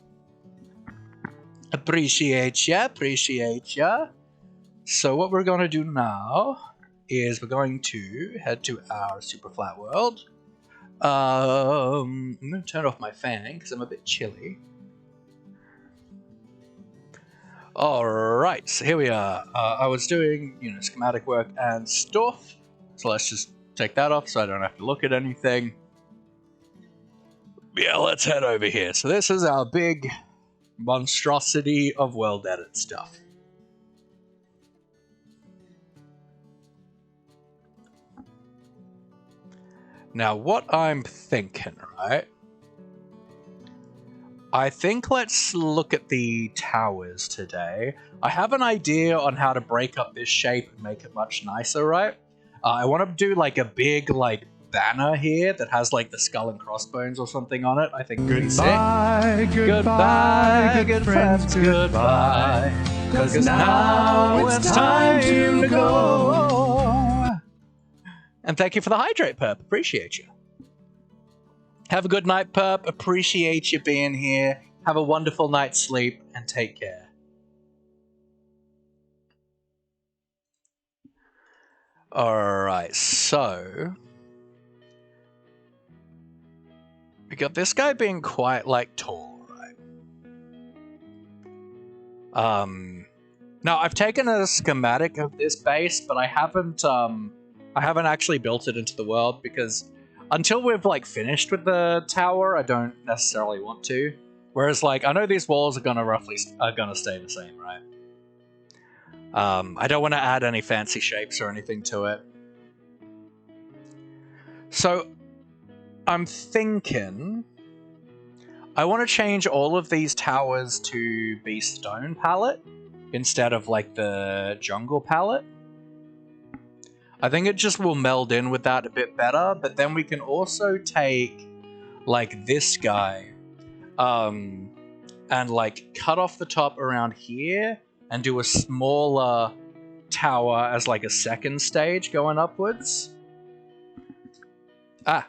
Speaker 1: Appreciate ya, appreciate ya. So what we're going to do now is we're going to head to our super flat world. I'm going to turn off my fan because I'm a bit chilly. Alright, so here we are. I was doing, schematic work and stuff. So let's just Take that off so I don't have to look at anything. Yeah, let's head over here. So this is our big monstrosity of world edit stuff. Now, what I'm thinking, right? I think let's look at the towers today. I have an idea on how to break up this shape and make it much nicer, right? I want to do like a big like banner here that has like the skull and crossbones or something on it. I think
Speaker 2: goodbye, goodbye, good friends, goodbye. 'Cause now it's time to go.
Speaker 1: And thank you for the hydrate, Perp. Appreciate you. Have a good night, Perp. Appreciate you being here. Have a wonderful night's sleep and take care. Alright, so we got this guy being quite like tall, right? Now I've taken a schematic of this base, but I haven't actually built it into the world because until we've like finished with the tower, I don't necessarily want to. Whereas like I know these walls are gonna stay the same, right? I don't want to add any fancy shapes or anything to it. So I'm thinking I want to change all of these towers to be stone palette instead of like the jungle palette. I think it just will meld in with that a bit better, but then we can also take like this guy and like cut off the top around here and do a smaller tower as like a second stage going upwards. Ah.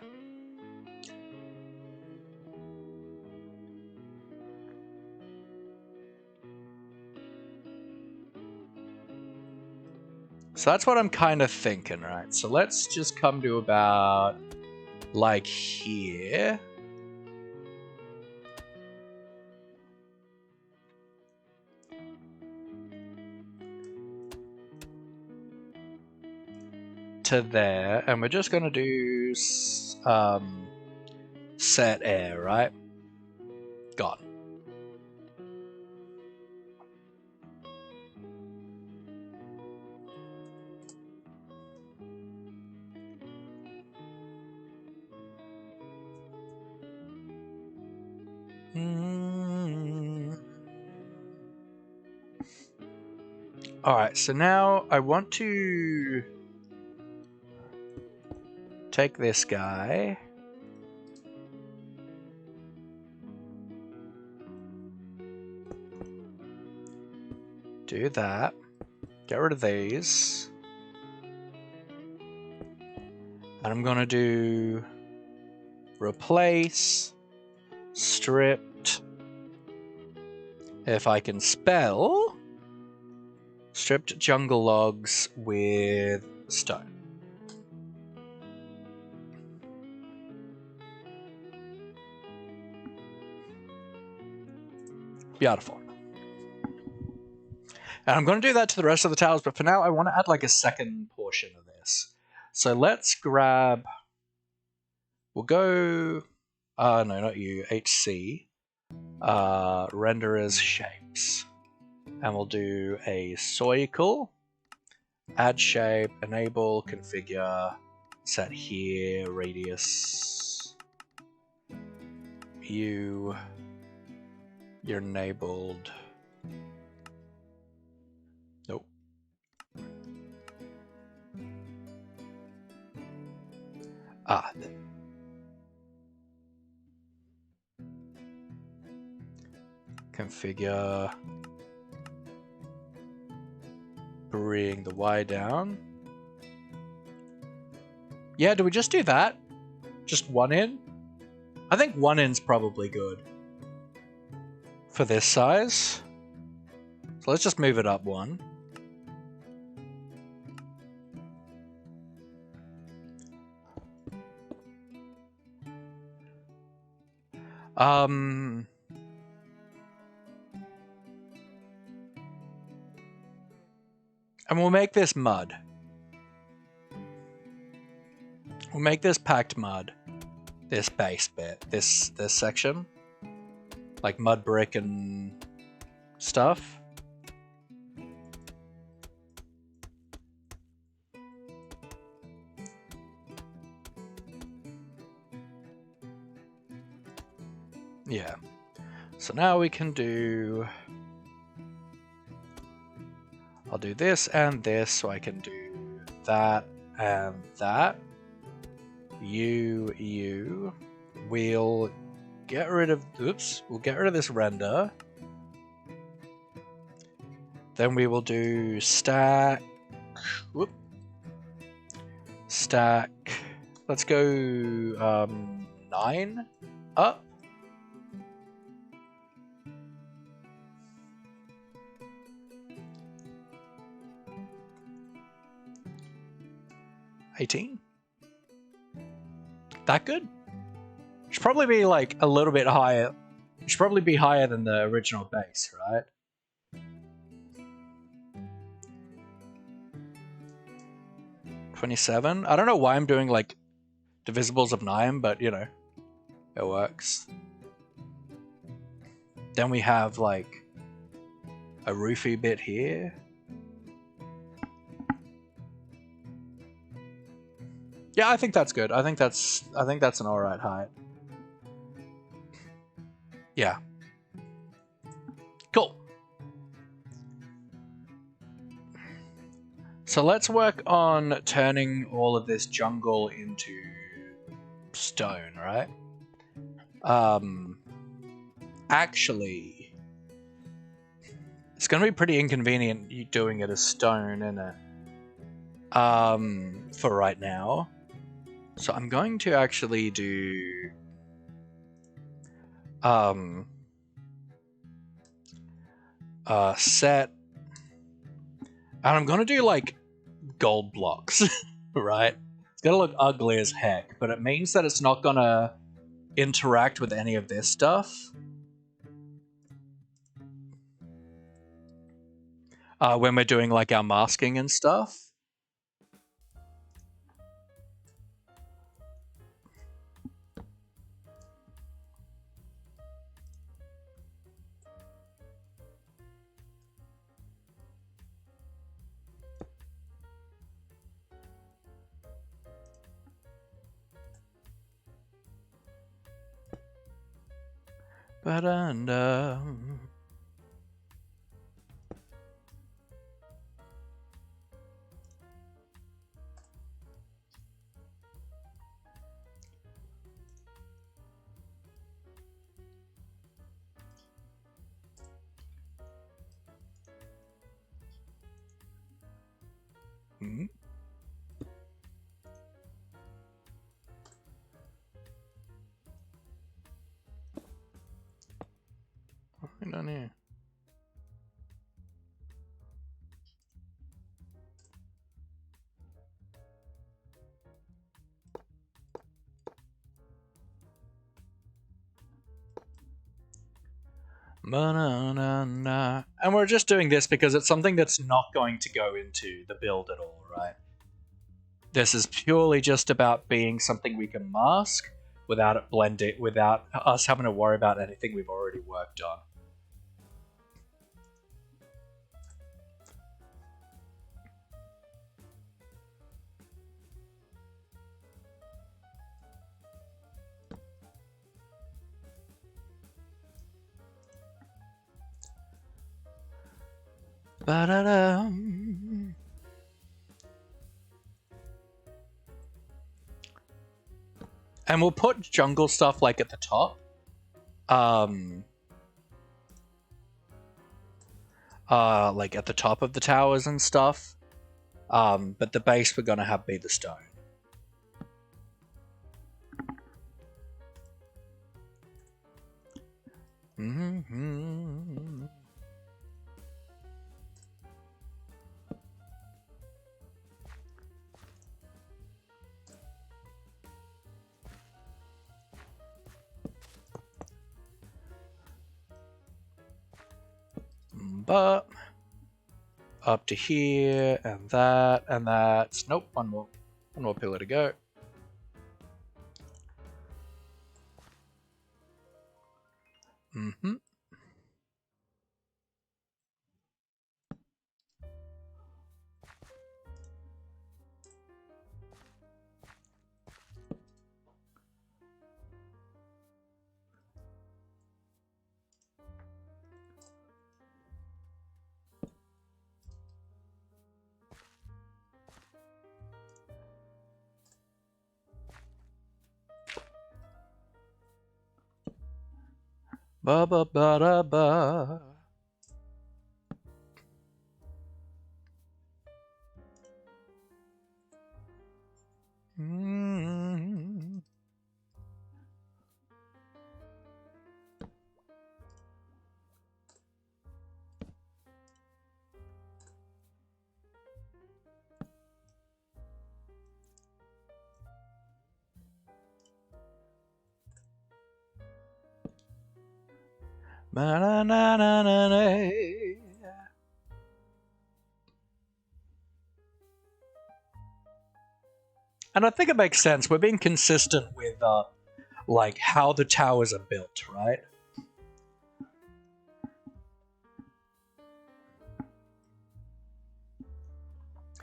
Speaker 1: So that's what I'm kind of thinking, right? So let's just come to about like here. To there, and we're just gonna do set air, right? Gone. Alright, so now I want to take this guy. Do that. Get rid of these. And I'm gonna do replace, stripped, if I can spell, stripped jungle logs with stone. Beautiful. And I'm going to do that to the rest of the towers, but for now I want to add like a second portion of this. So let's grab, we'll go, no, not you, HC, render as shapes. And we'll do a circle, add shape, enable, configure, set here, radius, you're enabled. Nope. Configure, bring the Y down. Yeah, do we just do that? Just one in? I think one in's probably good for this size. So let's just move it up one. And we'll make this mud. We'll make this packed mud. This base bit. This section. Like mud brick and stuff. Yeah. So now we can do... I'll do this and this, so I can do that and that. You. We'll get rid of... Oops. We'll get rid of this render. Then we will do stack... Whoop. Stack... Let's go 9 up. That good? Should probably be like a little bit higher. Should probably be higher than the original base, right? $27. I don't know why I'm doing like divisibles of 9, but you know, it works. Then we have like a roofy bit here. Yeah, I think that's good. I think that's an alright height. Yeah. Cool. So let's work on turning all of this jungle into stone, right? Actually, it's gonna be pretty inconvenient you doing it as stone, isn't it? For right now. So I'm going to actually do set, and I'm gonna do like gold blocks, right? It's gonna look ugly as heck, but it means that it's not gonna interact with any of this stuff. When we're doing like our masking and stuff. But down here. And we're just doing this because it's something that's not going to go into the build at all, right? This is purely just about being something we can mask without it blending, without us having to worry about anything we've already worked on. Ba-da-dum. And we'll put jungle stuff like at the top. Like at the top of the towers and stuff. But the base we're gonna have be the stone. Mm-hmm. But up to here and that, and that's nope, one more pillar to go. Mm-hmm. Ba ba ba da ba. Mm. Na. And I think it makes sense. We're being consistent with like how the towers are built, right?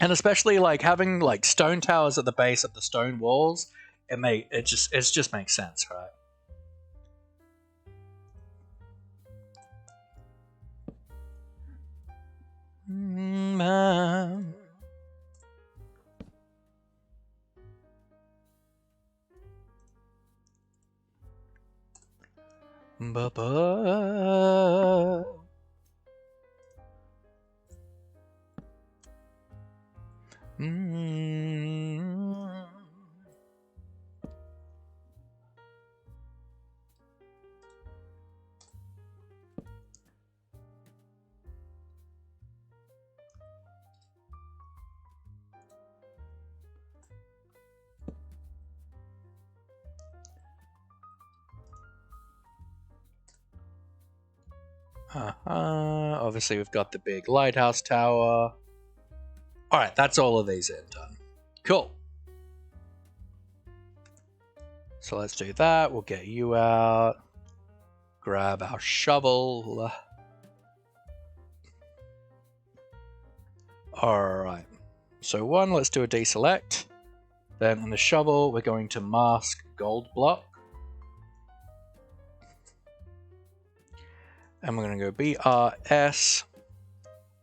Speaker 1: And especially like having like stone towers at the base of the stone walls, it just makes sense, right? Mm. Ba-ba. Mm. Obviously, we've got the big lighthouse tower. Alright, that's all of these in done. Cool. So let's do that. We'll get you out. Grab our shovel. Alright. So one, let's do a deselect. Then on the shovel, we're going to mask gold block. And we're going to go BRS.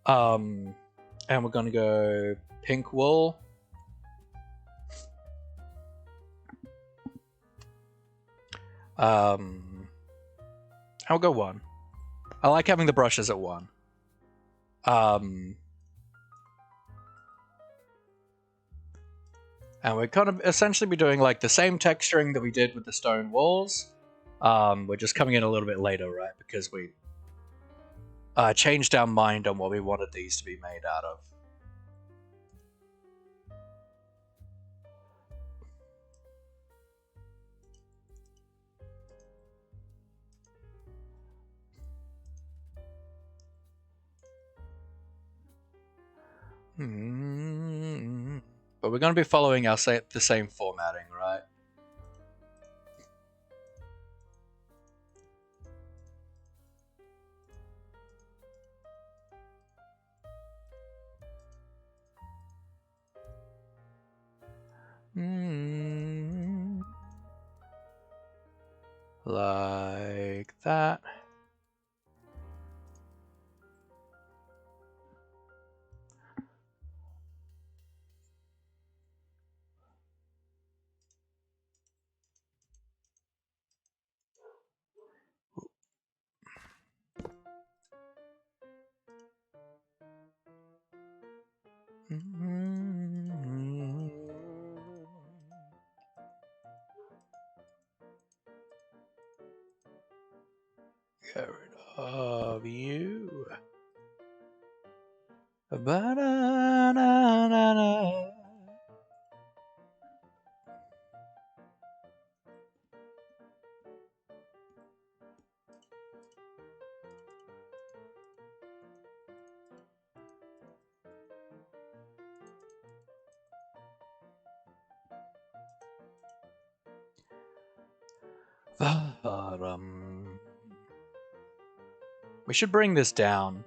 Speaker 1: And we're going to go pink wool. I'll go 1. I like having the brushes at 1. And we're kind of essentially be doing like the same texturing that we did with the stone walls. We're just coming in a little bit later, right? Because we changed our mind on what we wanted these to be made out of. But we're going to be following the same formatting, right? Like that. Get rid of you. Ba-da-na-na-na. We should bring this down.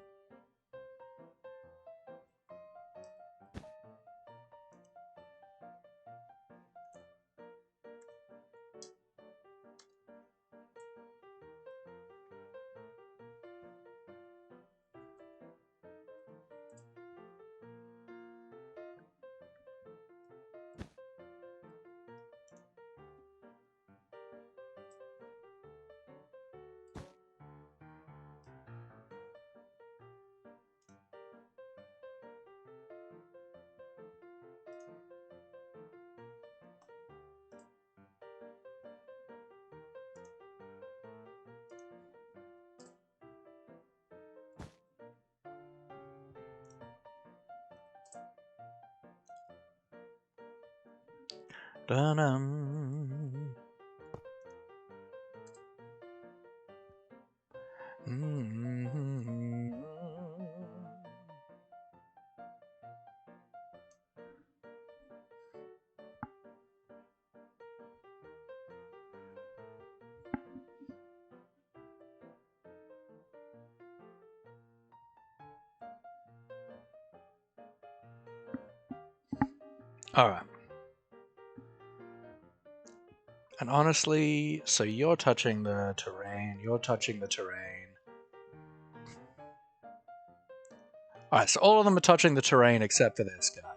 Speaker 1: Dun-dum. Alright. And honestly, so you're touching the terrain, you're touching the terrain. Alright, so all of them are touching the terrain except for this guy.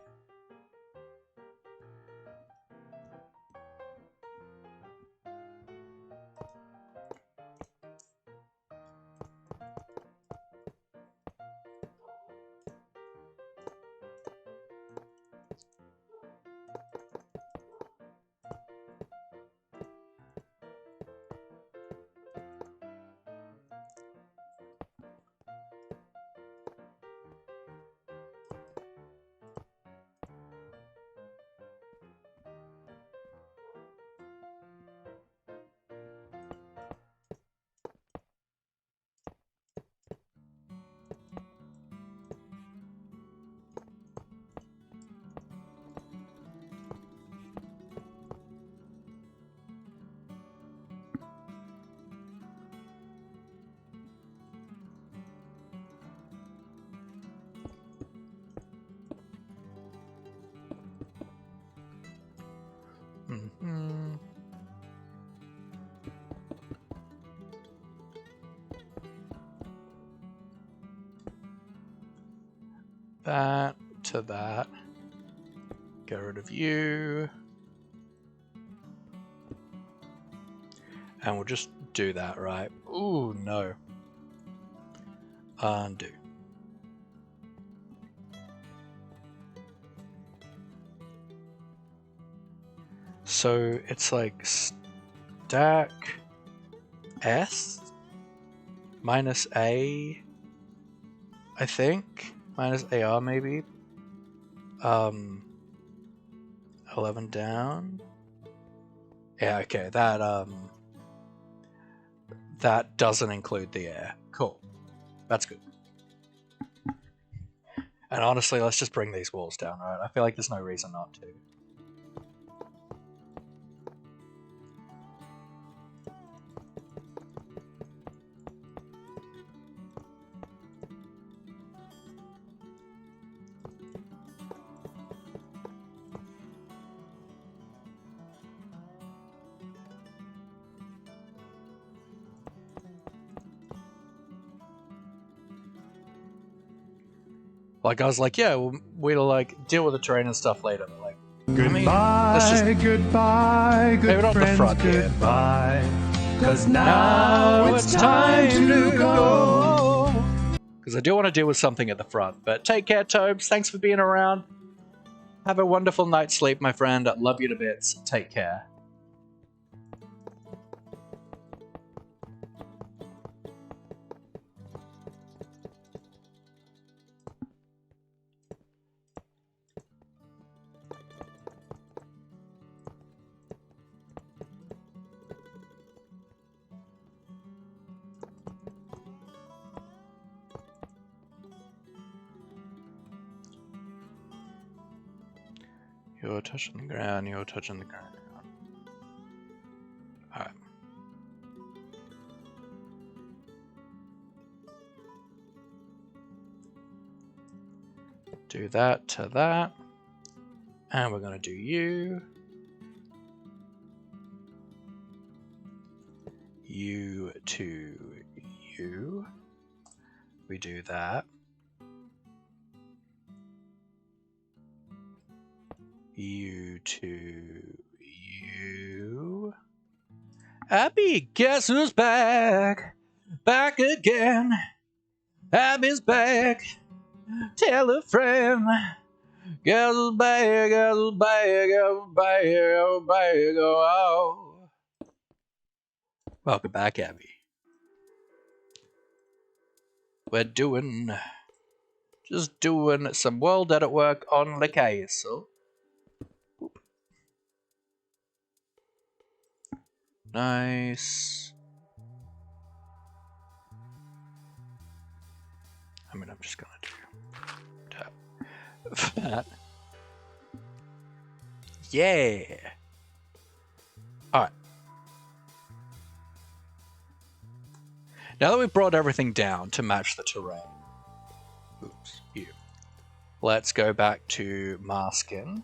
Speaker 1: Mm-hmm. That to that. Get rid of you. And we'll just do that, right? Ooh, no. Undo. So it's like stack S minus A, I think. Minus AR maybe. 11 down. Yeah, okay, that doesn't include the air. Cool. That's good. And honestly, let's just bring these walls down, right? I feel like there's no reason not to. Like, I was like, yeah, we'll like deal with the terrain and stuff later. But like,
Speaker 2: Goodbye, goodbye, good
Speaker 1: not
Speaker 2: friends,
Speaker 1: the front here,
Speaker 2: goodbye. 'Cause now it's time to go.
Speaker 1: Because I do want to deal with something at the front. But take care, Tobes. Thanks for being around. Have a wonderful night's sleep, my friend. Love you to bits. Take care. You're touching the ground, you're touching the ground. Alright. Do that to that. And we're going to do you. You to you. We do that. You to you. Abby, guess who's back? Back again. Abby's back. Tell a friend. Guess who's back? Guess who's back? Guess who's back? Guess who's back? Oh. Welcome back, Abby. We're just doing some world edit work on the castle. Nice. I mean, I'm just gonna do that. Yeah. All right. Now that we've brought everything down to match the terrain, oops, you. Let's go back to masking.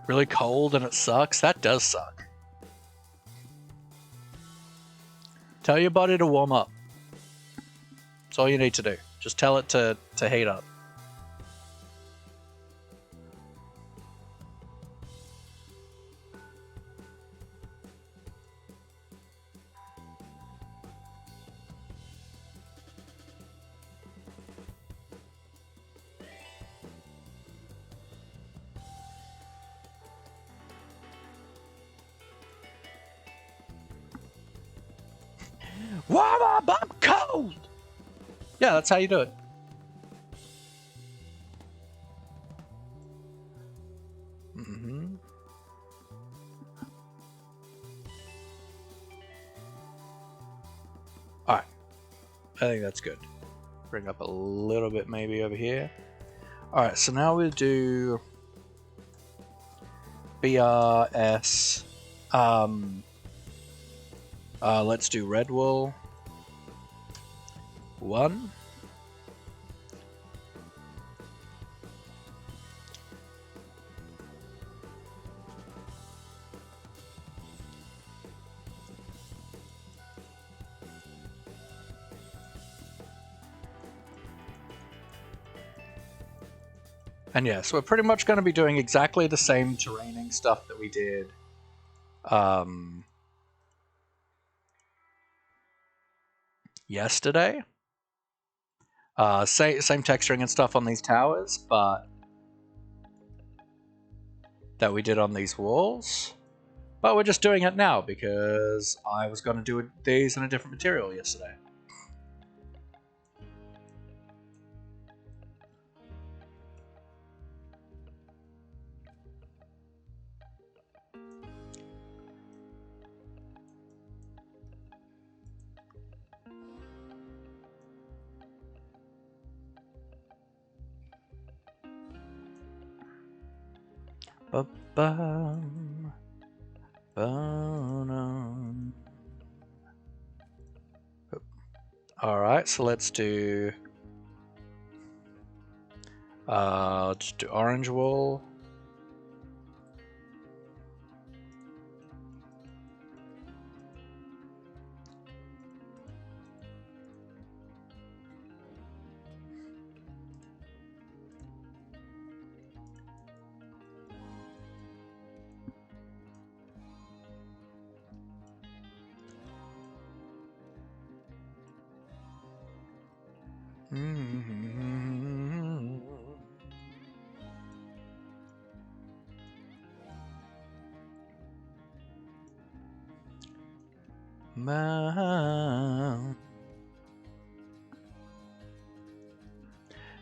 Speaker 1: Really cold and it sucks? That does suck. Tell your body to warm up. That's all you need to do. Just tell it to heat up. Warm up, I'm cold! Yeah, that's how you do it. Mm-hmm. Alright. I think that's good. Bring up a little bit maybe over here. Alright, so now we'll do BRS. Let's do red wool. 1. And yeah, so we're pretty much going to be doing exactly the same terraining stuff that we did yesterday. Same texturing and stuff on these towers, but that we did on these walls. But we're just doing it now because I was going to do these in a different material yesterday. Ba-bum. Ba-dum. Alright, so let's do just do orange wool.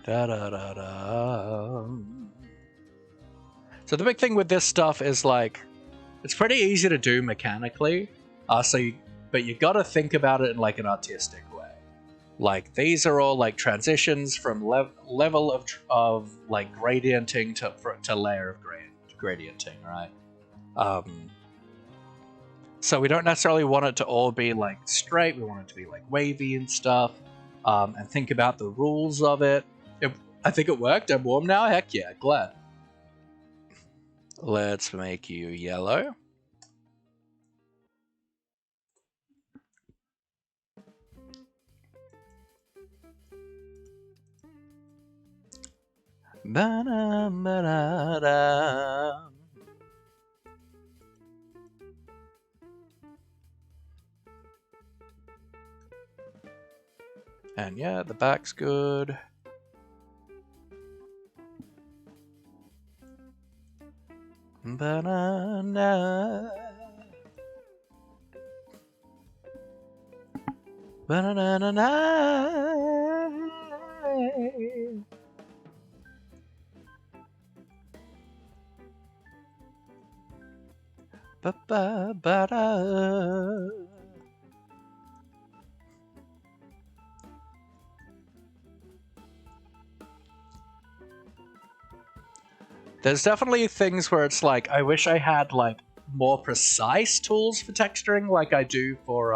Speaker 1: Da, da, da, da. So the big thing with this stuff is like, it's pretty easy to do mechanically. So but you gotta think about it in like an artistic way. Like these are all like transitions from level of like gradienting to layer of gradienting, right? So we don't necessarily want it to all be like straight. We want it to be like wavy and stuff. And think about the rules of it. I think it worked. I'm warm now. Heck yeah, glad. Let's make you yellow. Ba-da-ba-da-da. And yeah, the back's good. Banana. Banana. Ba-ba-ba-da. There's definitely things where it's like, I wish I had like more precise tools for texturing, like I do for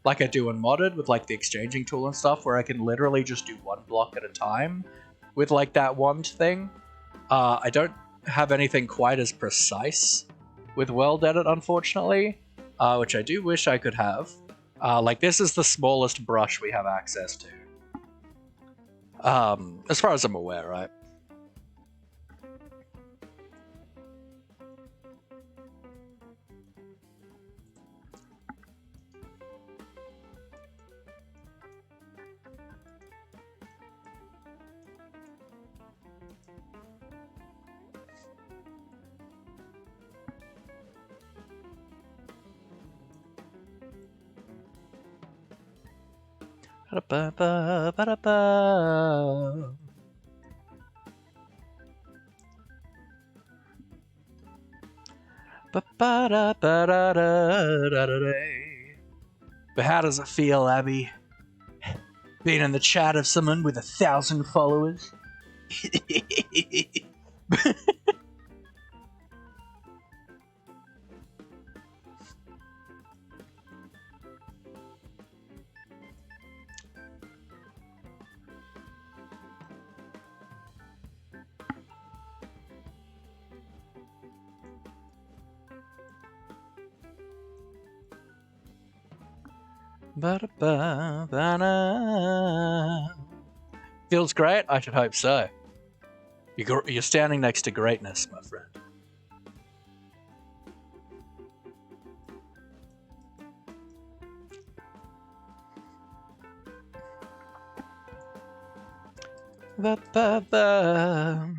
Speaker 1: like I do in modded with like the exchanging tool and stuff, where I can literally just do one block at a time with like that wand thing. I don't have anything quite as precise with World Edit, unfortunately, which I do wish I could have. Like this is the smallest brush we have access to, as far as I'm aware, right? Ba-da-ba-ba-ba-da-ba. But how does it feel, Abby? Being in the chat of someone with 1,000 followers? Feels great? I should hope so. You're standing next to greatness, my friend. Ba-ba-ba.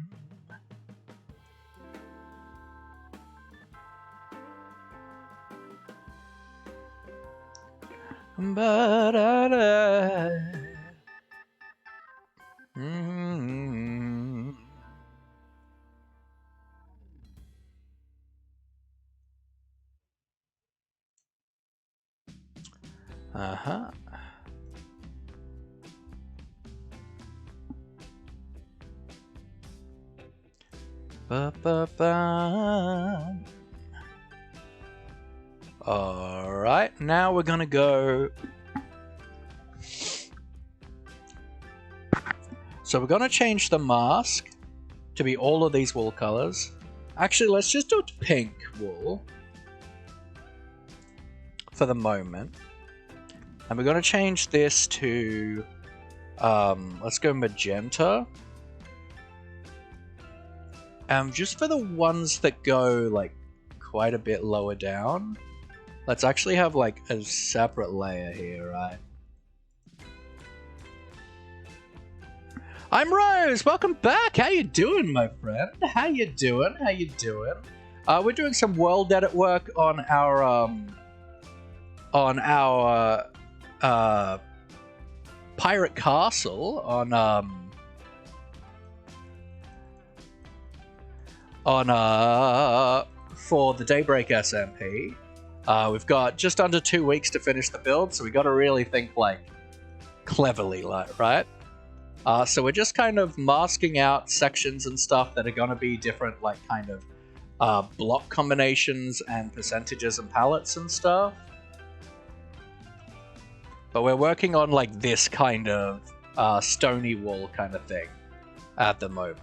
Speaker 1: Ba-da-da. Mm-hmm. Uh-huh. Ba-ba-ba. Alright, now we're gonna go... So we're gonna change the mask to be all of these wool colors. Actually, let's just do it pink wool for the moment. And we're gonna change this to... let's go magenta. Just for the ones that go like quite a bit lower down, let's actually have like a separate layer here, right? I'm Rose. Welcome back. How you doing, my friend? How you doing? How you doing? We're doing some world edit work on our pirate castle for the Daybreak SMP. We've got just under 2 weeks to finish the build, so we got to really think like cleverly, like, right? So we're just kind of masking out sections and stuff that are going to be different, like kind of block combinations and percentages and palettes and stuff. But we're working on like this kind of stony wall kind of thing at the moment.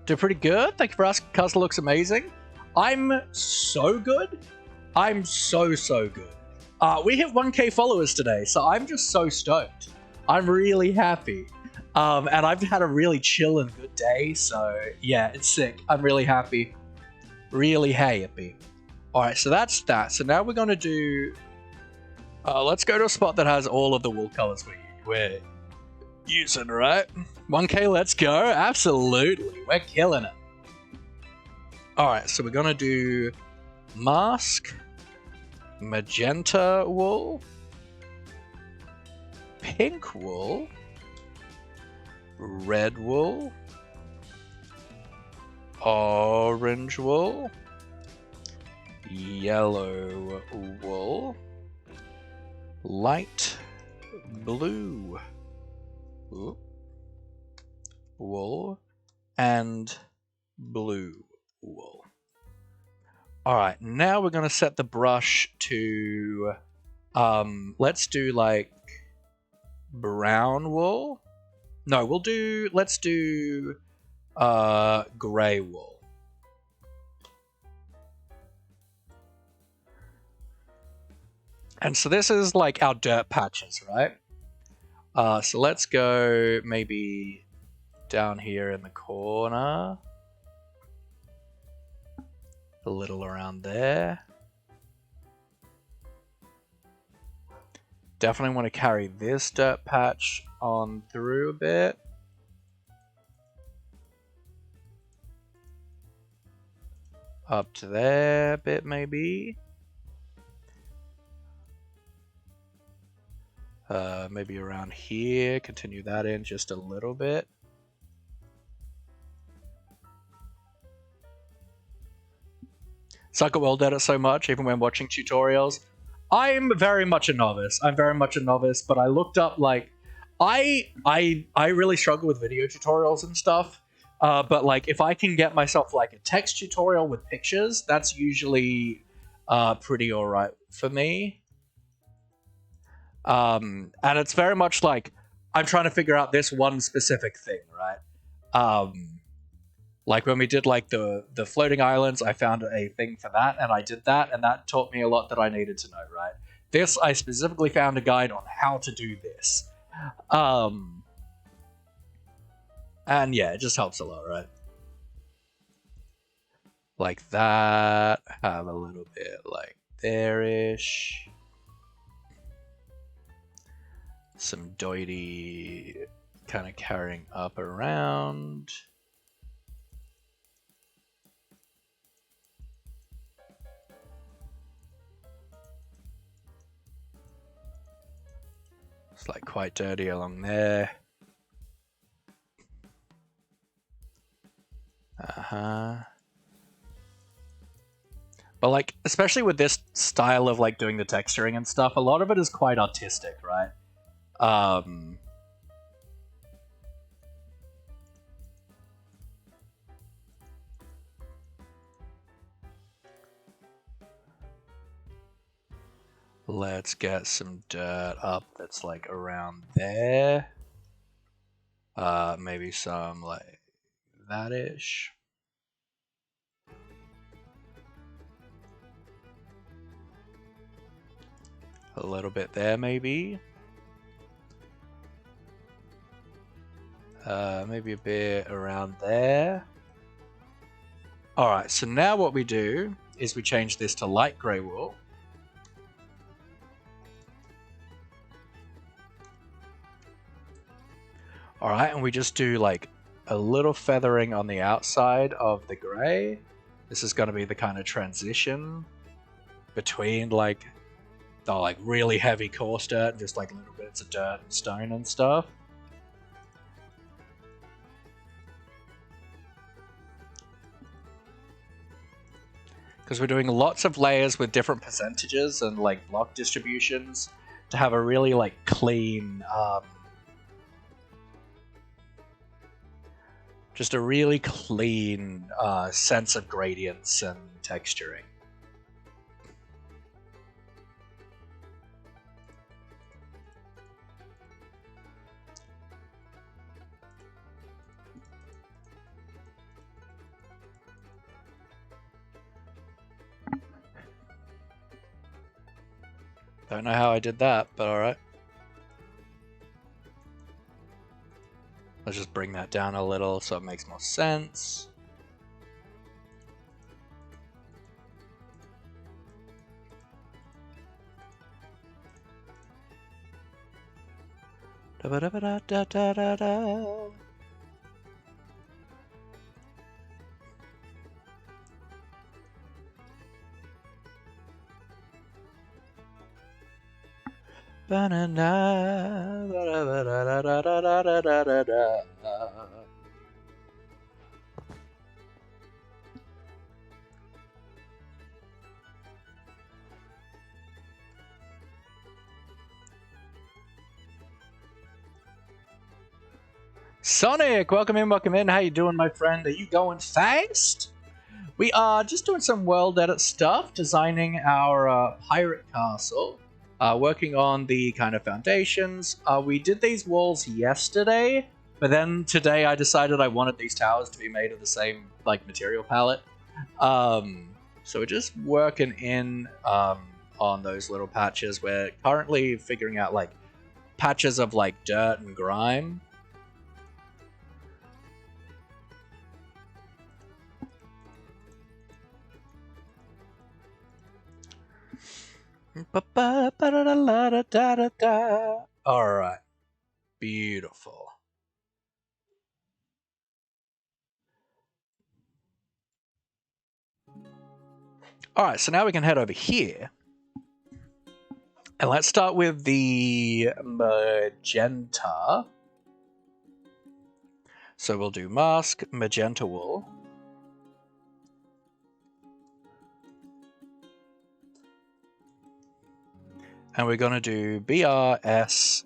Speaker 1: Do pretty good. Thank you for asking. Castle looks amazing. I'm so good. I'm so good. We hit 1K followers today, so I'm just so stoked. I'm really happy. And I've had a really chill and good day, so yeah, it's sick. I'm really happy. Really happy. Alright, so that's that. So now we're going to do... let's go to a spot that has all of the wool colors we're using, right? 1K, let's go. Absolutely. We're killing it. Alright, so we're going to do mask, magenta wool, pink wool, red wool, orange wool, yellow wool, light blue wool, and blue wool. Alright, now we're going to set the brush to, let's do like brown wool. No, let's do grey wool. And so this is like our dirt patches, right? So let's go maybe down here in the corner. A little around there. Definitely want to carry this dirt patch on through a bit. Up to there a bit maybe. Maybe around here, continue that in just a little bit. Suck at World Edit so much, even when watching tutorials. I'm very much a novice. But I looked up, like, I really struggle with video tutorials and stuff. But like, if I can get myself like a text tutorial with pictures, that's usually pretty alright for me. And it's very much like, I'm trying to figure out this one specific thing, right? Like when we did like the floating islands, I found a thing for that, and I did that, and that taught me a lot that I needed to know, right? This, I specifically found a guide on how to do this. And yeah, it just helps a lot, right? Like that, have a little bit like there-ish. Some doity kind of carrying up around. It's like quite dirty along there. But like, especially with this style of like doing the texturing and stuff, a lot of it is quite artistic, right? Let's get some dirt up that's like around there. Maybe some like that-ish. A little bit there, maybe. Maybe a bit around there. Alright, so now what we do is we change this to light grey wool. Alright, and we just do like a little feathering on the outside of the grey. This is going to be the kind of transition between like the like really heavy coarse dirt, and just like little bits of dirt and stone and stuff. Because we're doing lots of layers with different percentages and like block distributions to have a really like clean, just a really clean sense of gradients and texturing. Don't know how I did that, but alright. Let's just bring that down a little so it makes more sense. Da -ba -da -ba -da -da -da -da -da. Banana, ba -da -ba -da -da -da -da -da -da -da. Sonic, welcome in, welcome in. How you doing, my friend? Are you going fast? We are just doing some world edit stuff, designing our pirate castle. Working on the kind of foundations. We did these walls yesterday, but then today I decided I wanted these towers to be made of the same like material palette. So we're just working in on those little patches. We're currently figuring out like patches of like dirt and grime. Alright. Beautiful. Alright, so now we can head over here. And let's start with the magenta. So we'll do mask, magenta wool. And we're going to do BRS,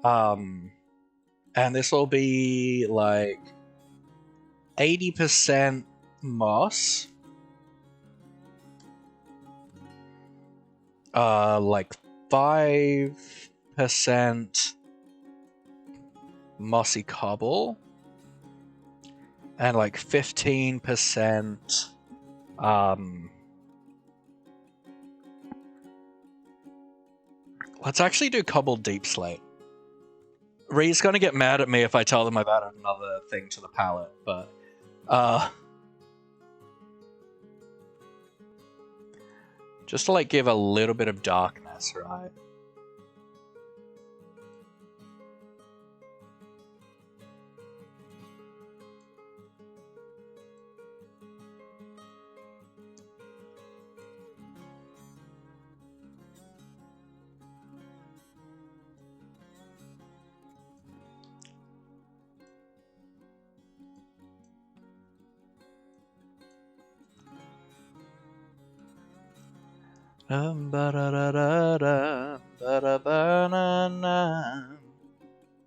Speaker 1: and this will be like 80% moss, like 5% mossy cobble, and like 15% let's actually do cobbled deep slate. Ree's gonna get mad at me if I tell them I've added another thing to the palette, but just to like give a little bit of darkness, right?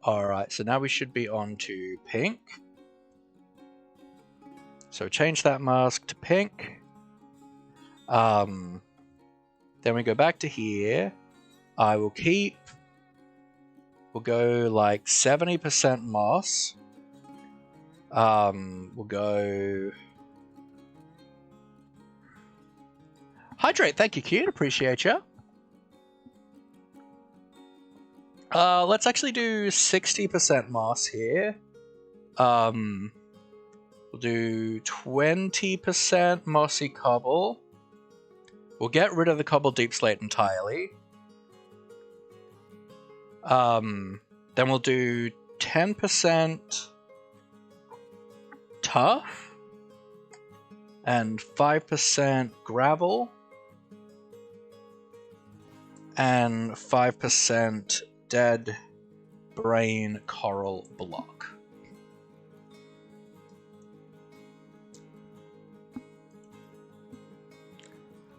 Speaker 1: Alright, so now we should be on to pink. So change that mask to pink. Then we go back to here. I will keep... We'll go like 70% moss. We'll go... Hydrate, thank you, Cute. Appreciate you. Let's actually do 60% moss here. We'll do 20% mossy cobble. We'll get rid of the cobble deep slate entirely. Then we'll do 10% tough and 5% gravel. and 5% dead brain coral block.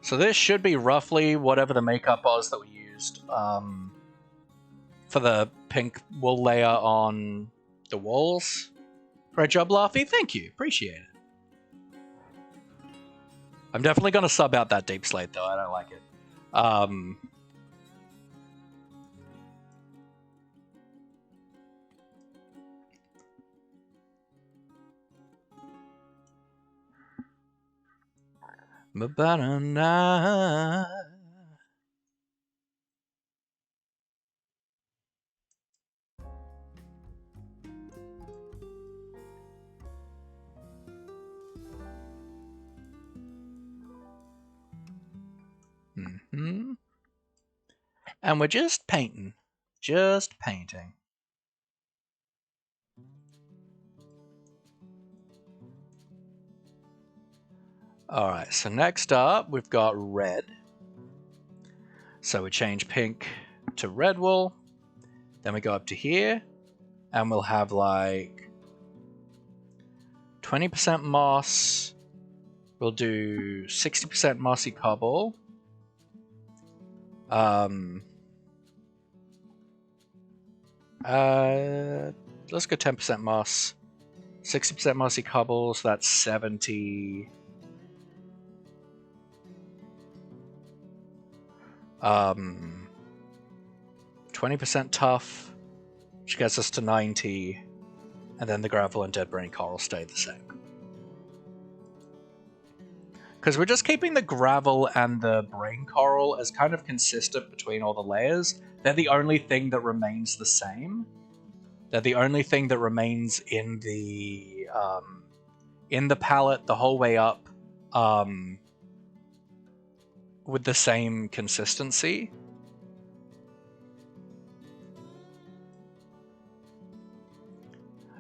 Speaker 1: So this should be roughly whatever the makeup was that we used for the pink wool layer on the walls. Great job, Laffy. Thank you. Appreciate it. I'm definitely going to sub out that deep slate, though. I don't like it. Banana. Mm-hmm. And we're just painting. Just painting. Alright, so next up we've got red. So we change pink to red wool. Then we go up to here. And we'll have like 20% moss. We'll do 60% mossy cobble. Let's go 10% moss. 60% mossy cobble, so that's 70. 20% tough, which gets us to 90, and then the gravel and dead brain coral stay the same. Because we're just keeping the gravel and the brain coral as kind of consistent between all the layers. They're the only thing that remains the same. They're the only thing that remains in the palette the whole way up, with the same consistency.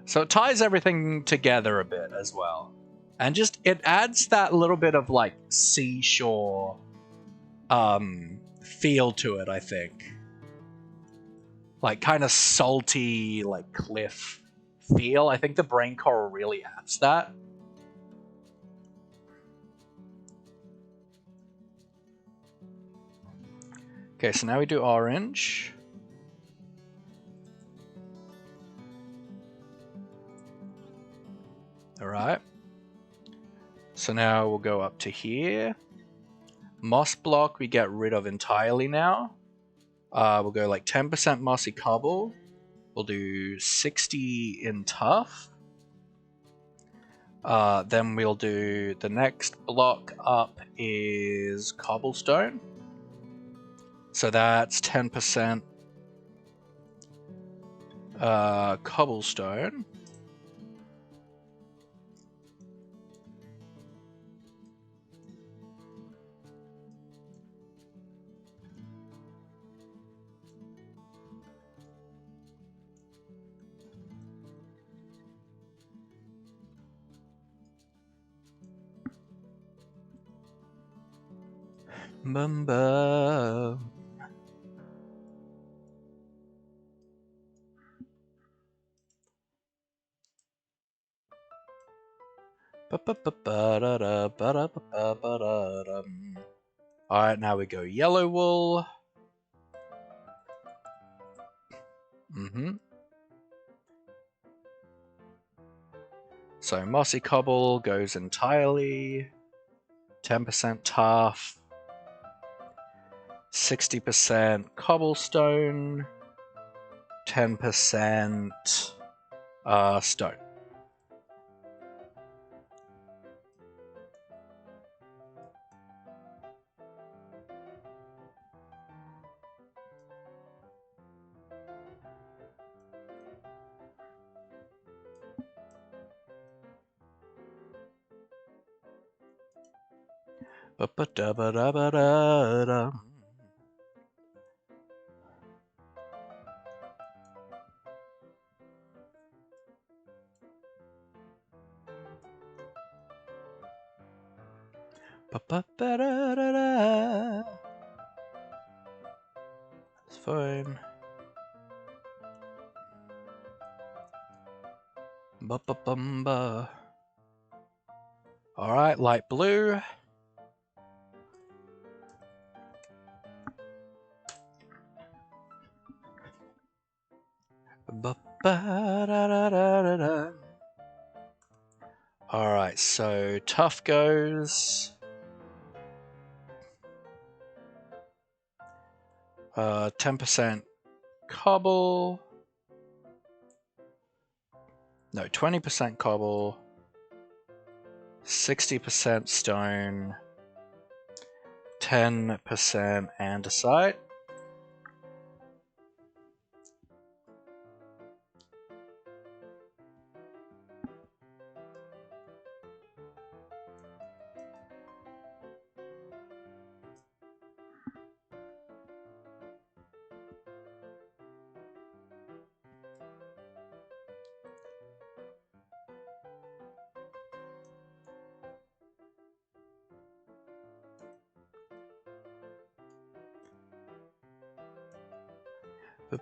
Speaker 1: So it ties everything together a bit as well. And just, it adds that little bit of like seashore feel to it, I think. Like kind of salty, like cliff feel. I think the brain coral really adds that. Okay, so now we do orange. Alright. So now we'll go up to here. Moss block we get rid of entirely now. We'll go like 10% mossy cobble. We'll do 60 in tough. Then we'll do the next block up is cobblestone. So that's 10% cobblestone. Mumbo. Alright, now we go yellow wool. So mossy cobble goes entirely. 10% tough. 60% cobblestone. 10% stone. Ba-ba-da-ba-da-ba-da-da. Ba-ba-ba-da-da-da. fine. Ba-ba-bum-ba. Alright, light blue. Ba-ba-da-da-da-da-da. Alright, so tough goes. 10% cobble. No, 20% cobble. 60% stone. 10% andesite.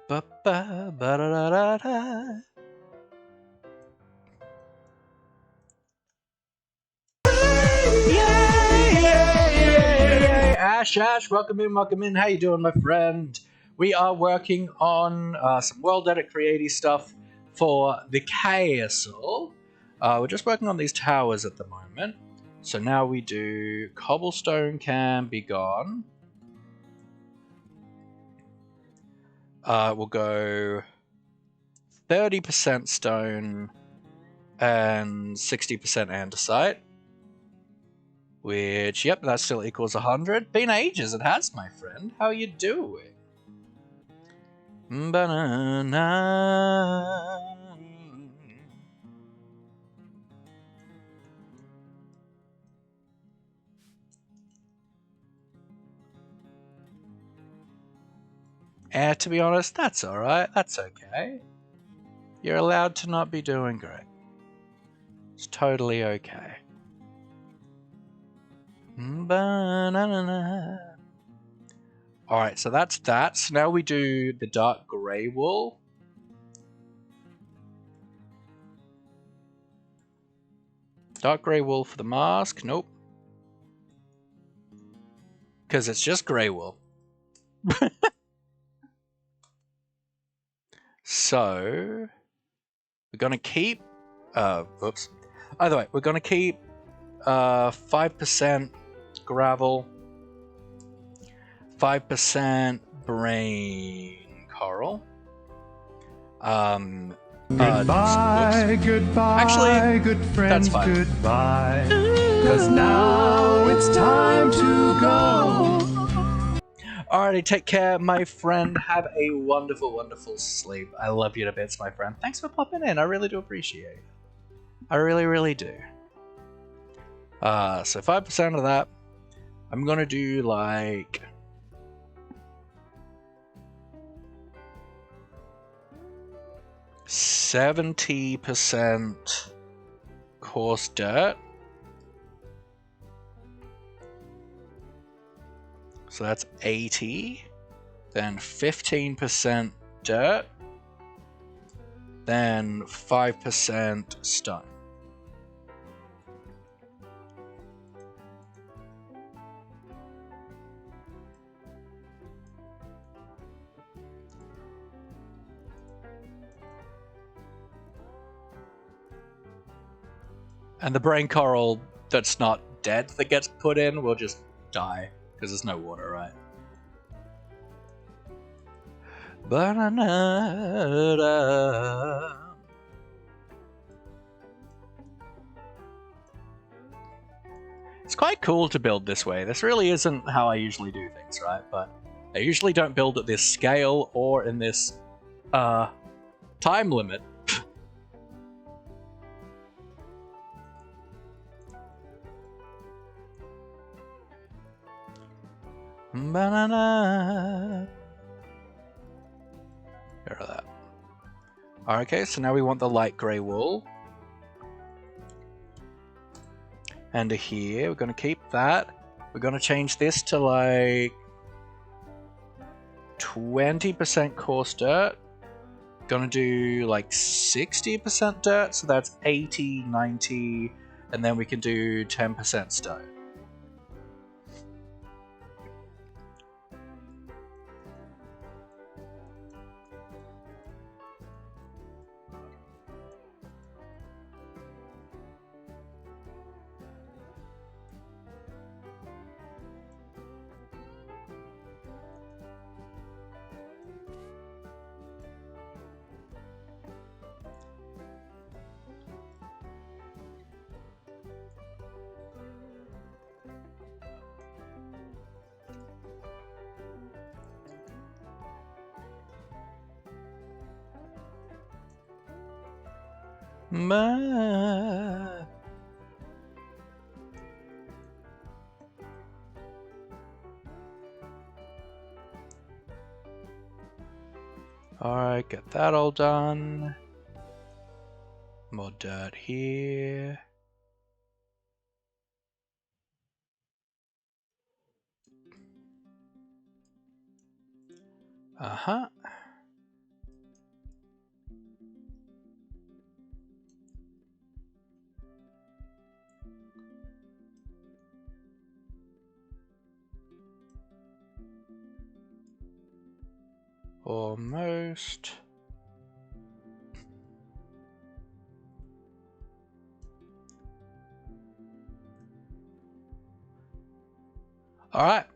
Speaker 1: Ba-ba-ba-da-da-da-da. Yay! Ash, welcome in. How you doing, my friend? We are working on some World Edit Creative stuff for the castle. We're just working on these towers at the moment. So now we do cobblestone can be gone. We'll go 30% stone and 60% andesite. Which, yep, that still equals 100. Been ages, it has, my friend. How are you doing? Banana. To be honest, that's alright. That's okay. You're allowed to not be doing great. It's totally okay. Banana. Alright, so that's that. So now we do the dark grey wool. Dark grey wool for the mask. Nope. Because it's just grey wool. So we're gonna keep oops. Either way, we're gonna keep 5% gravel, 5% brain coral.
Speaker 2: Goodbye, goodbye,
Speaker 1: Actually,
Speaker 2: good friends,
Speaker 1: that's fine.
Speaker 2: goodbye. 'Cause now it's time to go.
Speaker 1: Alrighty, take care, my friend. Have a wonderful, wonderful sleep. I love you to bits, my friend. Thanks for popping in. I really do appreciate it. I really, really do. So 5% of that. I'm gonna do like 70% coarse dirt. So that's 80. Then 15% dirt. Then 5% stone. And the brain coral that's not dead that gets put in will just die, because there's no water, right? Banana. It's quite cool to build this way. This really isn't how I usually do things, right? But I usually don't build at this scale or in this time limit. Banana. Here are that. Okay, so now we want the light grey wool. And here, we're going to keep that. We're going to change this to like 20% coarse dirt. Gonna do like 60% dirt, so that's 80, 90, and then we can do 10% stone. Alright, get that all done. More dirt here. Uh-huh. Almost. Alright.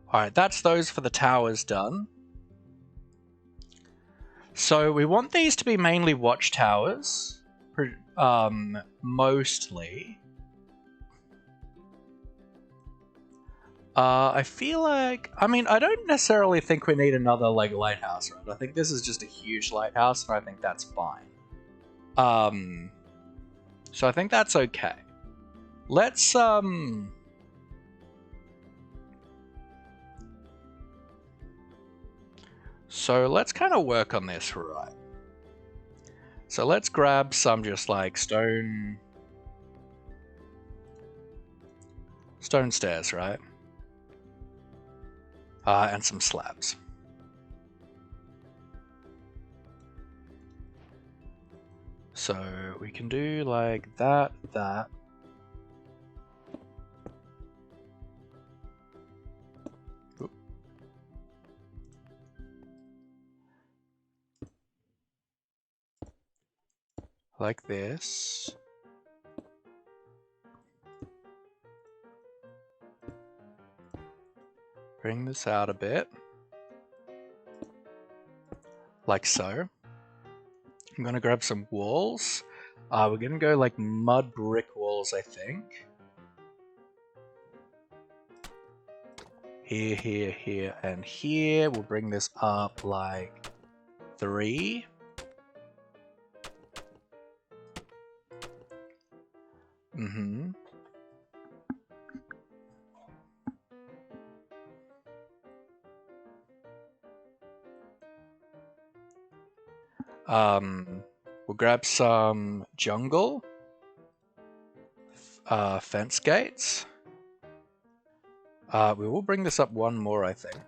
Speaker 1: Alright, that's those for the towers done. So we want these to be mainly watchtowers. Mostly. I feel like, I mean, I don't necessarily think we need another like lighthouse, right? I think this is just a huge lighthouse, and I think that's fine. So I think that's okay. Let's so let's kind of work on this, right? So let's grab some just like stone stairs, right? And some slabs. So we can do like that. Oop. Like this. Bring this out a bit. Like so. I'm gonna grab some walls. We're gonna go like mud brick walls, I think. Here, here, here, and here. We'll bring this up like 3. Mm-hmm. We'll grab some jungle. Fence gates. We will bring this up 1 more, I think.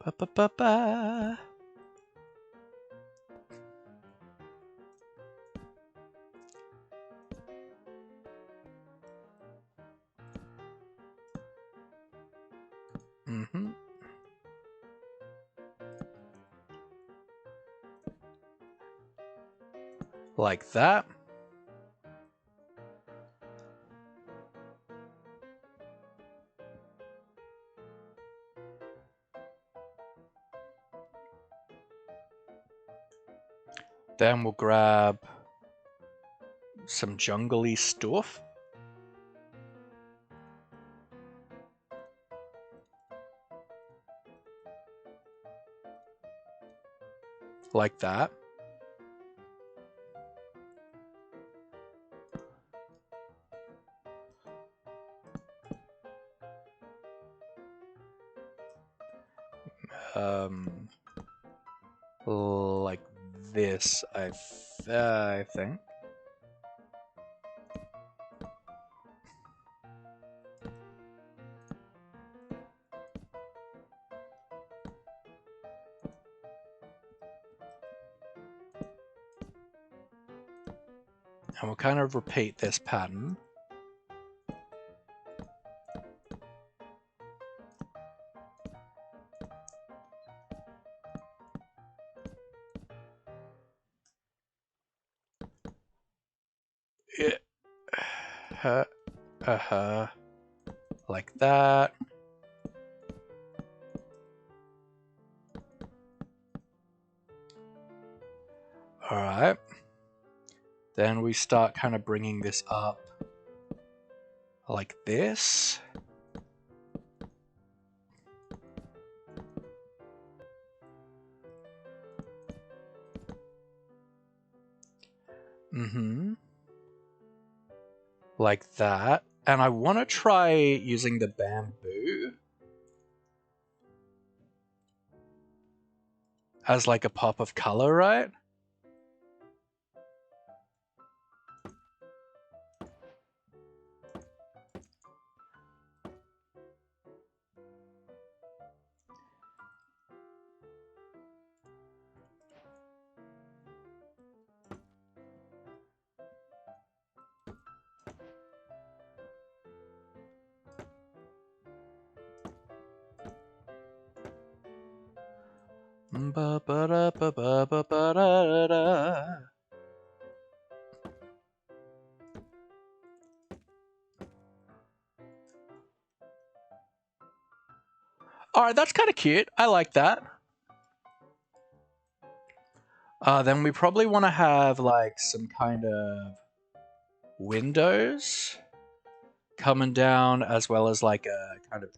Speaker 1: Ba-ba-ba-ba. Mm-hmm. Like that. Then we'll grab some jungly stuff. Like that. Like this, I think. And we'll kind of repeat this pattern. Like that. All right. Then we start kind of bringing this up like this. Like that. And I want to try using the bamboo as like a pop of color, right? Ba-ba-da-ba-ba-ba-da-da. Alright, that's kind of cute. I like that. Then we probably want to have like some kind of windows coming down, as well as like a kind of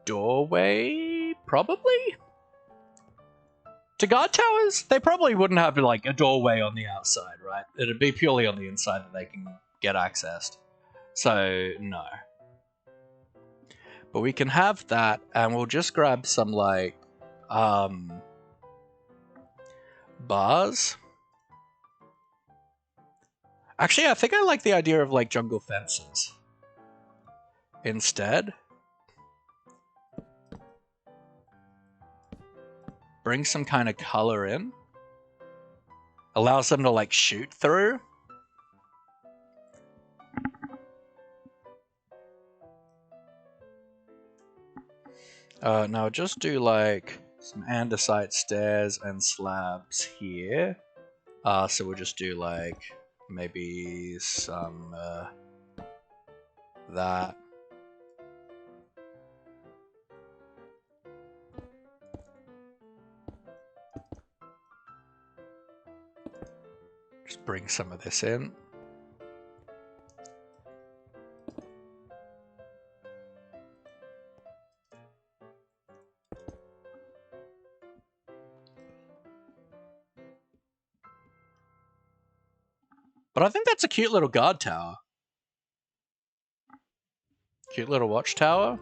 Speaker 1: doorway, probably? To guard towers, they probably wouldn't have like a doorway on the outside, right? It'd be purely on the inside that they can get accessed. So, no. But we can have that, and we'll just grab some like bars. Actually, I think I like the idea of like jungle fences instead. Bring some kind of color in. Allows them to like shoot through. Now just do like some andesite stairs and slabs here. So we'll just do like maybe some that. Just bring some of this in. But I think that's a cute little guard tower. Cute little watchtower.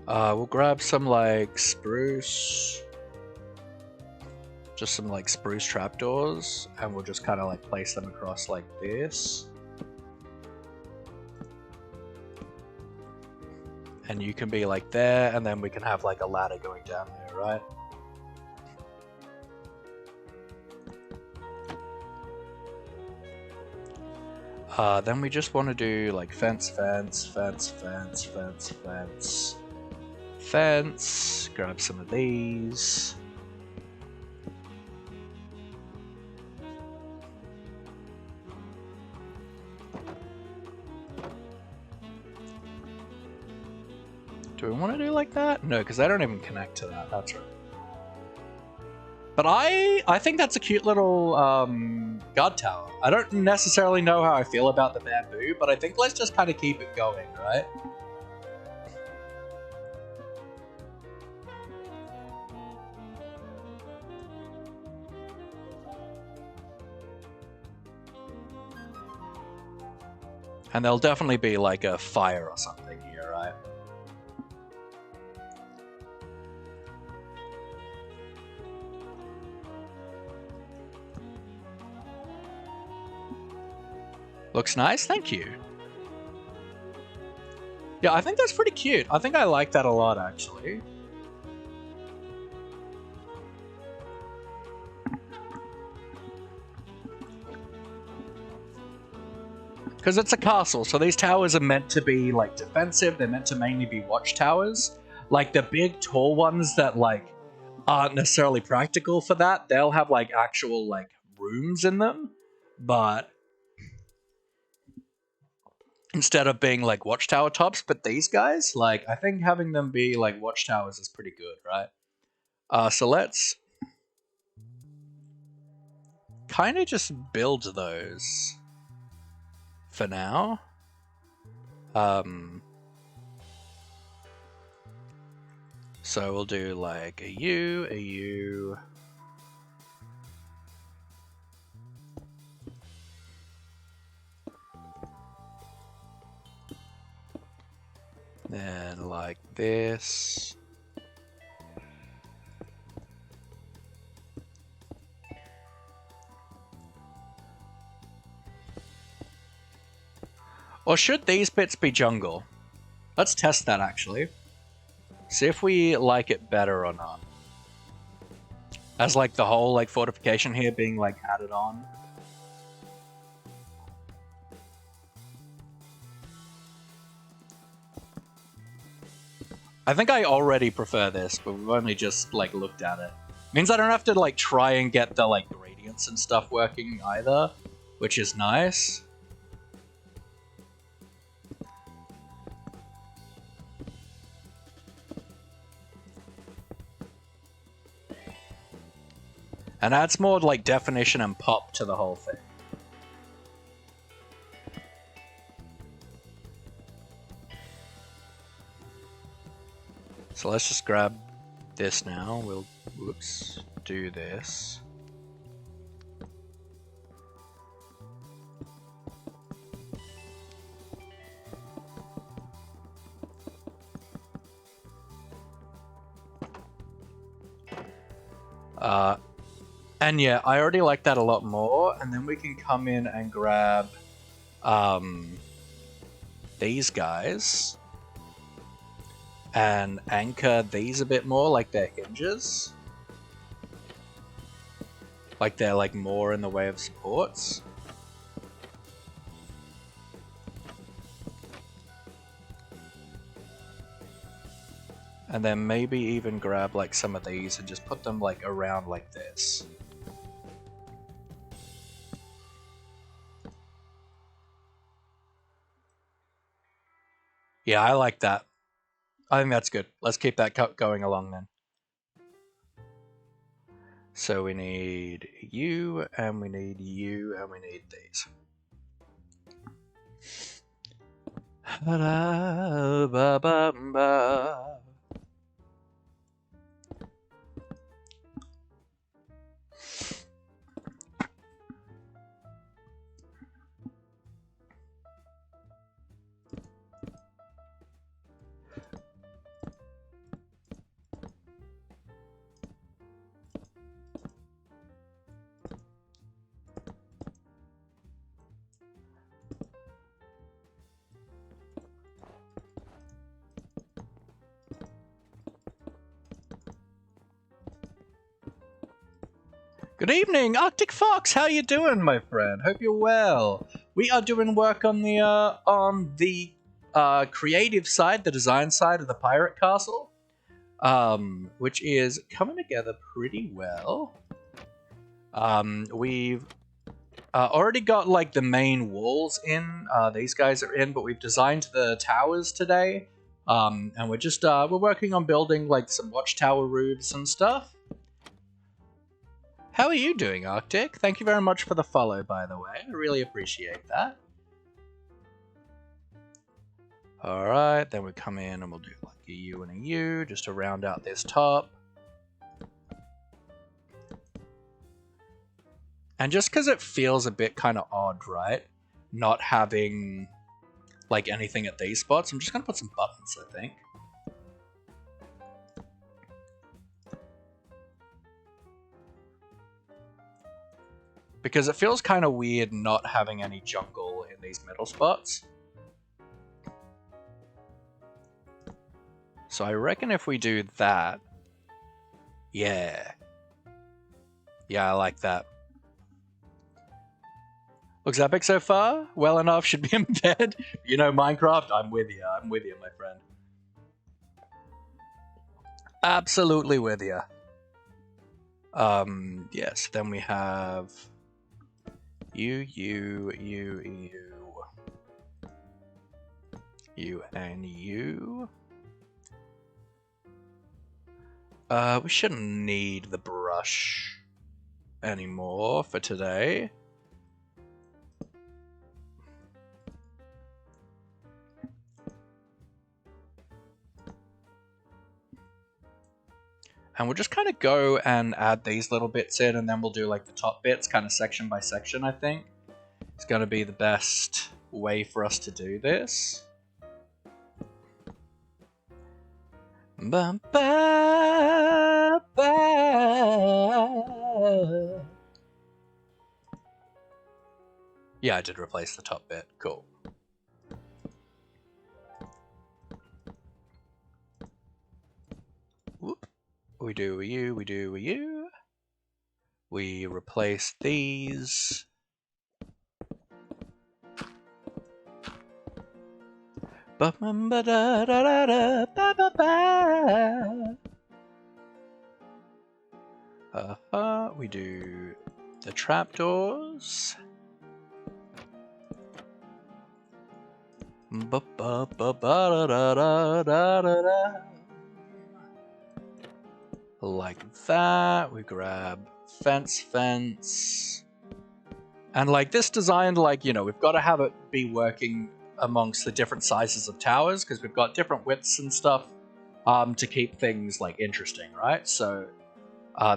Speaker 1: We'll grab some like spruce. Just some like spruce trapdoors, and we'll just kind of like place them across like this. And you can be like there, and then we can have like a ladder going down there, right? Then we just want to do like fence, fence, fence, fence, fence, fence, fence. Grab some of these. Do we want to do like that? No, because they don't even connect to that. That's right. But I think that's a cute little guard tower. I don't necessarily know how I feel about the bamboo, but I think let's just kind of keep it going, right? And there'll definitely be like a fire or something here, right? Looks nice, thank you. Yeah, I think that's pretty cute. I think I like that a lot, actually. Because it's a castle, so these towers are meant to be, like, defensive. They're meant to mainly be watchtowers. Like, the big, tall ones that, like, aren't necessarily practical for that, they'll have, like, actual, like, rooms in them. But instead of being like watchtower tops, but these guys, like, I think having them be like watchtowers is pretty good, right? So let's kind of just build those for now. So we'll do like a U. Then like this. Or should these bits be jungle? Let's test that actually. See if we like it better or not. As like the whole like fortification here being like added on. I think I already prefer this, but we've only just like looked at it. Means I don't have to like try and get the like gradients and stuff working either, which is nice. And adds more like definition and pop to the whole thing. So let's just grab this now. We'll, whoops, do this. And yeah, I already like that a lot more. And then we can come in and grab these guys. And anchor these a bit more, like their hinges. Like they're like more in the way of supports. And then maybe even grab like some of these and just put them like around like this. Yeah, I like that. I think that's good. Let's keep that going along then. So we need you, and we need you, and we need these. Good evening, Arctic Fox. How you doing, my friend? Hope you're well. We are doing work on the creative side, the design side of the pirate castle, which is coming together pretty well. We've already got like the main walls in. These guys are in, but we've designed the towers today, and we're just we're working on building like some watchtower roofs and stuff. How are you doing, Arctic? Thank you very much for the follow, by the way. I really appreciate that. Alright, then we come in and we'll do like a U and a U just to round out this top. And just because it feels a bit kind of odd, right? Not having like anything at these spots. I'm just gonna put some buttons, I think. Because it feels kind of weird not having any jungle in these middle spots. So I reckon if we do that... Yeah. Yeah, I like that. Looks epic so far. Well enough, should be in bed. You know, Minecraft, I'm with you. I'm with you, my friend. Absolutely with you. Yes, then we have... You, and you. We shouldn't need the brush anymore for today. And we'll just kind of go and add these little bits in, and then we'll do like the top bits kind of section by section, I think. It's going to be the best way for us to do this. Ba, ba, ba. Yeah, I did replace the top bit. Cool. Whoop. We do a you, we do a you. We replace these. We do the trapdoors. Like that. We grab fence. And like this designed, like, you know, we've got to have it be working amongst the different sizes of towers because we've got different widths and stuff to keep things like interesting, right? So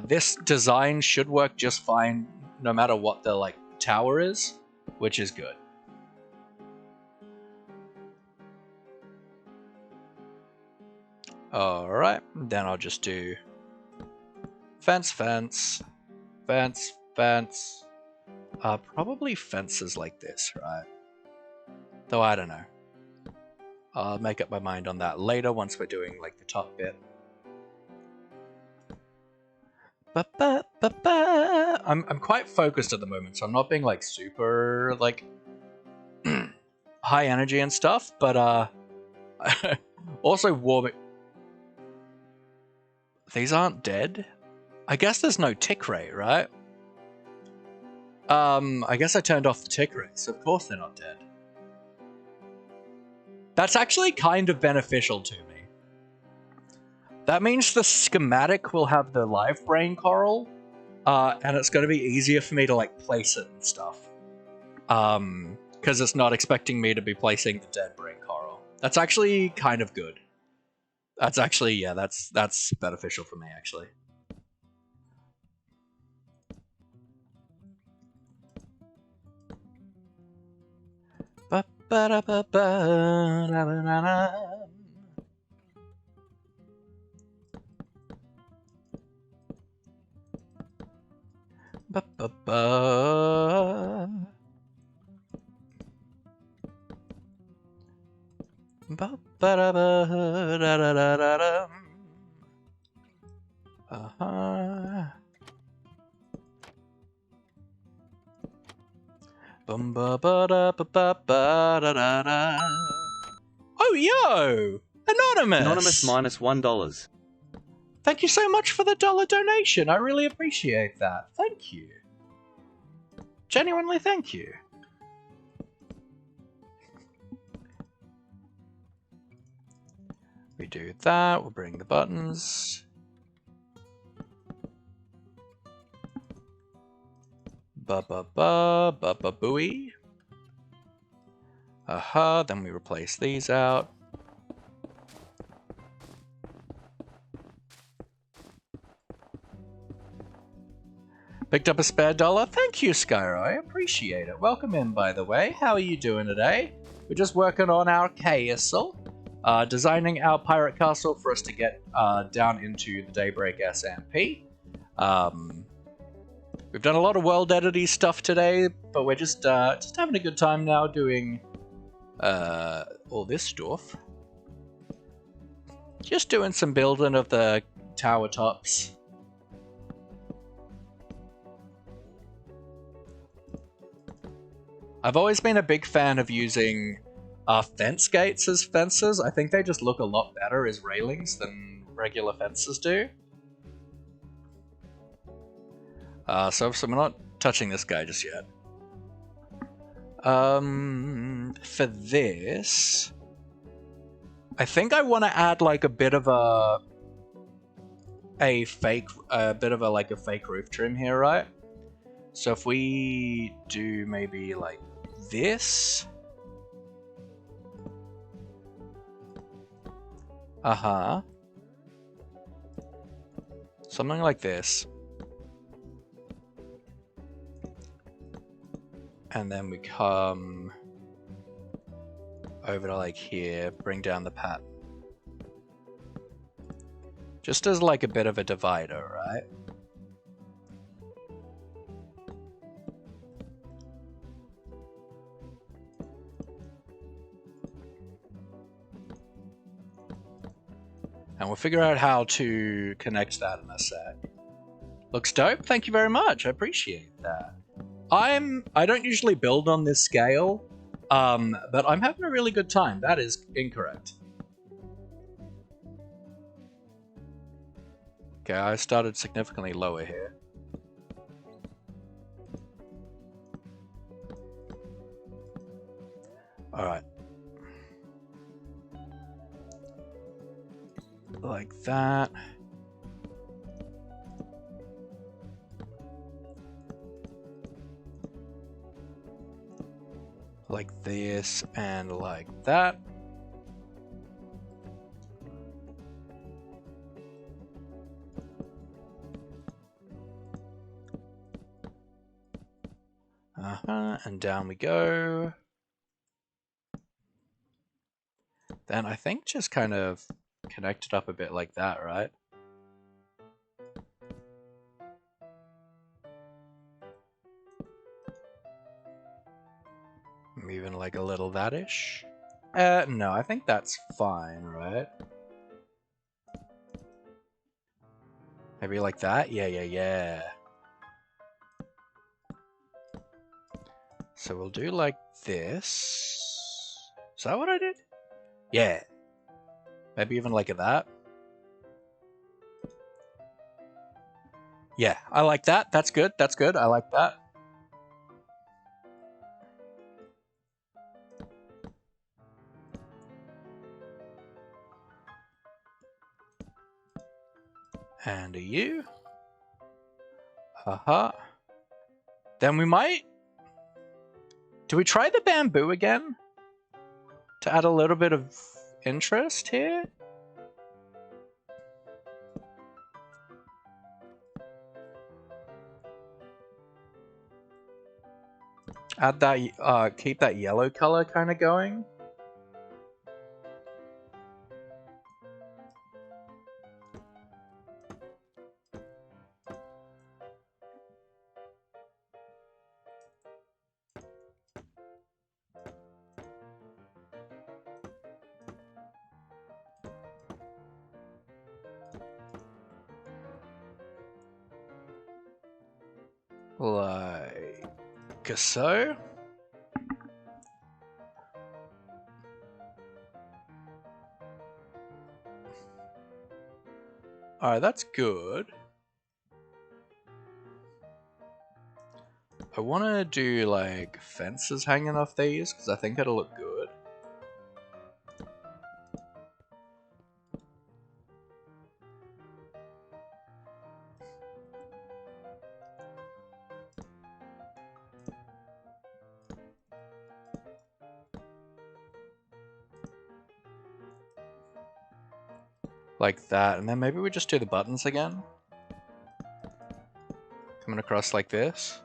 Speaker 1: this design should work just fine no matter what the like tower is, which is good. All right, then I'll just do fence. Probably fences like this, right? Though I don't know. I'll make up my mind on that later once we're doing like the top bit. I'm quite focused at the moment, so I'm not being like super like high energy and stuff, but also warming. These aren't dead? I guess there's no tick rate, right? I guess I turned off the tick rate, so of course they're not dead. That's actually kind of beneficial to me. That means the schematic will have the live brain coral, and it's going to be easier for me to like place it and stuff. Because it's not expecting me to be placing the dead brain coral. That's actually kind of good. That's actually, yeah, that's beneficial for me, actually. Oh, yo! Anonymous!
Speaker 3: Anonymous minus $1.
Speaker 1: Thank you so much for the $1 donation. I really appreciate that. Thank you. Genuinely, thank you. We do that. We'll bring the buttons. Ba-ba-ba-ba-ba-booey. Aha, then we replace these out. Picked up a spare $1. Thank you, Skyro. I appreciate it. Welcome in, by the way. How are you doing today? we're just working on our castle, designing our pirate castle for us to get down into the Daybreak SMP. We've done a lot of world editing stuff today, but we're just having a good time now doing all this stuff. Just doing some building of the tower tops. I've always been a big fan of using fence gates as fences. I think they just look a lot better as railings than regular fences do. So we're not touching this guy just yet. For this, I think I want to add like a bit of a fake roof trim here, right? So if we do maybe like this. Something like this. And then we come over to like here, bring down the pattern. Just as like a bit of a divider, right? And we'll figure out how to connect that in a sec. Looks dope. Thank you very much. I appreciate that. I don't usually build on this scale, but I'm having a really good time. That is incorrect. Okay, I started significantly lower here. Alright. Like that. Like this and like that. And down we go. Then I think just kind of connect it up a bit like that, right? Even like a little that-ish. No, I think that's fine, right? Maybe like that? Yeah. So we'll do like this. Is that what I did? Yeah. Maybe even like that. Yeah, I like that. That's good. That's good. I like that. And a U. Then we might... Do we try the bamboo again? To add a little bit of interest here? Add that, keep that yellow color kind of going. Like so. Alright, that's good. I want to do like fences hanging off these because I think it'll look good. Like that, and then maybe we just do the buttons again. Coming across like this.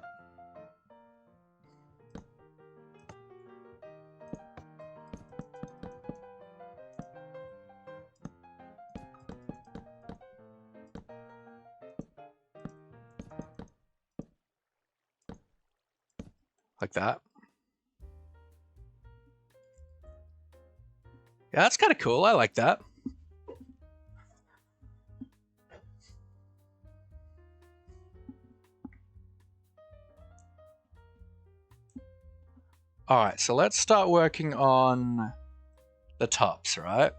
Speaker 1: Like that. Yeah, that's kind of cool. I like that. Alright, so let's start working on the tops, right?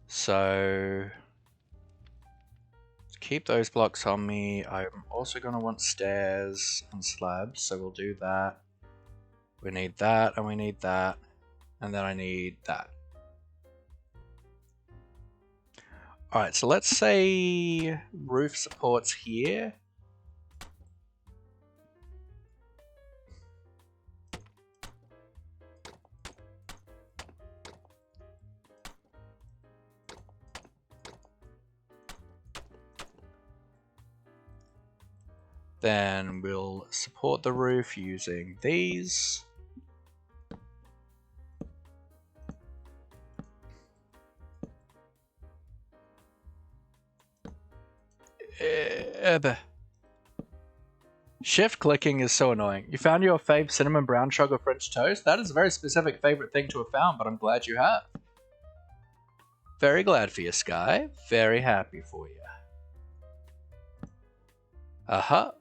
Speaker 1: So keep those blocks on me. I'm also going to want stairs and slabs, so we'll do that. We need that, and we need that, and then I need that. Alright, so let's say roof supports here. Then we'll support the roof using these. Shift clicking is so annoying. You found your fave cinnamon brown sugar French toast? That is a very specific favorite thing to have found, but I'm glad you have. Very glad for you, Sky. Very happy for you. Uh-huh.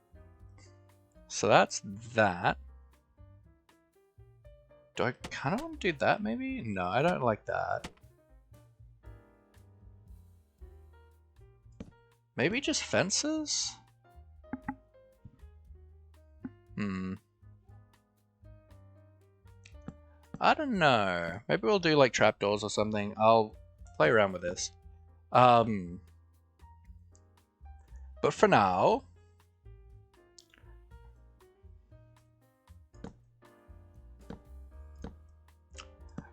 Speaker 1: So that's that. Do I kind of want to do that, maybe? No, I don't like that. Maybe just fences? I don't know. Maybe we'll do like trapdoors or something. I'll play around with this. But for now,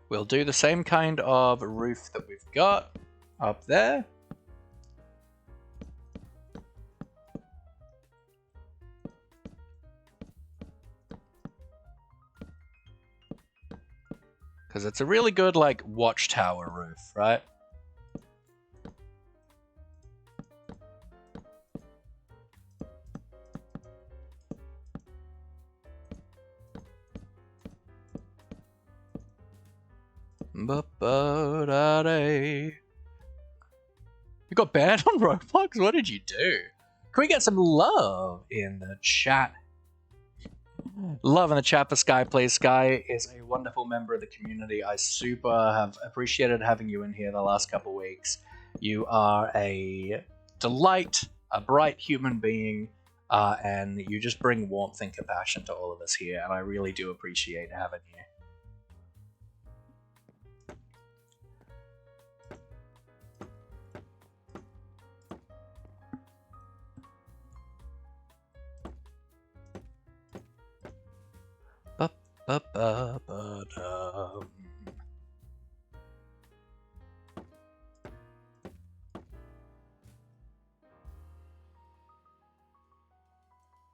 Speaker 1: we'll do the same kind of roof that we've got up there. Because it's a really good, like, watchtower roof, right? You got banned on Roblox? What did you do? Can we get some love in the chat? Love in the chat for Sky, please. Sky is a wonderful member of the community. I super have appreciated having you in here the last couple weeks. You are a delight, a bright human being, and you just bring warmth and compassion to all of us here, and I really do appreciate having you.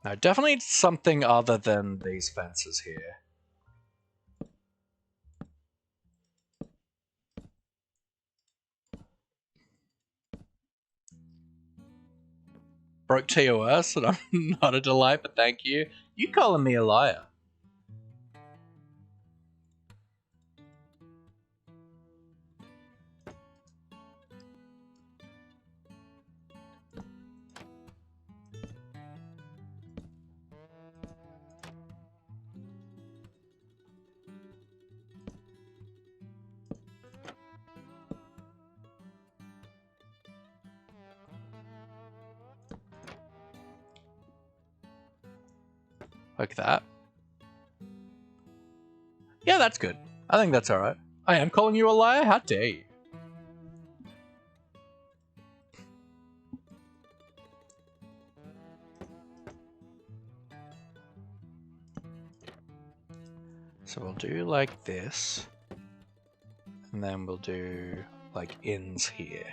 Speaker 1: No, definitely something other than these fences here. Broke TOS, and I'm not a delight, but thank you. You calling me a liar? Like that. Yeah, that's good. I think that's alright. I am calling you a liar? How dare you? So we'll do like this. And then we'll do like ins here.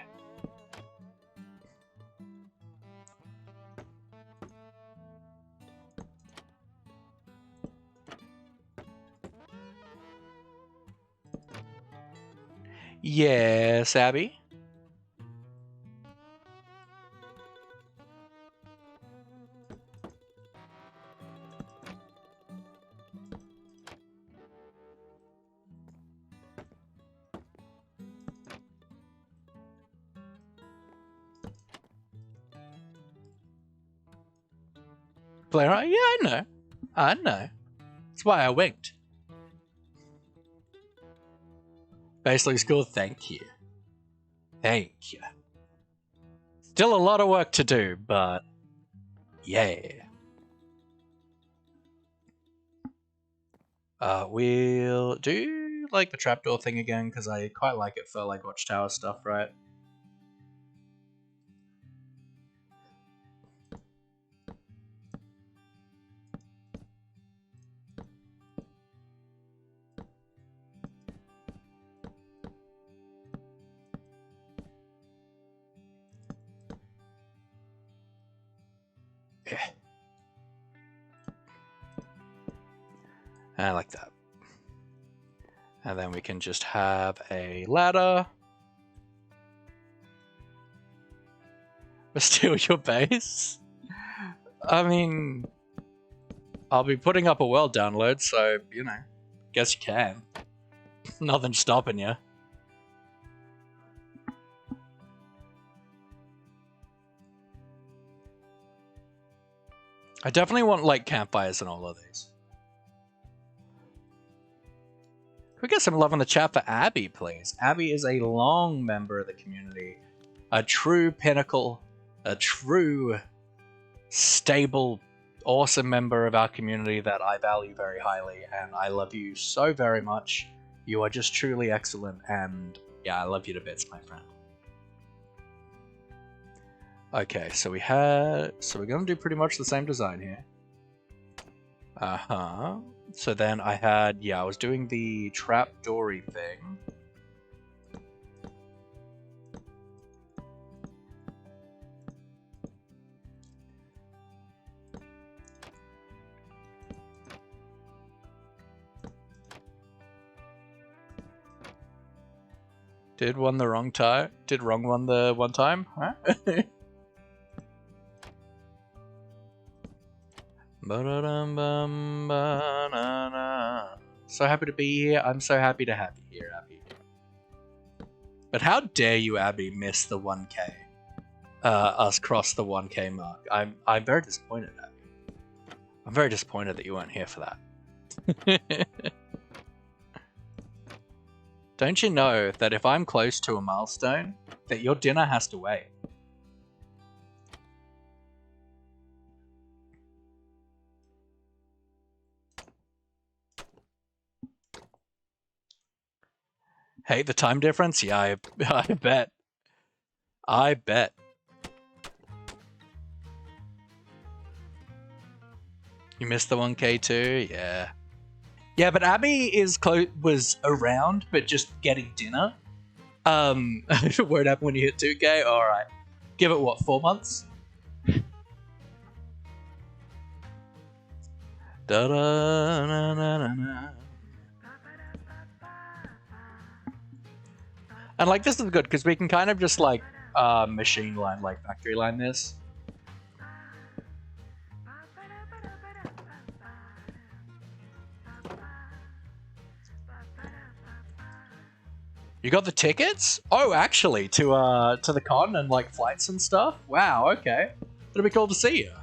Speaker 1: Yes, Abby? Player, yeah, I know. I know. That's why I winked. Basically school, thank you. Thank you. Still a lot of work to do, but yeah. We'll do like the trapdoor thing again because I quite like it for like watchtower stuff, right? Yeah. I like that. And then we can just have a ladder. Steal your base? I mean, I'll be putting up a world download, so, you know, guess you can. Nothing's stopping you. I definitely want, like, campfires and all of these. Can we get some love in the chat for Abby, please? Abby is a long member of the community. A true pinnacle. A true, stable, awesome member of our community that I value very highly. And I love you so very much. You are just truly excellent. And yeah, I love you to bits, my friend. Okay, so we're gonna do pretty much the same design here. So then I was doing the trapdoory thing. Did wrong one the one time, huh? So happy to be here. I'm so happy to have you here, Abby. But how dare you, Abby, miss the 1K? Us cross the 1K mark. I'm very disappointed, Abby. I'm very disappointed that you weren't here for that. Don't you know that if I'm close to a milestone, that your dinner has to wait? Hey, the time difference? Yeah, I bet. I bet. You missed the 1K too? Yeah. Yeah, but Abby was around, but just getting dinner. Won't happen when you hit 2K? Alright. Give it, what, 4 months? Da-da-na-na-na-na. And like, this is good, because we can kind of just like, machine line, like factory line this. You got the tickets? Oh, actually, to the con and like flights and stuff? Wow, okay. It'll be cool to see you.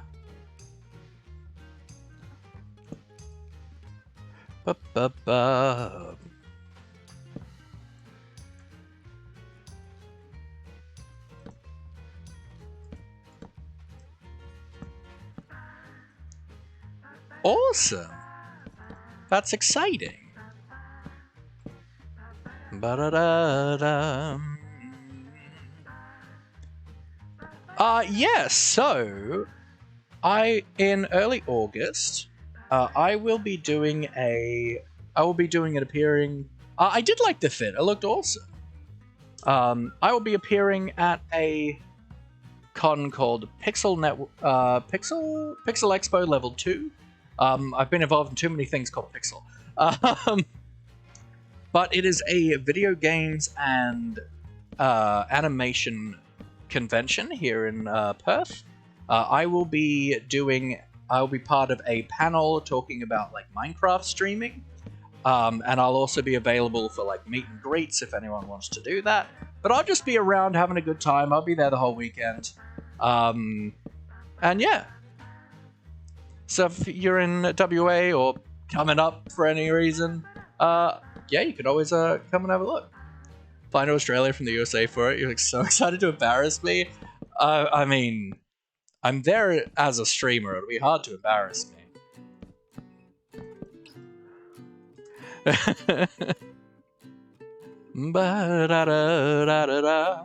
Speaker 1: Ba-ba-ba. Awesome. That's exciting. Ba-da-da-da. Yeah, so in early August, I will be doing an appearing. I did like the fit. It looked awesome. I will be appearing at a con called Pixel Expo Level 2. I've been involved in too many things called Pixel. But it is a video games and animation convention here in Perth. I will be part of a panel talking about like Minecraft streaming. And I'll also be available for like meet and greets if anyone wants to do that. But I'll just be around having a good time. I'll be there the whole weekend. And yeah. So if you're in WA or coming up for any reason, yeah, you could always come and have a look. Fly to Australia from the USA for it. You're like so excited to embarrass me. I mean, I'm there as a streamer. It'll be hard to embarrass me. Ba-da-da-da-da-da.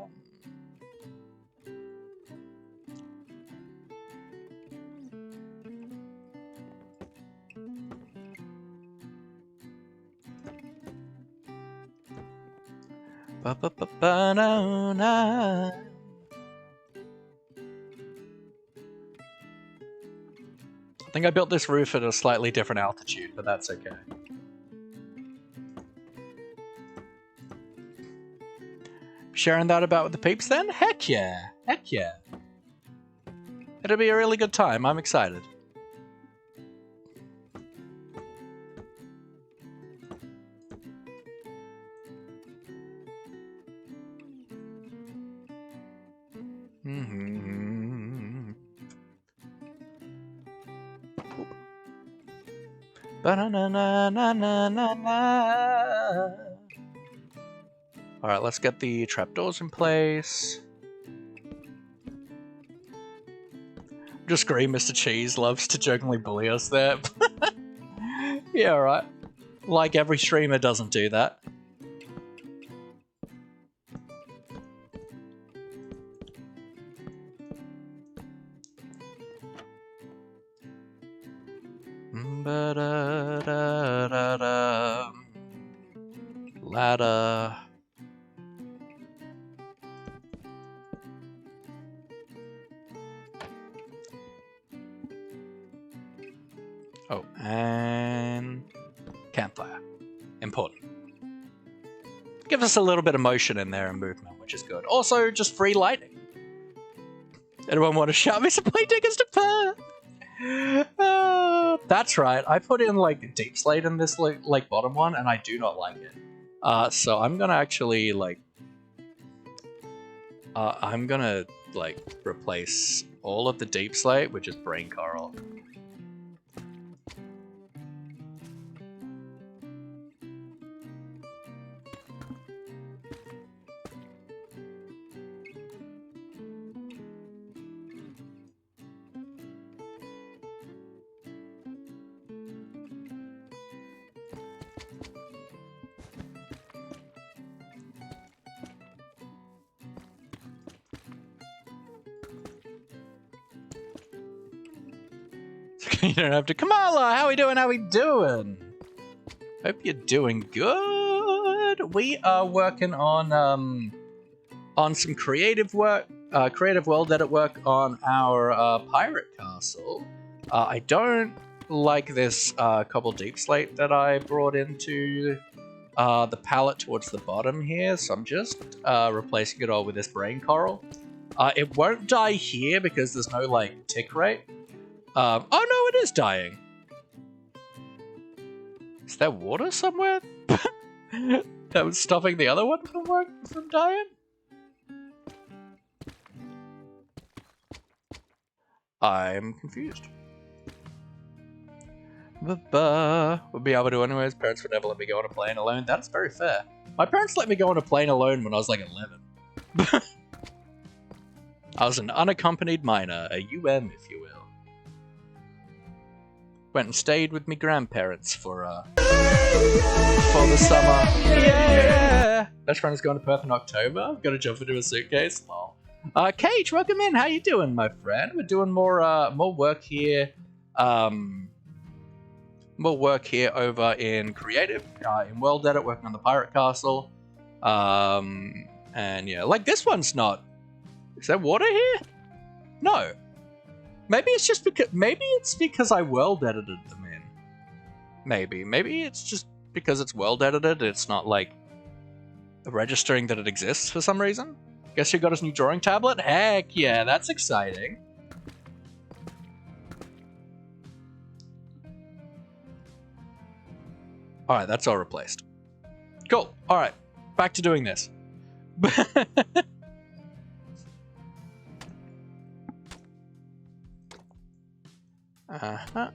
Speaker 1: Ba-ba-ba-ba-na-na. I think I built this roof at a slightly different altitude, but that's okay. Sharing that about with the peeps then? Heck yeah! Heck yeah! It'll be a really good time. I'm excited. Ba-na-na-na-na-na-na. Alright, let's get the trapdoors in place. Just agree, Mr. Cheese loves to jokingly bully us there. Yeah, right. Like every streamer doesn't do that. Ba-da-da-da-da. Ladder. Oh, and campfire. Important. Gives us a little bit of motion in there and movement, which is good. Also, just free lighting. Anyone want to shout me some plane tickets to Perth? That's right. I put in like deep slate in this like bottom one, and I do not like it. So I'm gonna actually like, I'm gonna like replace all of the deep slate with just brain coral. You don't have to. Kamala, how we doing? How we doing? Hope you're doing good. We are working on some creative work, creative world edit work on our pirate castle. I don't like this cobble deep slate that I brought into the palette towards the bottom here, so I'm just replacing it all with this brain coral. It won't die here because there's no like tick rate. Oh no, it is dying. Is there water somewhere that was stopping the other one from dying? I'm confused. We'll be able to anyways. Parents would never let me go on a plane alone. That's very fair. My parents let me go on a plane alone when I was like 11. I was an unaccompanied minor, a UM if you will. Went and stayed with my grandparents for the summer. Yeah! Best friend is going to Perth in October. I've got to jump into a suitcase. Lol. Cage, welcome in. How you doing, my friend? We're doing more work here. More work here over in creative, in world edit, working on the pirate castle. And yeah, like this one's not. Is there water here? No. Maybe it's just because I world edited them in. Maybe it's just because it's world edited. It's not like registering that it exists for some reason. Guess who got his new drawing tablet? Heck yeah, that's exciting. All right, that's all replaced. Cool. All right, back to doing this. Uh-huh.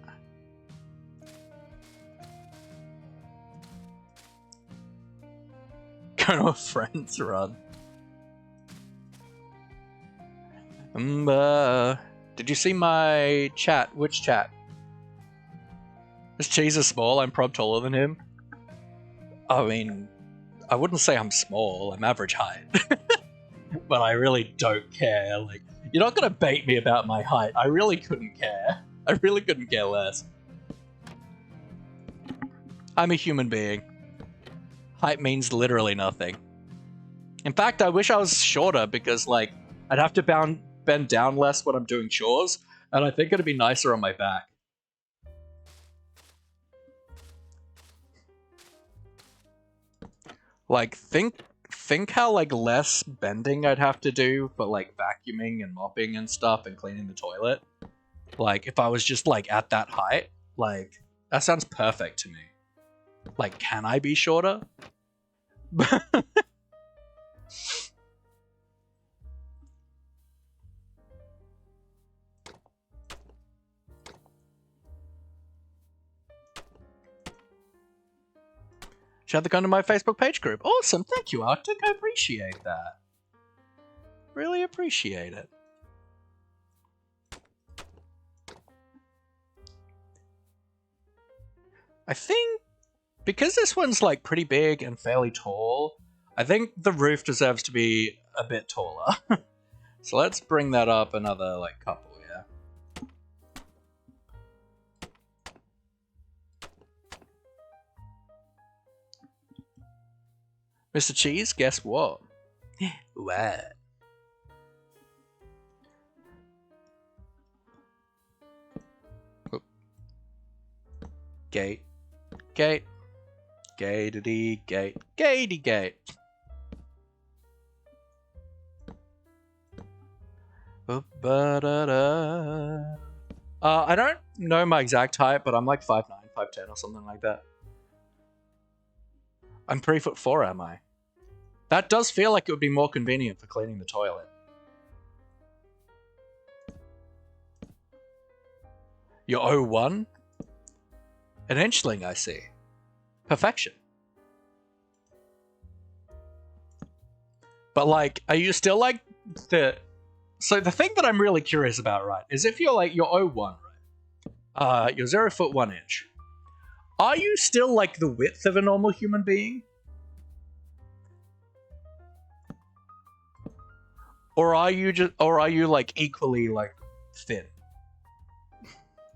Speaker 1: Go to a friend's run. Did you see my chat? Which chat? This cheese is small, I'm prob taller than him. I mean, I wouldn't say I'm small, I'm average height. But I really don't care. Like, you're not gonna bait me about my height. I really couldn't care. I really couldn't care less. I'm a human being. Height means literally nothing. In fact, I wish I was shorter because, like, I'd have to bend down less when I'm doing chores, and I think it'd be nicer on my back. Like, think how, like, less bending I'd have to do for, like, vacuuming and mopping and stuff and cleaning the toilet. Like, if I was just, like, at that height, like, that sounds perfect to me. Like, can I be shorter? Should have to come to my Facebook page group. Awesome, thank you, Arctic. I appreciate that. Really appreciate it. I think because this one's like pretty big and fairly tall, I think the roof deserves to be a bit taller. So let's bring that up another like couple, yeah. Mr. Cheese, guess what? What? Oop. Gate. Gate. Gatedy gate. Gatey gate. I don't know my exact height, but I'm like 5'9", 5'10", or something like that. I'm 3'4", am I? That does feel like it would be more convenient for cleaning the toilet. You're 0'1"? An inchling, I see. Perfection. But like, are you still like the... So the thing that I'm really curious about, right, is if you're like, you're 0'1", right? You're 0 foot 1 inch. Are you still like the width of a normal human being? Or are you like equally like thin?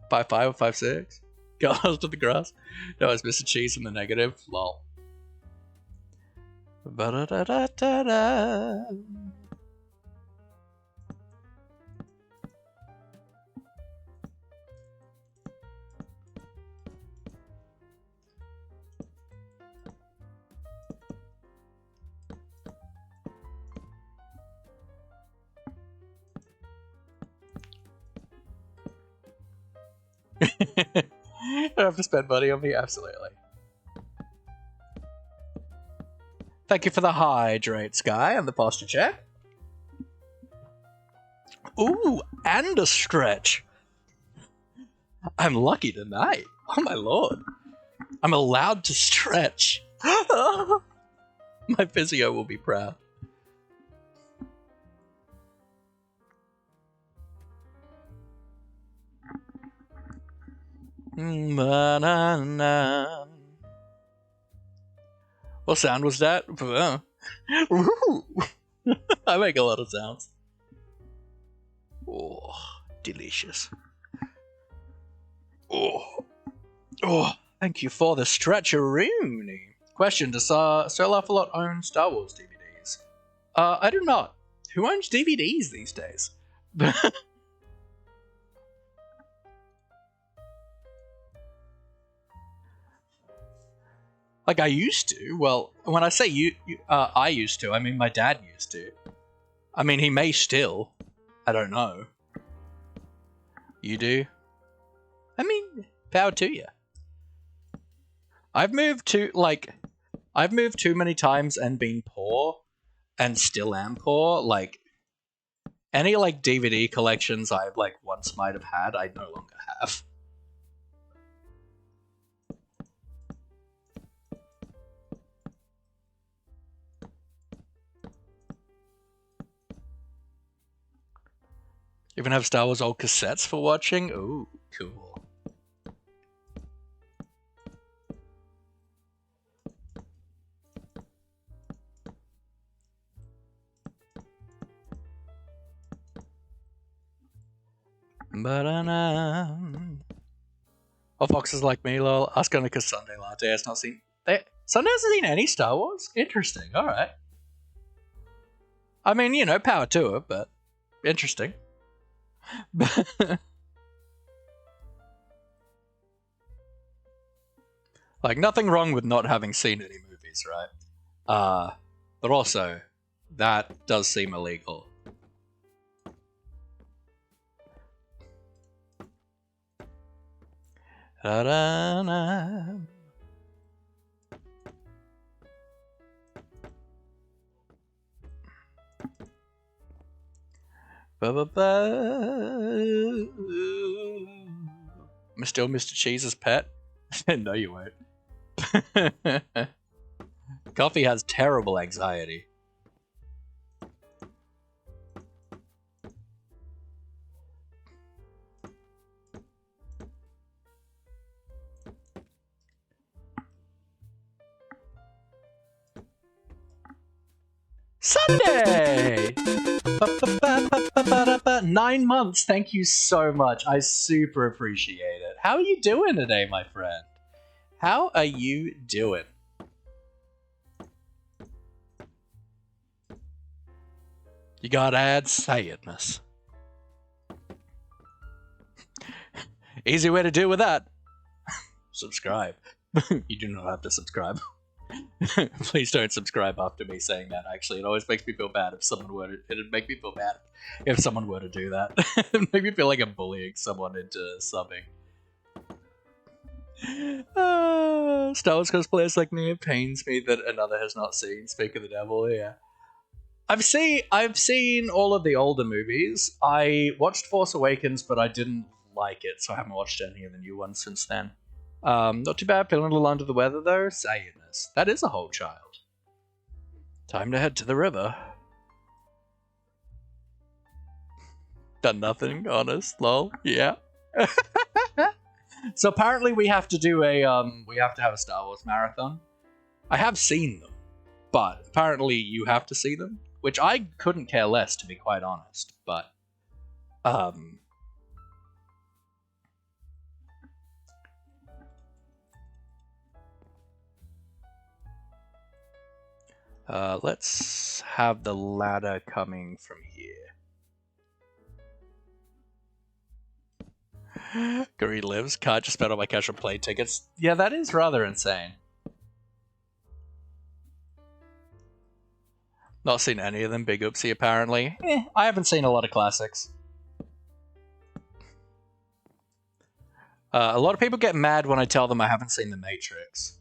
Speaker 1: 5'5" or 5'6"? Girls to the grass? No, it's Mr. Cheese in the negative. Lol. Ba-da-da-da-da-da. Don't have to spend money on me? Absolutely. Thank you for the hydrate, Sky, and the posture check. Ooh, and a stretch. I'm lucky tonight. Oh my lord. I'm allowed to stretch. My physio will be proud. Ba-na-na. What sound was that? I make a lot of sounds. Oh, delicious. Oh, thank you for the stretcheroonie. Question, does Sir Laugh-A-Lot own Star Wars DVDs? I do not. Who owns DVDs these days? Like, I used to. Well, when I say I used to, I mean my dad used to. I mean, he may still. I don't know. You do? I mean, power to you. I've moved too many times and been poor, and still am poor. Like, any, like, DVD collections I, like, once might have had, I no longer have. Even have Star Wars old cassettes for watching? Ooh, cool. Ba-da-na. Oh, foxes like me, lol. Ask only because Sunday Latte has not seen... Sunday hasn't seen any Star Wars? Interesting, alright. I mean, you know, power to it, but... Interesting. Like, nothing wrong with not having seen any movies, right? But also, that does seem illegal. Da-da-na. Ba-ba-ba. I'm still Mr. Cheese's pet? No, you won't. Coffee has terrible anxiety. Sunday! 9 months, thank you so much. I super appreciate it. How are you doing today, my friend? How are you doing? You got ads? Say it, miss. Easy way to deal with that. Subscribe. You do not have to subscribe. Please don't subscribe after me saying that, actually. It always makes me feel bad if someone were to... It'd make me feel bad if someone were to do that. It'd make me feel like I'm bullying someone into subbing. Star Wars cosplayers like me, it pains me that another has not seen Speak of the Devil, yeah. I've seen all of the older movies. I watched Force Awakens, but I didn't like it, so I haven't watched any of the new ones since then. Not too bad, feeling a little under the weather though. Saying this. That is a whole child. Time to head to the river. Done nothing, honest, lol. Yeah. So apparently we have to do we have to have a Star Wars marathon. I have seen them, but apparently you have to see them, which I couldn't care less, to be quite honest, but let's have the ladder coming from here. Gary lives. Can't just spend all my cash on plane tickets. Yeah, that is rather insane. Not seen any of them. Big oopsie, apparently. I haven't seen a lot of classics. A lot of people get mad when I tell them I haven't seen The Matrix.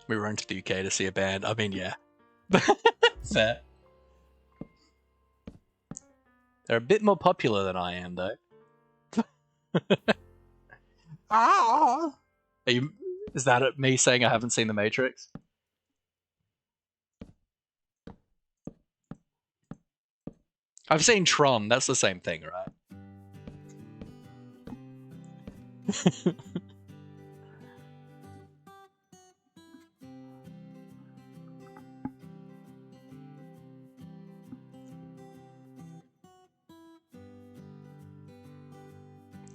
Speaker 1: We run to the UK to see a band. I mean, yeah. Fair. They're a bit more popular than I am, though. Ah! Is that me saying I haven't seen The Matrix? I've seen Tron. That's the same thing, right?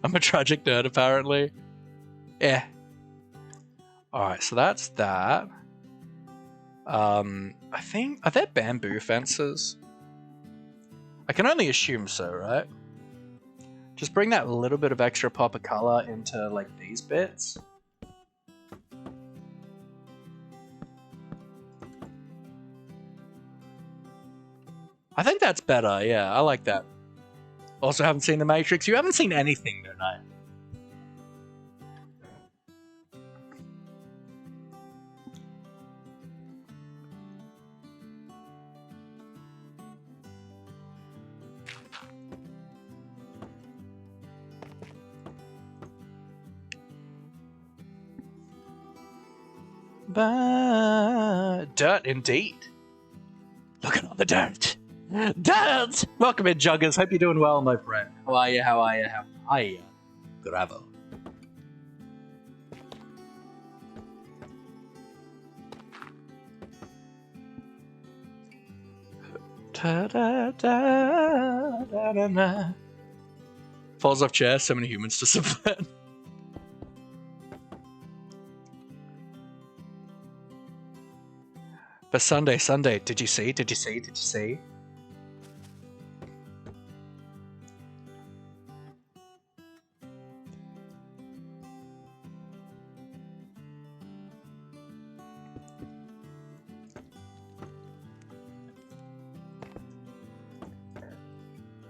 Speaker 1: I'm a tragic nerd, apparently. Yeah. Alright, so that's that. I think... Are there bamboo fences? I can only assume so, right? Just bring that little bit of extra pop of color into, like, these bits. I think that's better, yeah, I like that. Also haven't seen The Matrix. You haven't seen anything, don't I? Dirt indeed. Look at all the dirt. Dirt! Welcome in, Juggers. Hope you're doing well, my friend. How are you? How are you? How are you? Bravo. Da, da, da, da, da, da. Falls off chair, so many humans to subvert. But Sunday, did you see? Did you see? Did you see?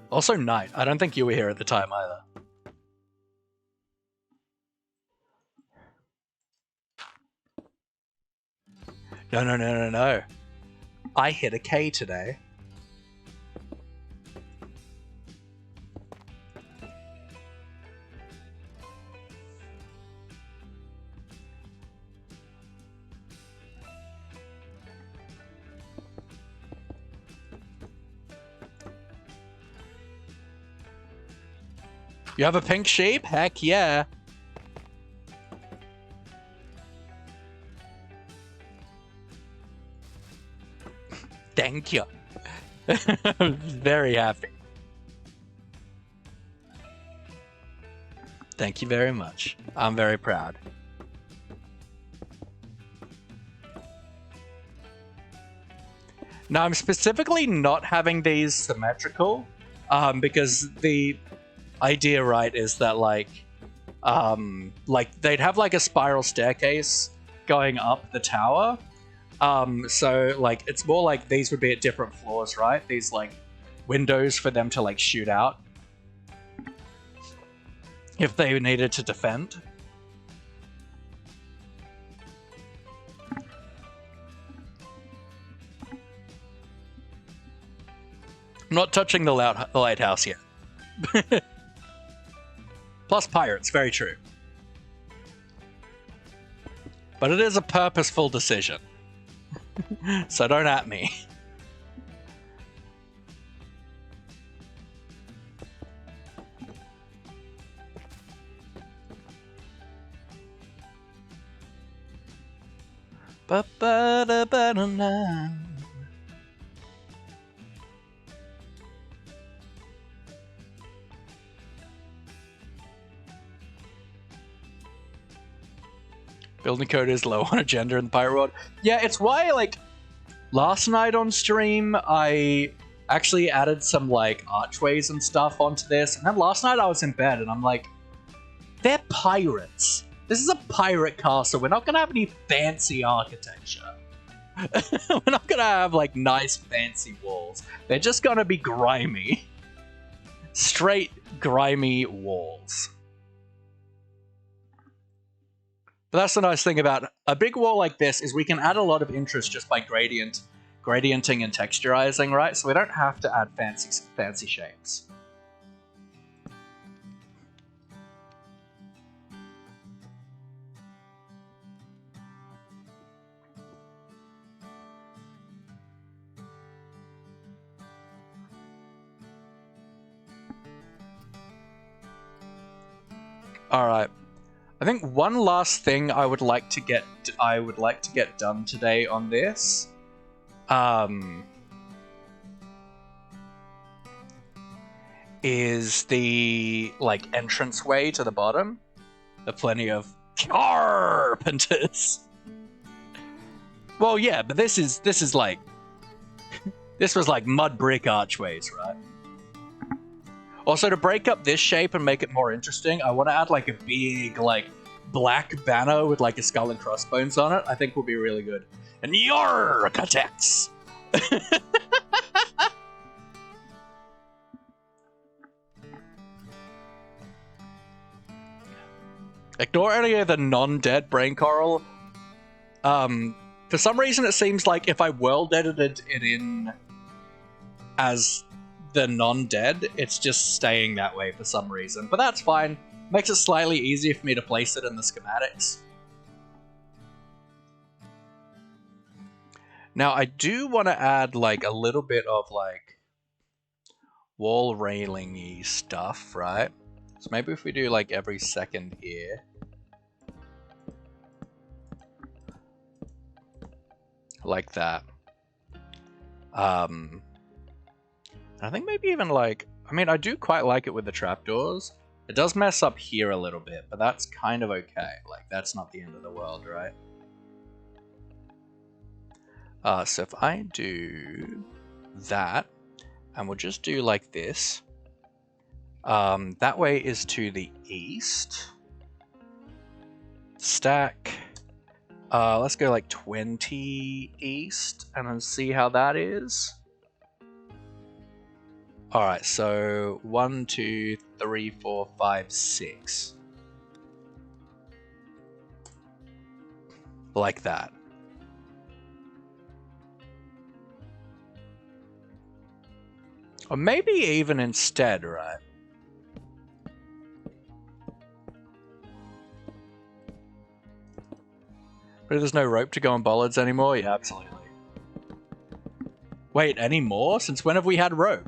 Speaker 1: Also, night. I don't think you were here at the time either. No. I hit a K today. You have a pink sheep? Heck yeah. Thank you. I'm very happy. Thank you very much. I'm very proud. Now, I'm specifically not having these symmetrical, because the idea, right, is that like they'd have like a spiral staircase going up the tower. So like it's more like these would be at different floors, right? These like windows for them to like shoot out if they needed to defend. I'm not touching the lighthouse yet. Plus pirates, very true. But it is a purposeful decision. So don't at me. Ba-ba-da-ba-da-na. Building code is low on agenda in the pirate world. Yeah, it's why, like, last night on stream, I actually added some, like, archways and stuff onto this. And then last night I was in bed and I'm like, they're pirates. This is a pirate castle. We're not going to have any fancy architecture. We're not going to have, like, nice fancy walls. They're just going to be grimy. Straight grimy walls. But that's the nice thing about a big wall like this is we can add a lot of interest just by gradienting and texturizing, right? So we don't have to add fancy shapes. All right. I think one last thing I would like to get done today on this, is the like entranceway to the bottom. There are plenty of carpenters. Well, yeah, but this is like this was like mud brick archways, right? Also, to break up this shape and make it more interesting, I want to add like a big, like, black banner with like a skull and crossbones on it. I think will be really good. And your architects! Ignore any of the non-dead brain coral. For some reason, it seems like if I world edited it in as the non-dead, it's just staying that way for some reason. But that's fine. Makes it slightly easier for me to place it in the schematics. Now I do want to add like a little bit of like wall railing-y stuff, right? So maybe if we do like every second here. Like that. I think maybe even like, I mean, I do quite like it with the trapdoors. It does mess up here a little bit, but that's kind of okay. Like, that's not the end of the world, right? So if I do that, and we'll just do like this. That way is to the east. Stack. Let's go like 20 east, and then see how that is. Alright, so 1, 2, 3, 4, 5, 6. Like that. Or maybe even instead, right? But there's no rope to go on bollards anymore? Yeah, absolutely. Wait, any more? Since when have we had rope?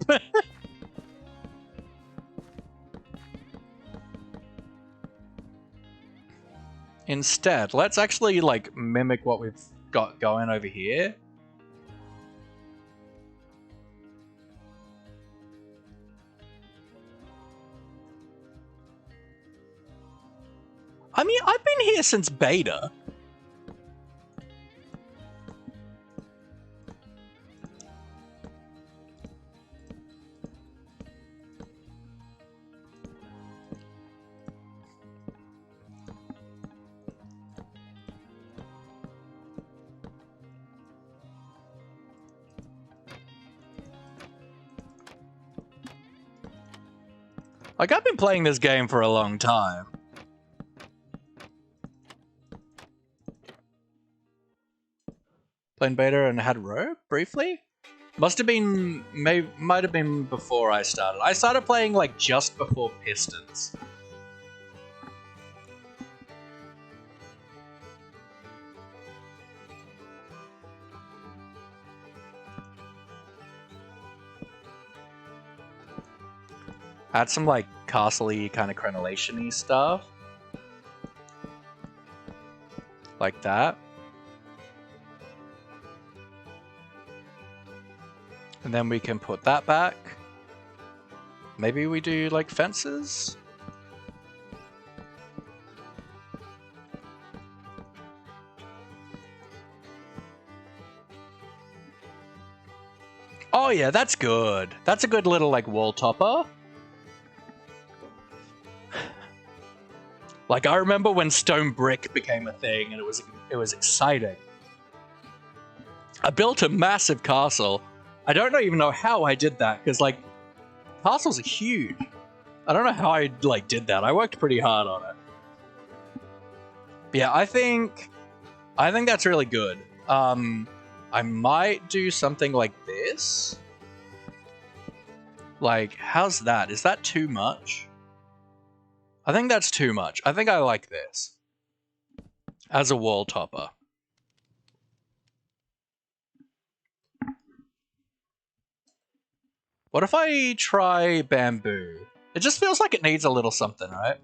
Speaker 1: Instead, let's actually like mimic what we've got going over here. I mean, I've been here since beta. Like, I've been playing this game for a long time. Playing beta and had rope briefly? Must have been, might have been before I started. I started playing like just before Pistons. Add some like castle-y kind of crenellation-y stuff. Like that. And then we can put that back. Maybe we do like fences? Oh yeah, that's good. That's a good little like wall topper. Like, I remember when stone brick became a thing and it was exciting. I built a massive castle. I don't even know how I did that, because like castles are huge. I don't know how I like did that. I worked pretty hard on it. But yeah, I think that's really good. I might do something like this. Like, how's that? Is that too much? I think that's too much. I think I like this as a wall topper. What if I try bamboo? It just feels like it needs a little something, right?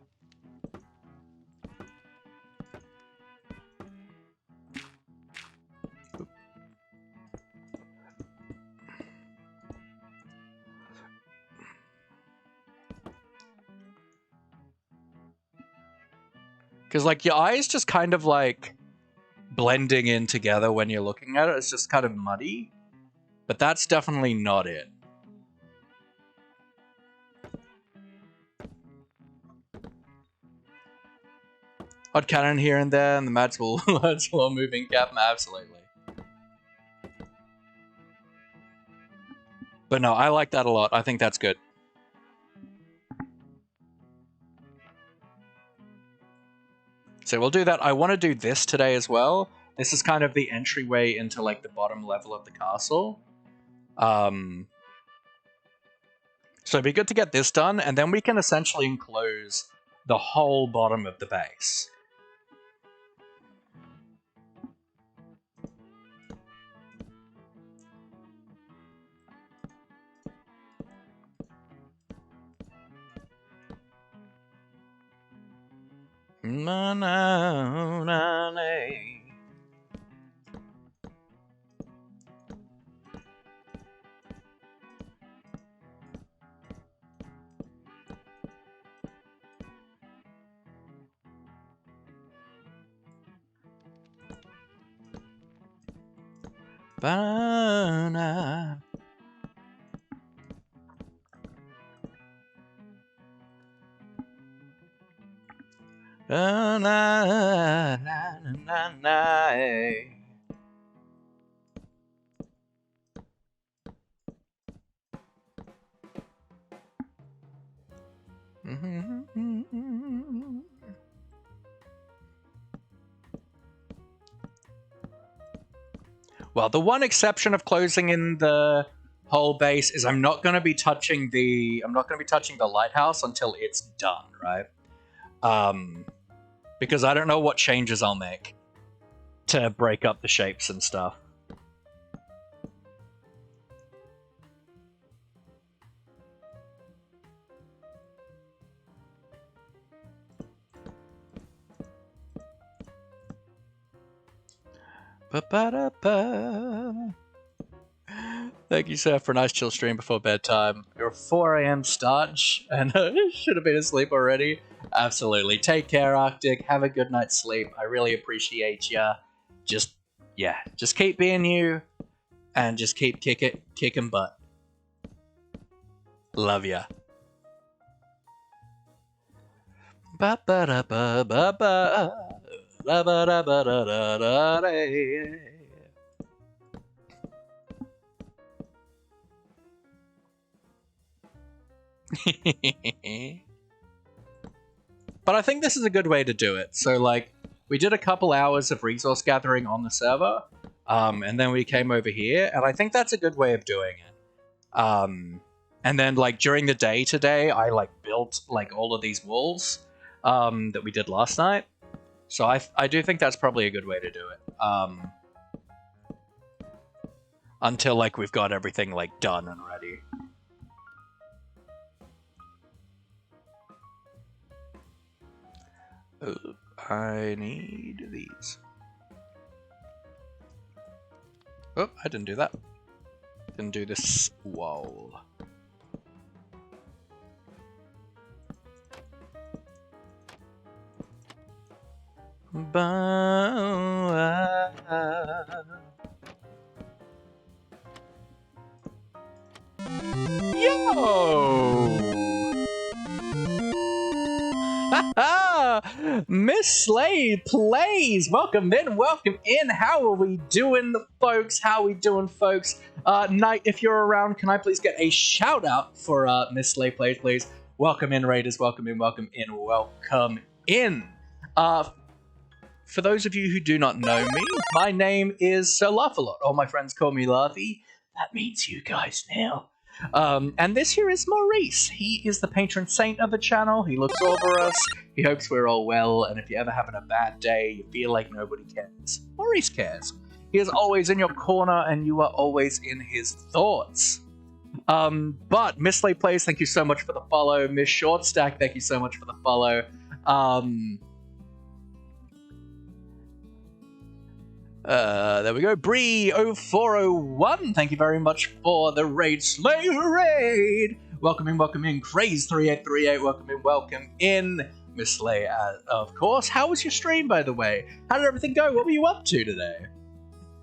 Speaker 1: Because like your eyes just kind of like blending in together when you're looking at it. It's just kind of muddy. But that's definitely not it. Odd cannon here and there, and the magical moving cap, absolutely. But no, I like that a lot. I think that's good. So we'll do that. I want to do this today as well. This is kind of the entryway into like the bottom level of the castle. So it'd be good to get this done, and then we can essentially enclose the whole bottom of the base. Na, na, na, na. Banana. Na, na, na, na, na. Well, the one exception of closing in the whole base is I'm not going to be touching the lighthouse until it's done, right? Because I don't know what changes I'll make to break up the shapes and stuff. Ba-ba-da-ba. Thank you, sir, for a nice chill stream before bedtime. You're a 4 a.m. start, and should have been asleep already. Absolutely. Take care, Arctic. Have a good night's sleep. I really appreciate ya. Just keep being you, and just keep kicking butt. Love ya. Ba-ba-da-ba-ba-ba. La-ba-da-ba-da-da-da-da. But I think this is a good way to do it. So, like, we did a couple hours of resource gathering on the server, and then we came over here, and I think that's a good way of doing it. And then, like, during the day today, I, like, built, like, all of these walls that we did last night. So I do think that's probably a good way to do it. Until, like, we've got everything, like, done and ready. I need these. Oh, I didn't do that. Didn't do this wall. Yo! Miss Slade plays. Welcome in, welcome in. How are we doing, folks? How are we doing, folks? Knight, if you're around, can I please get a shout out for Miss Slade plays, please? Welcome in, Raiders. Welcome in, welcome in, welcome in. For those of you who do not know me, my name is Sir Laugh-A-Lot. All my friends call me Laughy. That means you guys now. And this here is Maurice. He is the patron saint of the channel. He looks over us. He hopes we're all well. And if you're ever having a bad day, you feel like nobody cares, Maurice cares. He is always in your corner, and you are always in his thoughts. But Miss Slay Plays, thank you so much for the follow. Miss Shortstack, thank you so much for the follow. There we go. Bree0401, thank you very much for the raid. Slayer raid! Welcome in, Craze3838, welcome in. Miss Slay, of course. How was your stream, by the way? How did everything go? What were you up to today?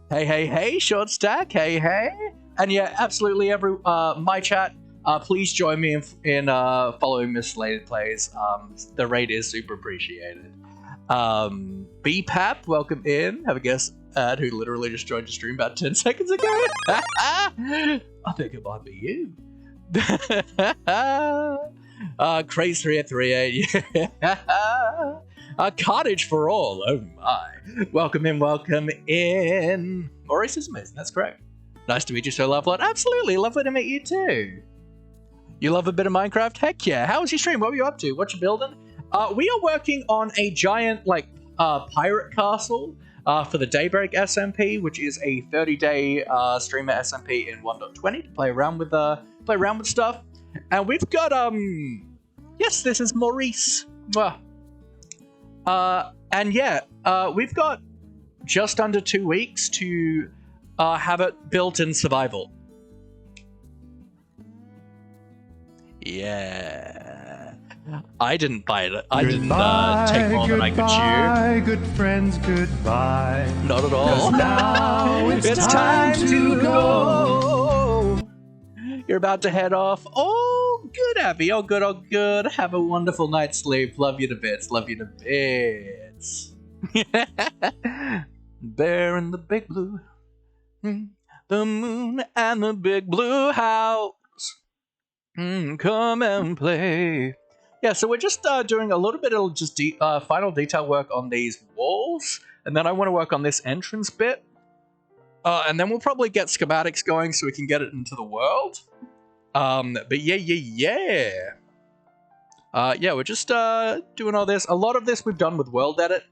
Speaker 1: Hey, Short Stack, hey. And yeah, absolutely, my chat, please join me in following Miss Slay Plays. The raid is super appreciated. BPAP, welcome in. Have a guest ad who literally just joined the stream about 10 seconds ago. I think it might be you. Craze3838, yeah. Cottage for all, oh my. Welcome in. Maurice is amazing, that's correct. Nice to meet you, Sir Lovelot. Absolutely, lovely to meet you too. You love a bit of Minecraft? Heck yeah. How was your stream? What were you up to? What you building? We are working on a giant, pirate castle for the Daybreak SMP, which is a 30-day streamer SMP in 1.20 to play around with stuff. And we've got yes, this is Maurice. And yeah, we've got just under 2 weeks to have it built in survival. Yeah. I didn't bite it. I didn't take more than I could chew.
Speaker 2: Good friends, goodbye.
Speaker 1: Not at all.
Speaker 2: 'Cause now it's time to go.
Speaker 1: You're about to head off. Oh, good, Abby. Oh, good, oh, good. Have a wonderful night's sleep. Love you to bits. Love you to bits. Bear in the big blue. The moon and the big blue house. Come and play. Yeah, so we're just doing a little bit of just final detail work on these walls, and then I want to work on this entrance bit. And then we'll probably get schematics going so we can get it into the world. But yeah, we're just doing all this. A lot of this we've done with World Edit.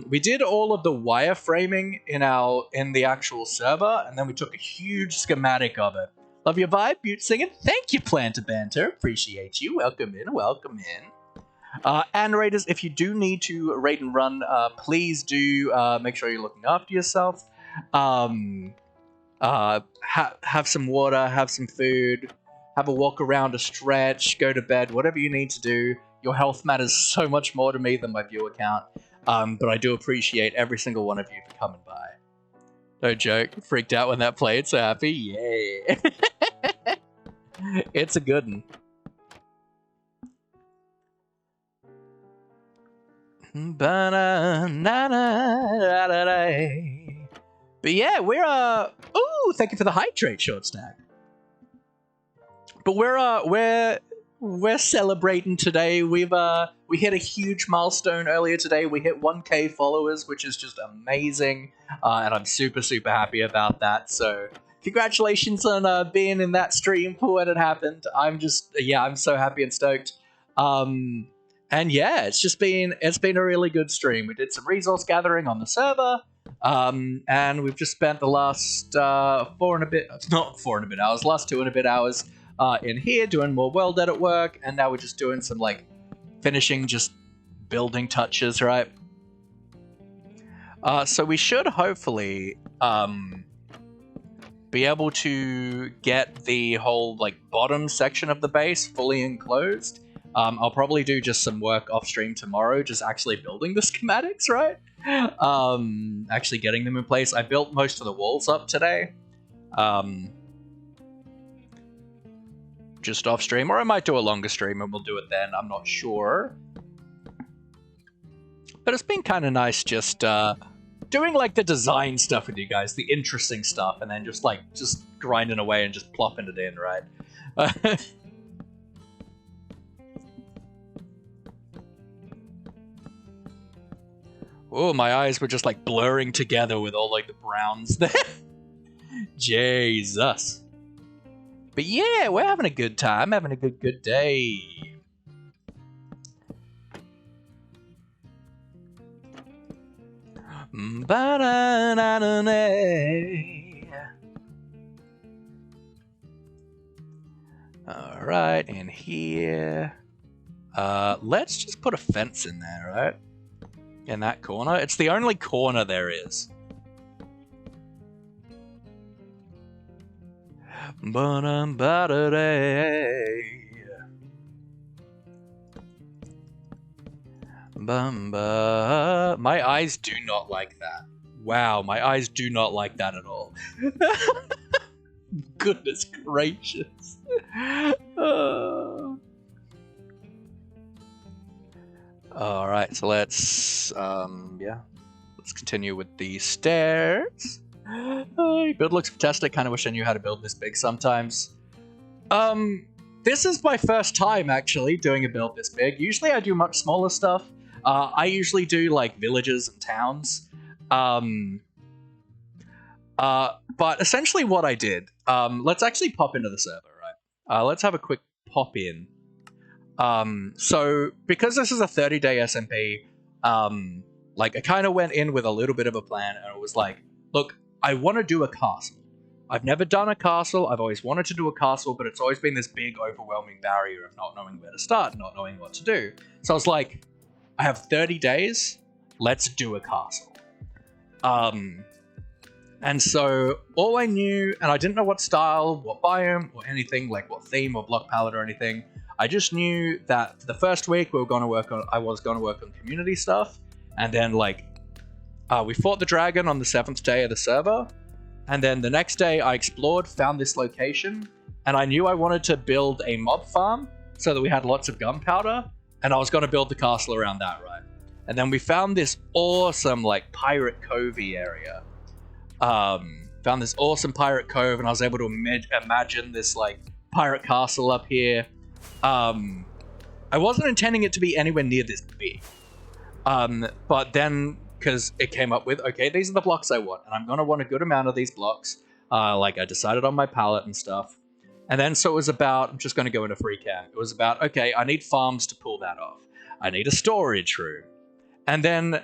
Speaker 1: We did all of the wireframing in the actual server, and then we took a huge schematic of it. Love your vibe, Butte singing. Thank you, Planter Banter. Appreciate you. Welcome in, welcome in. And raiders, if you do need to raid and run, please do make sure you're looking after yourself. Have some water, have some food, have a walk around, a stretch, go to bed, whatever you need to do. Your health matters so much more to me than my viewer count. But I do appreciate every single one of you for coming by. No joke, freaked out when that played, so happy, yeah. It's a good one. But yeah, we're ooh, thank you for the hydrate, short stack. But we're celebrating today. We hit a huge milestone earlier today. We hit 1K followers, which is just amazing, and I'm super happy about that. So congratulations on being in that stream for when it happened. I'm so happy and stoked. And yeah, it's been a really good stream. We did some resource gathering on the server, and we've just spent the last last 2 and a bit hours in here doing more World Edit work, and now we're just doing some like finishing just building touches, right? So we should hopefully be able to get the whole like bottom section of the base fully enclosed. I'll probably do just some work off stream tomorrow, just actually building the schematics, right? Actually getting them in place. I built most of the walls up today. Just off stream, or I might do a longer stream and we'll do it then. I'm not sure. But it's been kind of nice just doing like the design stuff with you guys, the interesting stuff, and then just grinding away and just plopping it in, right? Oh, my eyes were just like blurring together with all like the browns there. Jesus. But yeah, we're having a good time, having a good day. Alright, in here. Let's just put a fence in there, right? In that corner. It's the only corner there is. My eyes do not like that. Wow, my eyes do not like that at all. Goodness gracious. Alright, so let's continue with the stairs. Build looks fantastic. Kind of wish I knew how to build this big sometimes. This is my first time actually doing a build this big. Usually I do much smaller stuff. I usually do like villages and towns. But essentially what I did, let's actually pop into the server, right? Let's have a quick pop in. So because this is a 30-day SMP, like I kind of went in with a little bit of a plan, and it was like, look, I want to do a castle. I've never done a castle. I've always wanted to do a castle, but it's always been this big, overwhelming barrier of not knowing where to start, not knowing what to do. So I was like, I have 30 days. Let's do a castle. And so all I knew, and I didn't know what style, what biome, or anything, like what theme or block palette or anything. I just knew that for the first week I was going to work on community stuff, and then like we fought the dragon on the 7th day of the server, and then the next day I explored, found this location, and I knew I wanted to build a mob farm so that we had lots of gunpowder, and I was going to build the castle around that, right? And then we found this awesome like pirate covey area. Found this awesome pirate cove, and I was able to imagine this like pirate castle up here. I wasn't intending it to be anywhere near this big, but then because it came up with, okay, these are the blocks I want, and I'm gonna want a good amount of these blocks. Like I decided on my palette and stuff, and then so it was about, I'm just gonna go into free cam. It was about, okay, I need farms to pull that off. I need a storage room, and then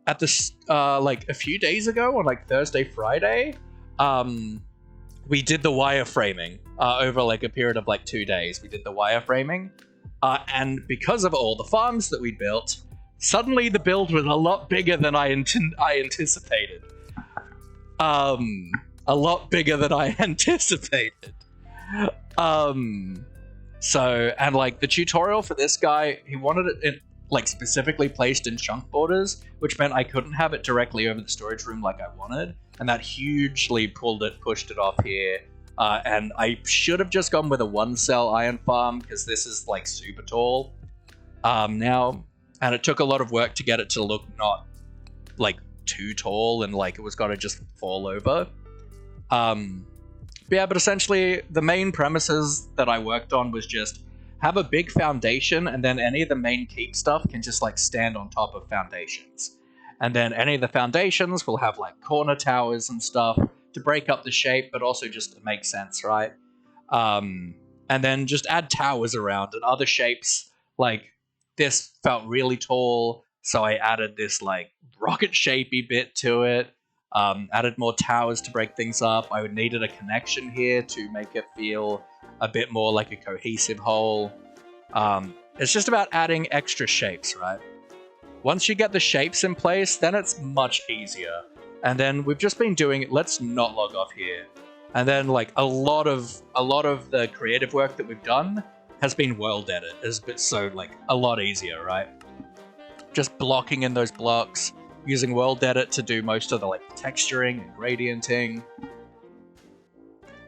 Speaker 1: at this like a few days ago on like Thursday, Friday, we did the wireframing over like a period of like 2 days. We did the wireframing, and because of all the farms that we built, suddenly the build was a lot bigger than I anticipated. A lot bigger than I anticipated. So, and like the tutorial for this guy, he wanted it in, like specifically placed in chunk borders, which meant I couldn't have it directly over the storage room like I wanted, and that hugely pushed it off here. And I should have just gone with a 1-cell iron farm, because this is like super tall now, and it took a lot of work to get it to look not like too tall and like it was gonna just fall over. Yeah, but essentially the main premises that I worked on was just have a big foundation, and then any of the main keep stuff can just like stand on top of foundations. And then any of the foundations will have like corner towers and stuff to break up the shape, but also just to make sense, right? And then just add towers around and other shapes. Like this felt really tall, so I added this like rocket shapey bit to it. Added more towers to break things up. I needed a connection here to make it feel a bit more like a cohesive whole. It's just about adding extra shapes, right? Once you get the shapes in place, then it's much easier. And then we've just been doing it. Let's not log off here. And then like a lot of the creative work that we've done has been world edit. It's been so like a lot easier, right? Just blocking in those blocks, using world edit to do most of the like texturing and gradienting.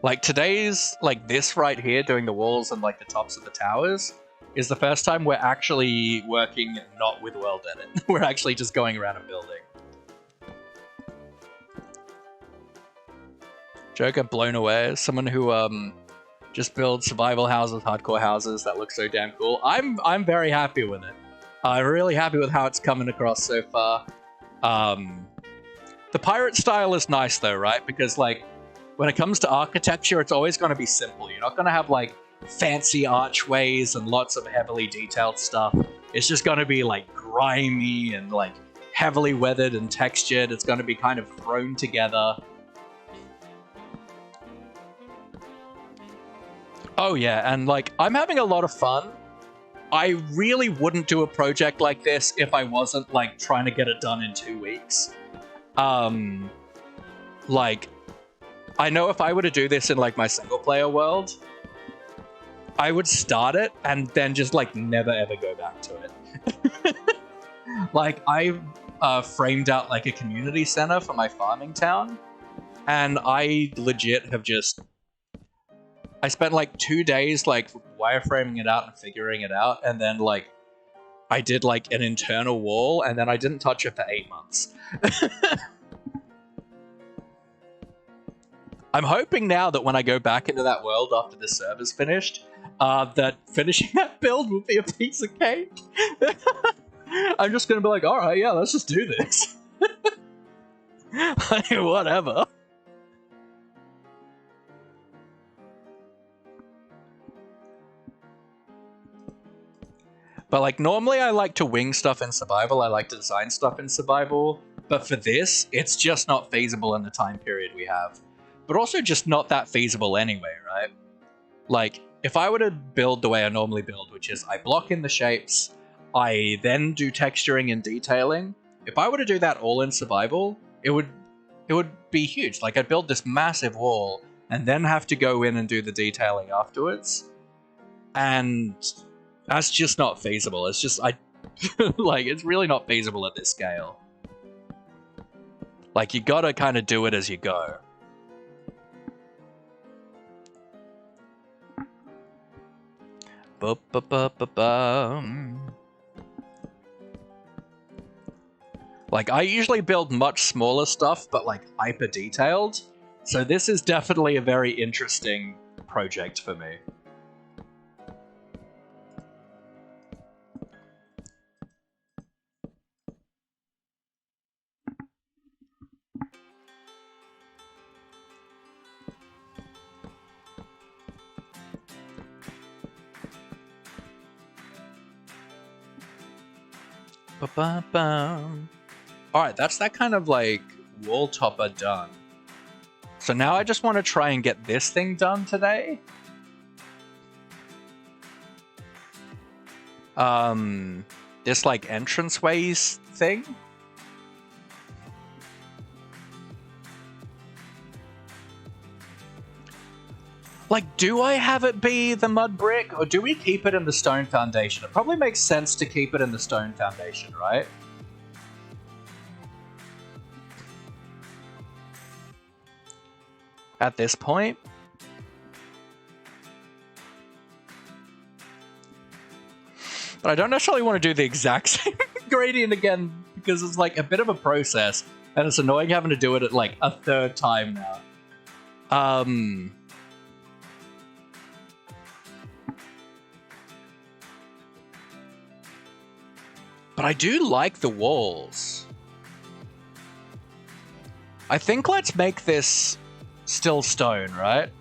Speaker 1: Like today's, like this right here, doing the walls and like the tops of the towers, is the first time we're actually working not with world edit. We're actually just going around and building. Joker blown away. Someone who just builds survival houses, hardcore houses that look so damn cool. I'm very happy with it. I'm really happy with how it's coming across so far. The pirate style is nice though, right? Because like when it comes to architecture, it's always going to be simple. You're not going to have like fancy archways and lots of heavily detailed stuff. It's just going to be like grimy and like heavily weathered and textured. It's going to be kind of thrown together. Oh yeah, and like I'm having a lot of fun. I really wouldn't do a project like this if I wasn't like trying to get it done in 2 weeks. Like I know if I were to do this in like my single player world, I would start it and then just like never ever go back to it. Like I framed out like a community center for my farming town, and I legit have just I spent like 2 days like wireframing it out and figuring it out, and then like I did like an internal wall, and then I didn't touch it for 8 months. I'm hoping now that when I go back into that world after the server's finished, that finishing that build will be a piece of cake. I'm just gonna be like, alright, yeah, let's just do this. Like, whatever. But like normally I like to wing stuff in survival, I like to design stuff in survival, but for this, it's just not feasible in the time period we have. But also just not that feasible anyway, right? Like, if I were to build the way I normally build, which is I block in the shapes, I then do texturing and detailing. If I were to do that all in survival, it would be huge. Like, I'd build this massive wall and then have to go in and do the detailing afterwards. And that's just not feasible. It's just, like, it's really not feasible at this scale. Like, you gotta kind of do it as you go. Ba-ba-ba-ba-bum. Like, I usually build much smaller stuff, but like hyper detailed. So this is definitely a very interesting project for me. Ba-ba-bum. Alright, that's that kind of like wall topper done. So now I just want to try and get this thing done today. This like entranceways thing. Like, do I have it be the mud brick, or do we keep it in the stone foundation? It probably makes sense to keep it in the stone foundation, right? At this point. But I don't necessarily want to do the exact same gradient again, because it's like a bit of a process, and it's annoying having to do it at like a third time now. But I do like the walls. I think let's make this still stone, right?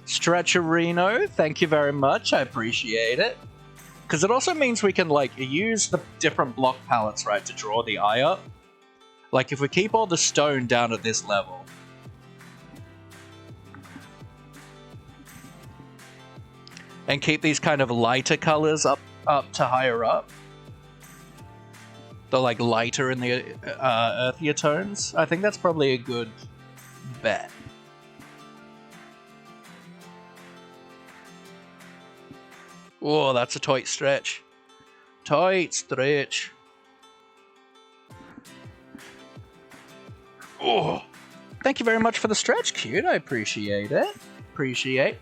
Speaker 1: Stretcherino, thank you very much. I appreciate it. Because it also means we can like use the different block palettes, right, to draw the eye up. Like if we keep all the stone down at this level. And keep these kind of lighter colors up to higher up. The like lighter in the earthier tones. I think that's probably a good bet. Oh, that's a tight stretch. Tight stretch. Oh, thank you very much for the stretch, cute. I appreciate it. Appreciate.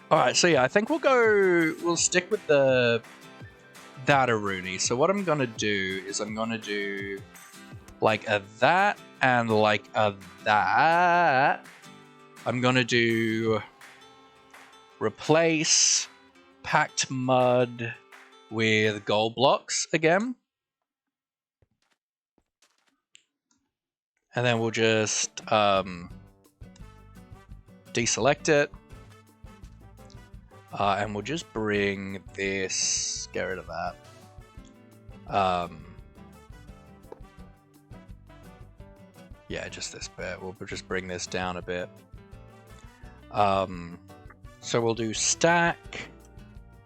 Speaker 1: Alright, so yeah, I think we'll stick with that Rooney. So what I'm gonna do is I'm gonna do like a that and like a that. I'm gonna do replace packed mud with gold blocks again. And then we'll just deselect it. And we'll just bring this, get rid of that. Yeah, just this bit. We'll just bring this down a bit. So we'll do stack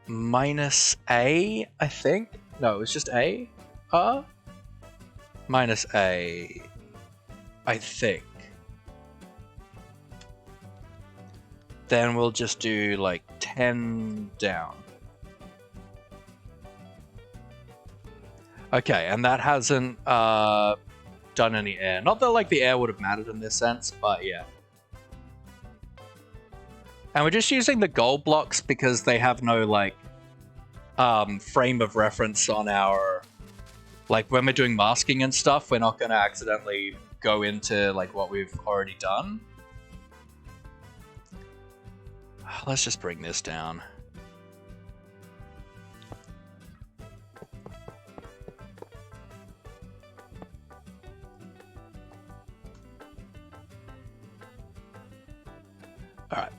Speaker 1: minus A, I think. No, it's just A. Minus A, I think. Then we'll just do like 10 down. Okay, and that hasn't done any air. Not that like the air would have mattered in this sense, but yeah. And we're just using the gold blocks because they have no like frame of reference on our, like when we're doing masking and stuff, we're not going to accidentally go into like what we've already done. Let's just bring this down. All right.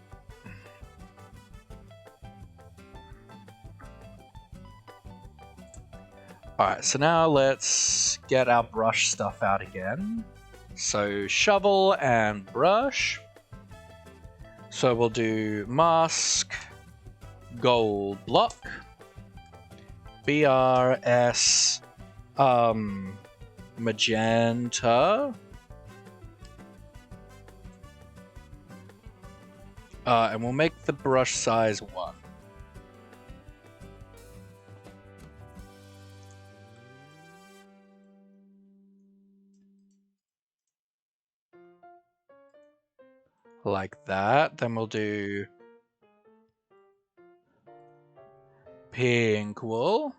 Speaker 1: All right, so now let's get our brush stuff out again. So shovel and brush. So we'll do mask, gold block, BRS, magenta, and we'll make the brush size 1. Like that. Then we'll do pink wool.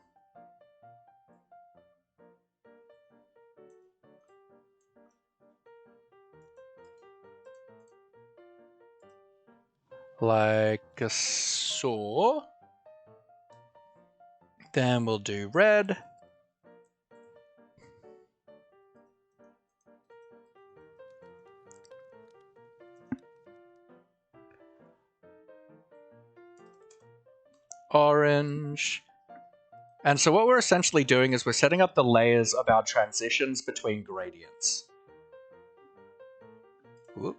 Speaker 1: Like so. Then we'll do red. Orange. And so what we're essentially doing is we're setting up the layers of our transitions between gradients. Whoop.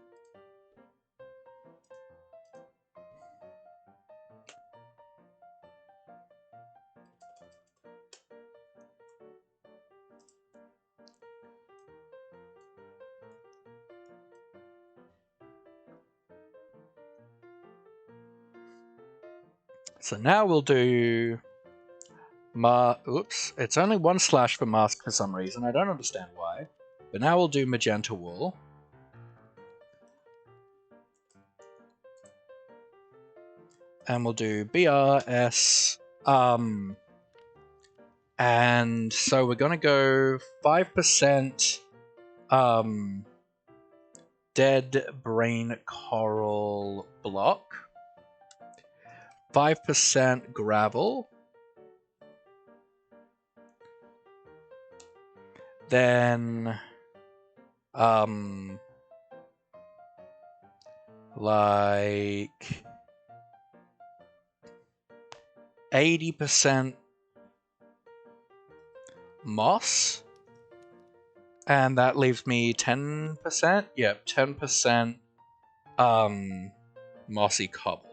Speaker 1: So now we'll do oops, it's only 1 slash for mask for some reason. I don't understand why. But now we'll do magenta wool. And we'll do BRS. And so we're gonna go 5% dead brain coral block. 5% gravel. Then like 80% moss, and that leaves me 10%. Yeah, 10% mossy cobble.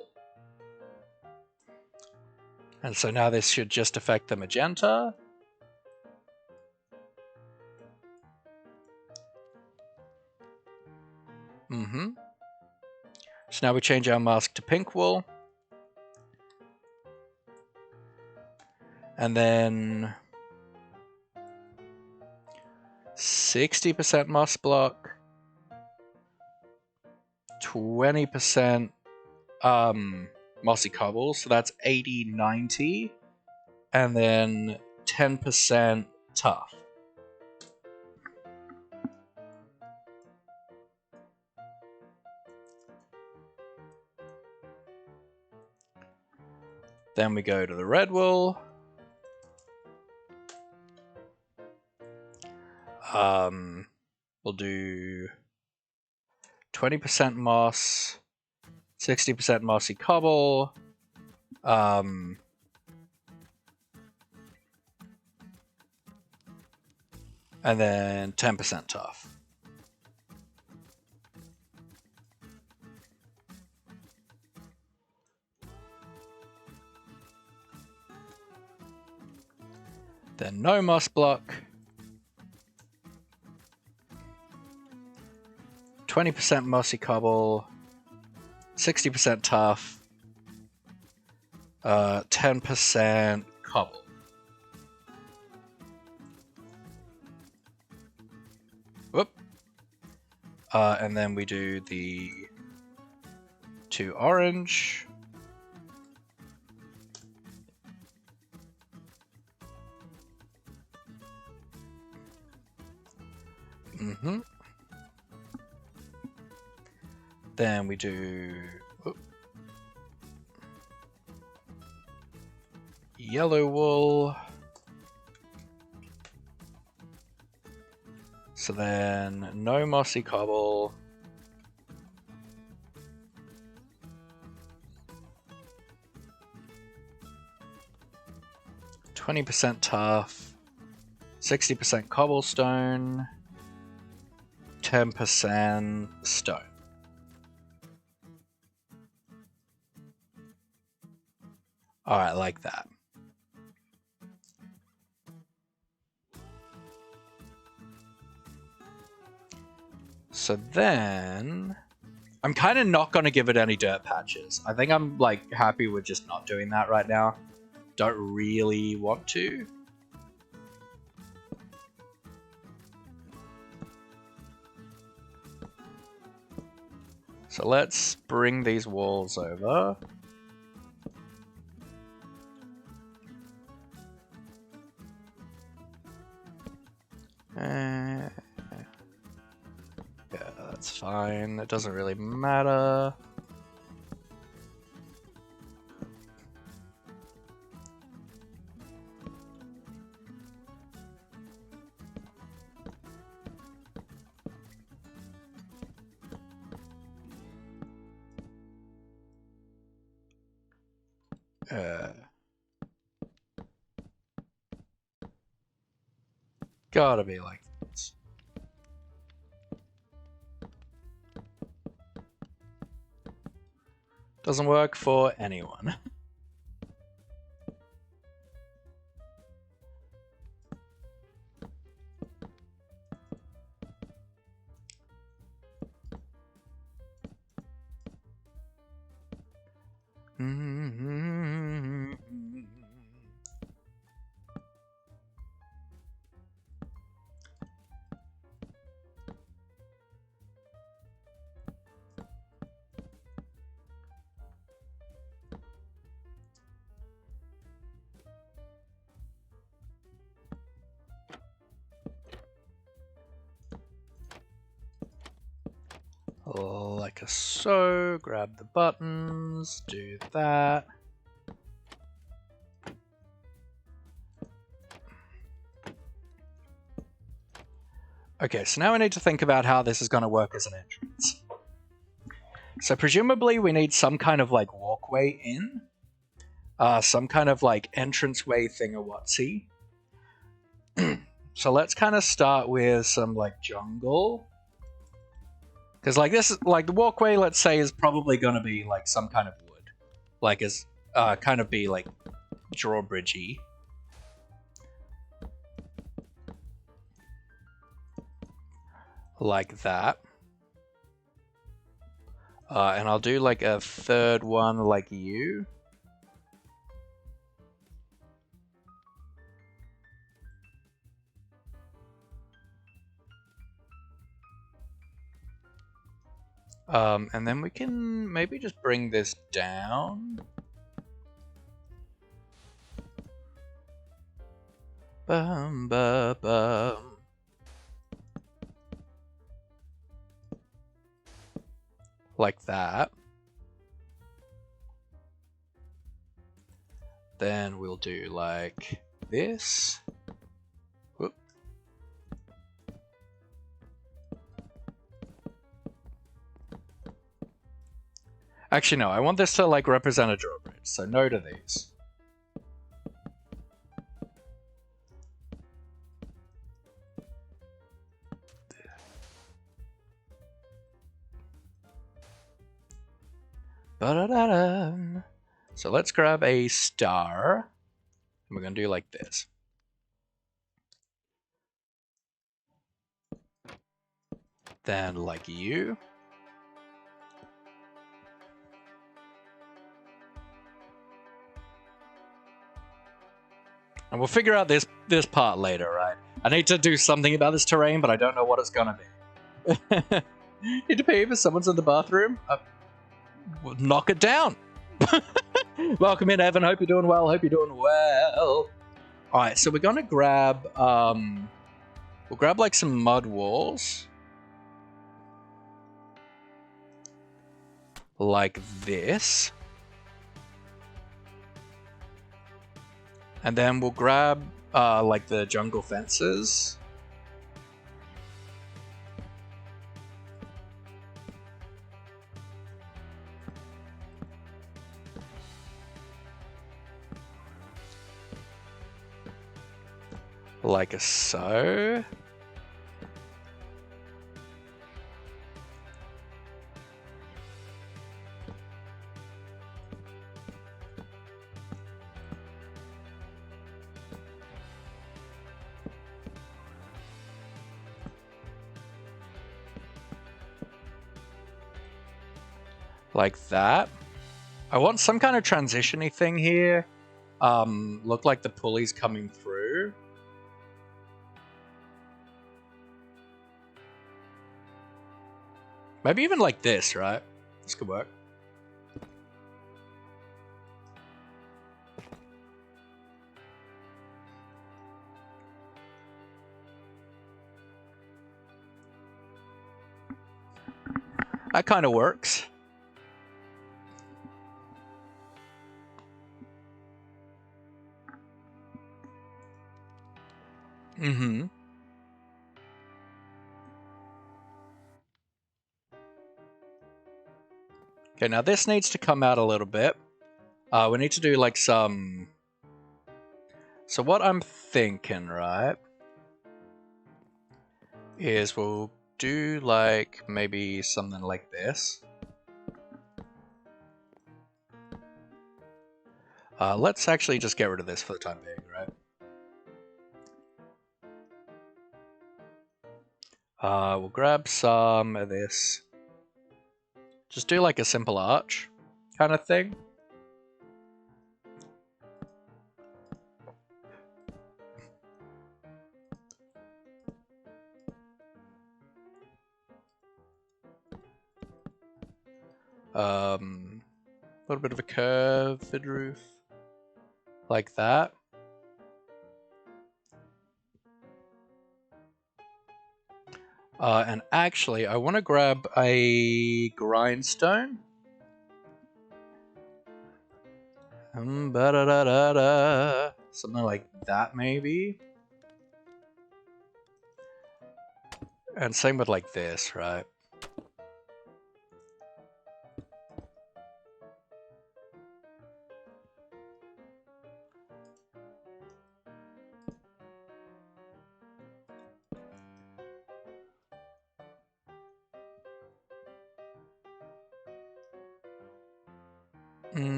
Speaker 1: And so now this should just affect the magenta. So now we change our mask to pink wool. And then 60% moss block, 20% mossy cobble, so that's 80-90, and then 10% tough. Then we go to the red wool. We'll do 20% moss, 60% mossy cobble, and then 10% tough. Then no moss block. 20% mossy cobble, 60% tough, 10% cobble. Whoop. And then we do the 2 orange. Then we do yellow wool. So then no mossy cobble. %, tough, 60% cobblestone, 10% stone. Alright, like that. So then... I'm kind of not going to give it any dirt patches. I think I'm like happy with just not doing that right now. Don't really want to. So let's bring these walls over. Yeah, that's fine. It doesn't really matter. Gotta be like this. Doesn't work for anyone. Like so, grab the buttons, do that. Okay, so now we need to think about how this is going to work as an entrance. So presumably we need some kind of like walkway in. Some kind of like entranceway thing-a-watsy. So let's kind of start with some like jungle. Because like this, like the walkway, let's say, is probably going to be like some kind of wood. Like is kind of be like drawbridgey. Like that. And I'll do like a third one like you. And then we can maybe just bring this down. Bum, bum, bum. Like that. Then we'll do like this. Whoop. Actually, no, I want this to like represent a drawbridge, so no to these. Ba-da-da-da. So let's grab a star, and we're gonna do like this. Then like you. And we'll figure out this part later, right? I need to do something about this terrain, but I don't know what it's gonna be. Need to pay if someone's in the bathroom? We'll knock it down. Welcome in, Evan. Hope you're doing well. Hope you're doing well. Alright, so we're gonna grab we'll grab like some mud walls. Like this. And then we'll grab like the jungle fences. Like so. like that. I want some kind of transition-y thing here. Look like the pulley's coming through. Maybe even like this, right? This could work. That kind of works. Mm-hmm. Okay, now this needs to come out a little bit. We need to do like some... So what I'm thinking, right, is we'll do like maybe something like this. Let's actually just get rid of this for the time being, right? We'll grab some of this. Just do like a simple arch kind of thing. A little bit of a curved roof, like that. And actually, I want to grab a grindstone. Something like that, maybe. And same with like this, right?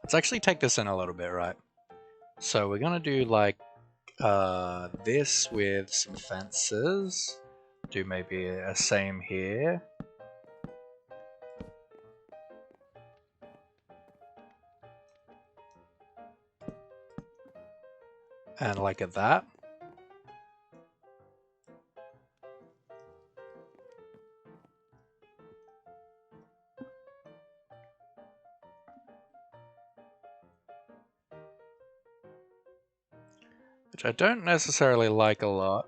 Speaker 1: Let's actually take this in a little bit, right? So we're gonna do like this with some fences. Do maybe a same here. And like at that. Which I don't necessarily like a lot,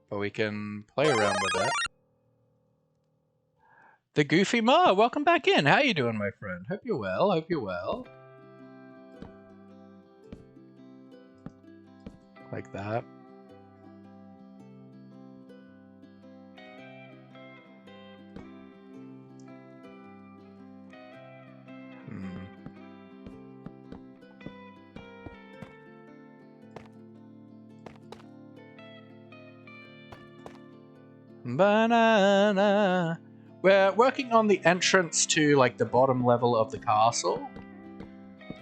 Speaker 1: but we can play around with it. The Goofy Ma, welcome back in. How you doing, my friend? Hope you're well. Hope you're well. Like that. Banana. We're working on the entrance to like the bottom level of the castle.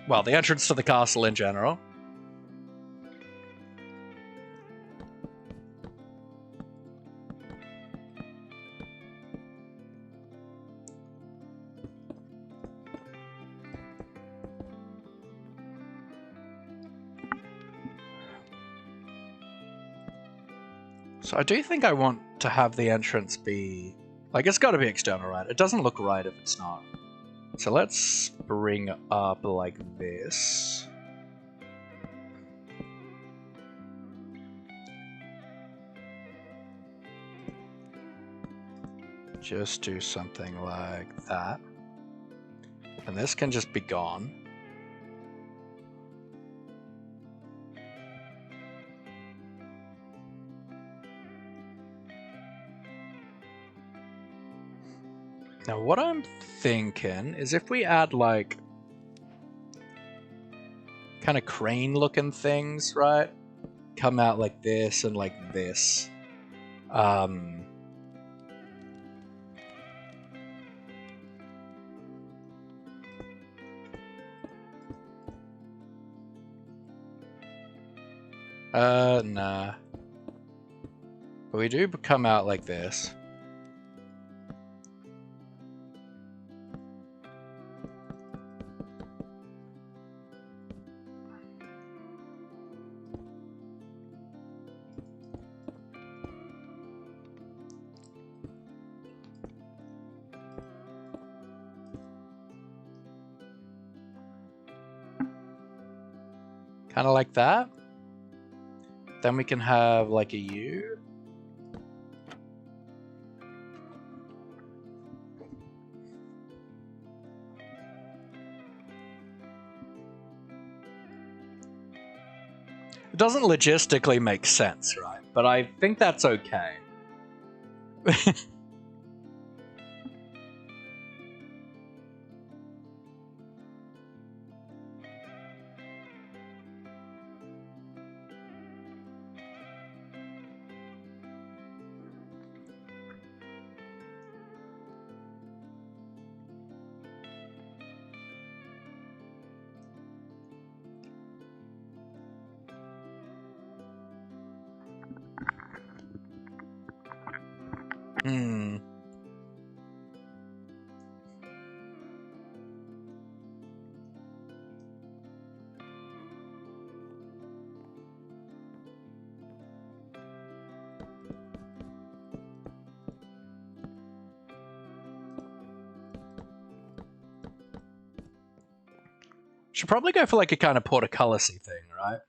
Speaker 1: Well, the entrance to the castle in general. So I do think I want to have the entrance be... Like, it's got to be external, right? It doesn't look right if it's not. So let's bring up like this. Just do something like that. And this can just be gone. Now what I'm thinking is if we add like kind of crane looking things, right? Come out like this and like this. Nah. But we do come out like this. Kind of like that. Then we can have like a U. It doesn't logistically make sense, right? But I think that's okay. Hmm. Should probably go for like a kind of portcullis-y thing, right?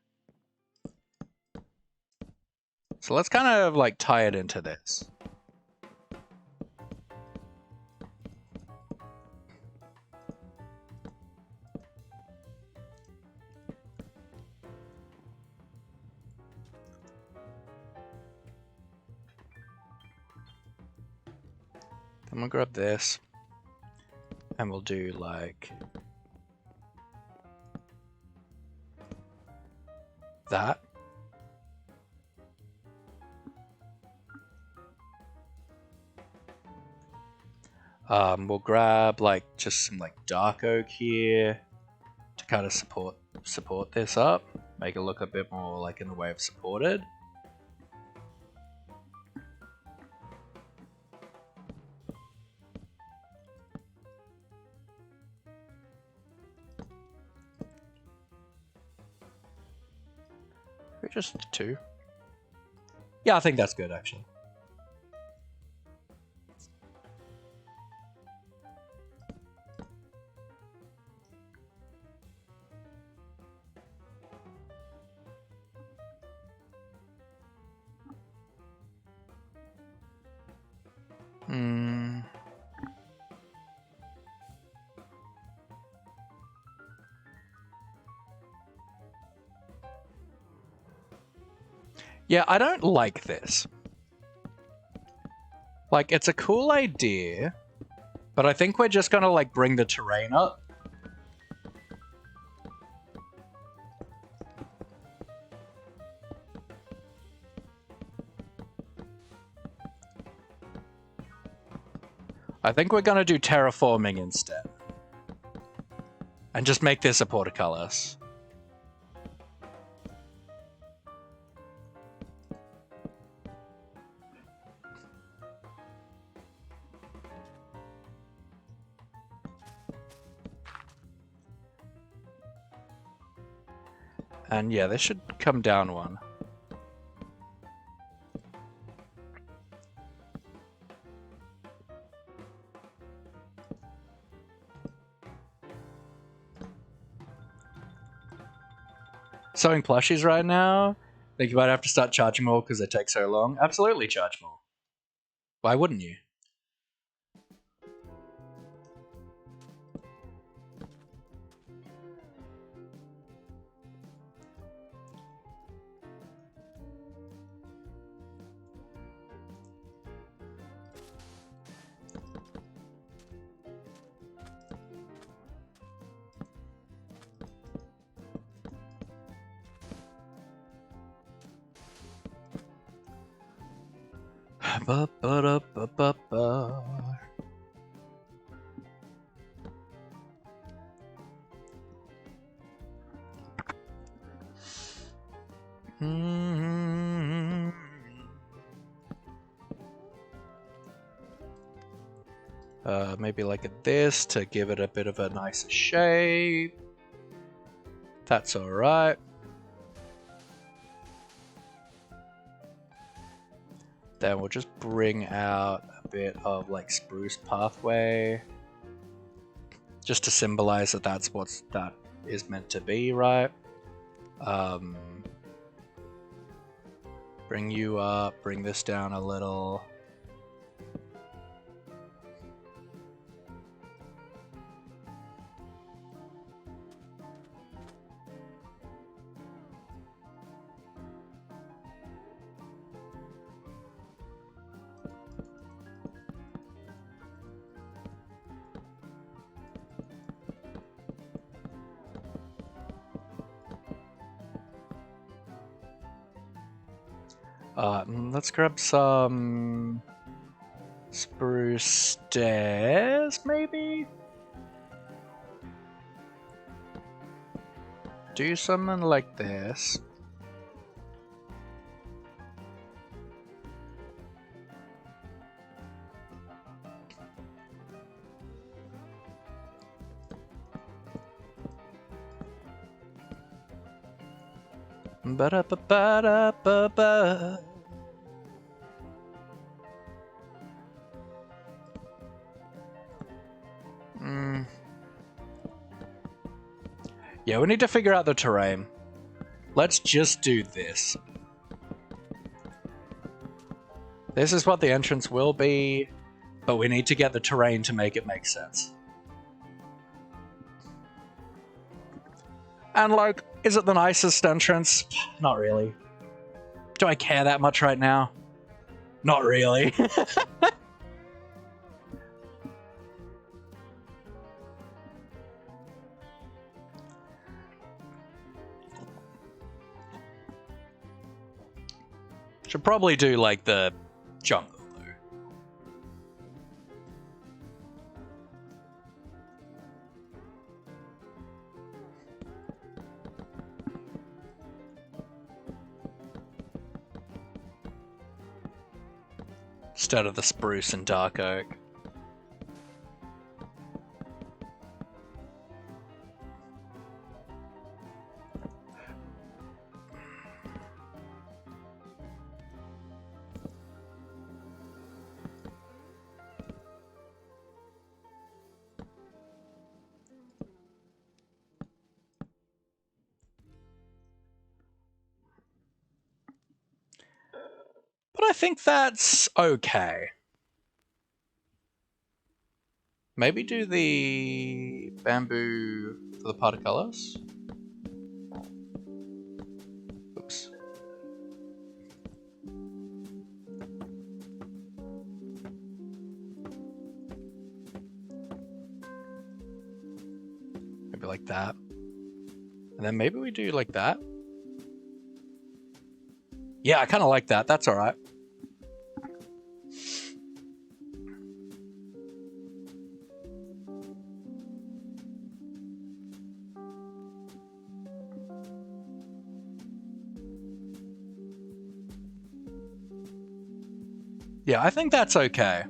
Speaker 1: So let's kind of like tie it into this. Then we'll grab this. And we'll do like that. We'll grab like just some like dark oak here to kind of support this up, make it look a bit more like in the way of supported. Just 2. Yeah, I think that's good actually. Hmm. Yeah, I don't like this. Like, it's a cool idea, but I think we're just gonna like bring the terrain up. I think we're gonna do terraforming instead. And just make this a portcullis. And yeah, this should come down one. Sewing plushies right now? Think you might have to start charging more because they take so long? Absolutely charge more. Why wouldn't you? Ba-ba-da-ba-ba-ba. Maybe like this to give it a bit of a nicer shape. That's alright. Then we'll just bring out a bit of like spruce pathway. Just to symbolize that that is meant to be, right? Bring you up, bring this down a little. Let's grab some spruce stairs, maybe? Do something like this. Ba-da-ba-ba-da-ba-ba. Yeah, we need to figure out the terrain. Let's just do this. This is what the entrance will be, but we need to get the terrain to make it make sense. And like, is it the nicest entrance? Not really. Do I care that much right now? Not really. Should probably do like the jungle though. Instead of the spruce and dark oak. But I think that's okay. Maybe do the bamboo for the part of colors. Oops. Maybe like that. And then maybe we do like that. Yeah, I kind of like that. That's all right. Yeah, I think that's okay.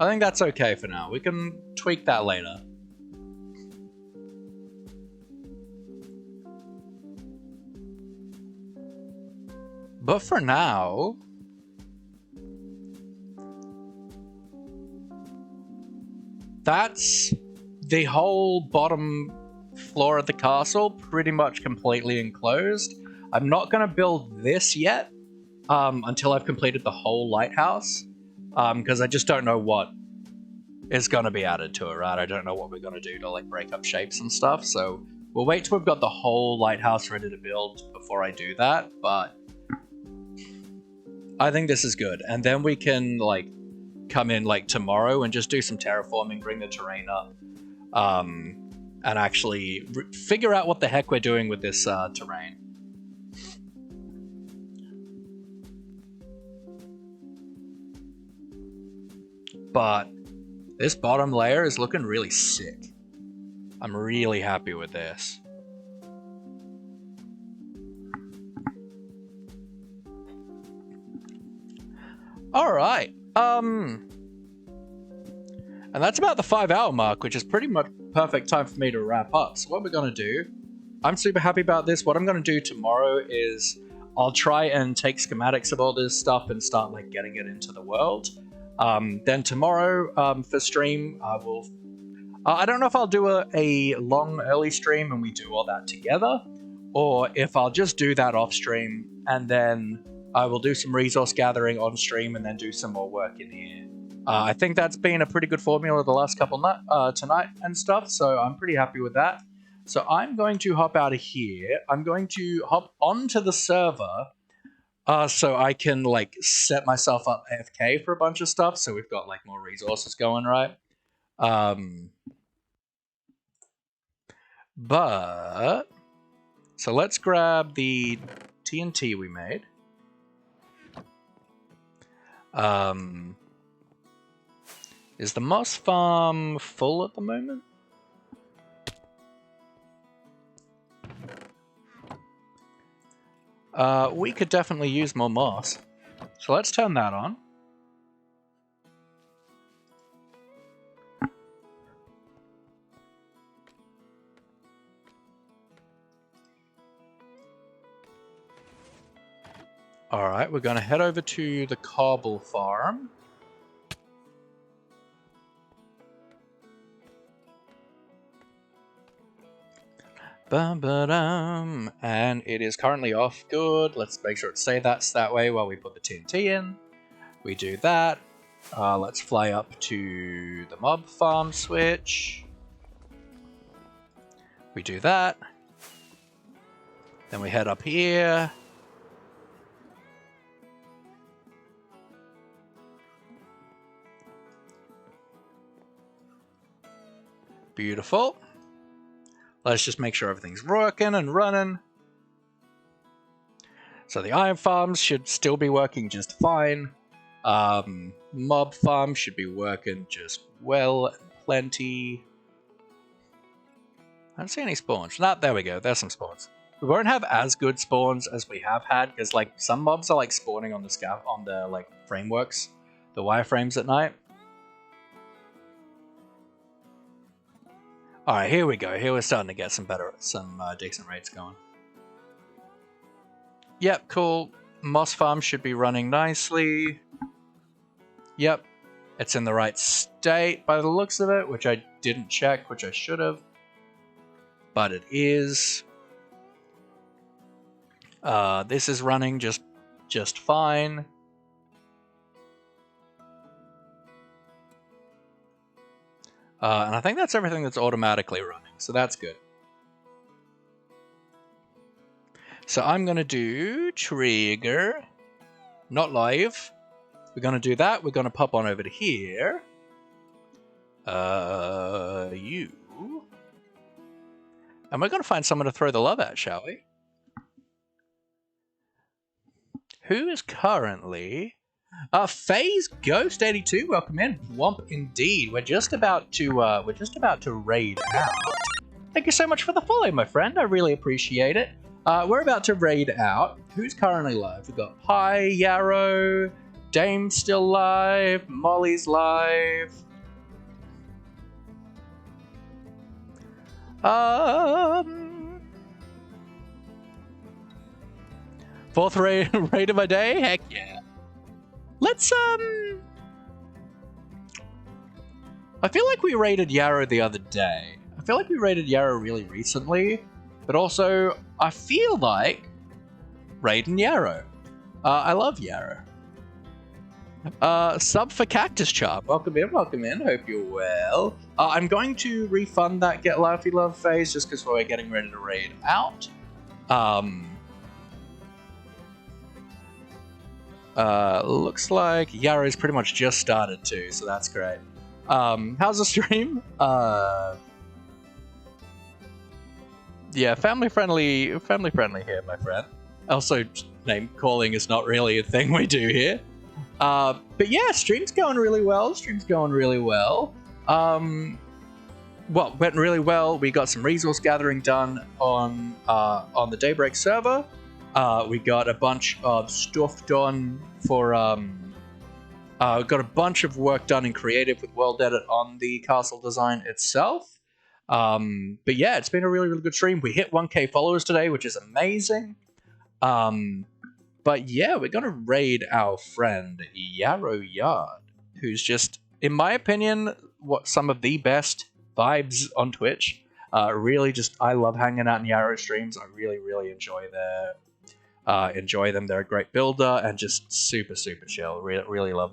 Speaker 1: I think that's okay for now. We can tweak that later. But for now... that's the whole bottom floor of the castle, pretty much completely enclosed. I'm not going to build this yet until I've completed the whole lighthouse, because I just don't know what is going to be added to it, right? I don't know what we're going to do to like break up shapes and stuff, so we'll wait till we've got the whole lighthouse ready to build before I do that, but I think this is good. And then we can like come in like tomorrow and just do some terraforming, bring the terrain up, and actually figure out what the heck we're doing with this terrain. But this bottom layer is looking really sick. I'm really happy with this. All right. And that's about the 5-hour mark, which is pretty much perfect time for me to wrap up. So what we're gonna do, I'm super happy about this. What I'm gonna do tomorrow is I'll try and take schematics of all this stuff and start like getting it into the world. Then tomorrow for stream, I will. I don't know if I'll do a long early stream and we do all that together, or if I'll just do that off stream and then I will do some resource gathering on stream and then do some more work in here. I think that's been a pretty good formula the last couple tonight and stuff, so I'm pretty happy with that. So I'm going to hop out of here. I'm going to hop onto the server so I can like set myself up AFK for a bunch of stuff, so we've got like more resources going, right? But so let's grab the TNT we made. Is the moss farm full at the moment? We could definitely use more moss. So let's turn that on. Alright, we're going to head over to the cobble farm. And it is currently off. Good. Let's make sure it stays that way while we put the TNT in. We do that. Let's fly up to the mob farm switch. We do that. Then we head up here. Beautiful. Let's just make sure everything's working and running. So the iron farms should still be working just fine. Mob farm should be working just well and plenty. I don't see any spawns. No, there we go. There's some spawns. We won't have as good spawns as we have had because like some mobs are like spawning on the like frameworks, the wireframes at night. Alright, here we go. Here we're starting to get some decent rates going. Yep, cool. Moss farm should be running nicely. Yep, it's in the right state by the looks of it, which I didn't check, which I should have. But it is. This is running just fine. And I think that's everything that's automatically running, so that's good. So I'm going to do trigger, not live. We're going to do that. We're going to pop on over to here. You. And we're going to find someone to throw the love at, shall we? Who is currently... FaZe Ghost 82, welcome in. Womp indeed. We're just about to raid out. Thank you so much for the follow, my friend. I really appreciate it. We're about to raid out. Who's currently live? We've got Pi, Yarrow, Dame's still live, Molly's live. Fourth raid of my day? Heck yeah. Let's, I feel like we raided Yarrow the other day. I feel like we raided Yarrow really recently, but also I feel like raiding Yarrow. I love Yarrow. Sub for Cactus Charm. Welcome in, welcome in. Hope you're well. I'm going to refund that Get Laughy Love phase just because we're getting ready to raid out. Looks like Yarrow's pretty much just started too, so that's great. How's the stream? Yeah, family friendly here, my friend. Also, name calling is not really a thing we do here. But yeah, stream's going really well. Well, went really well. We got some resource gathering done on the Daybreak server. We got a bunch of stuff done for Got a bunch of work done in creative with World Edit on the castle design itself. But yeah, it's been a really, really good stream. We hit 1K followers today, which is amazing. But yeah, we're going to raid our friend Yarrow Yard, who's just, in my opinion, some of the best vibes on Twitch. Really just, I love hanging out in Yarrow streams. I really, really enjoy them. They're a great builder and just super, super chill. Really love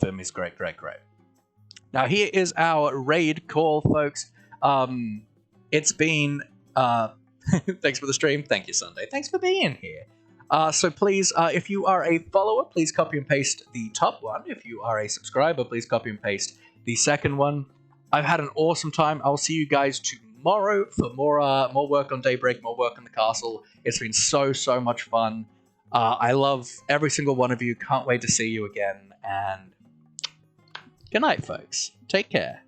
Speaker 1: him. He's great. Now here is our raid call, folks. It's been thanks for the stream. Thank you, Sunday. Thanks for being here. So please, if you are a follower, please copy and paste the top one. If you are a subscriber, please copy and paste the second one. I've had an awesome time. I'll see you guys tomorrow for more work on Daybreak, more work on the castle. It's been so much fun. I love every single one of you. Can't wait to see you again. And good night, folks. Take care.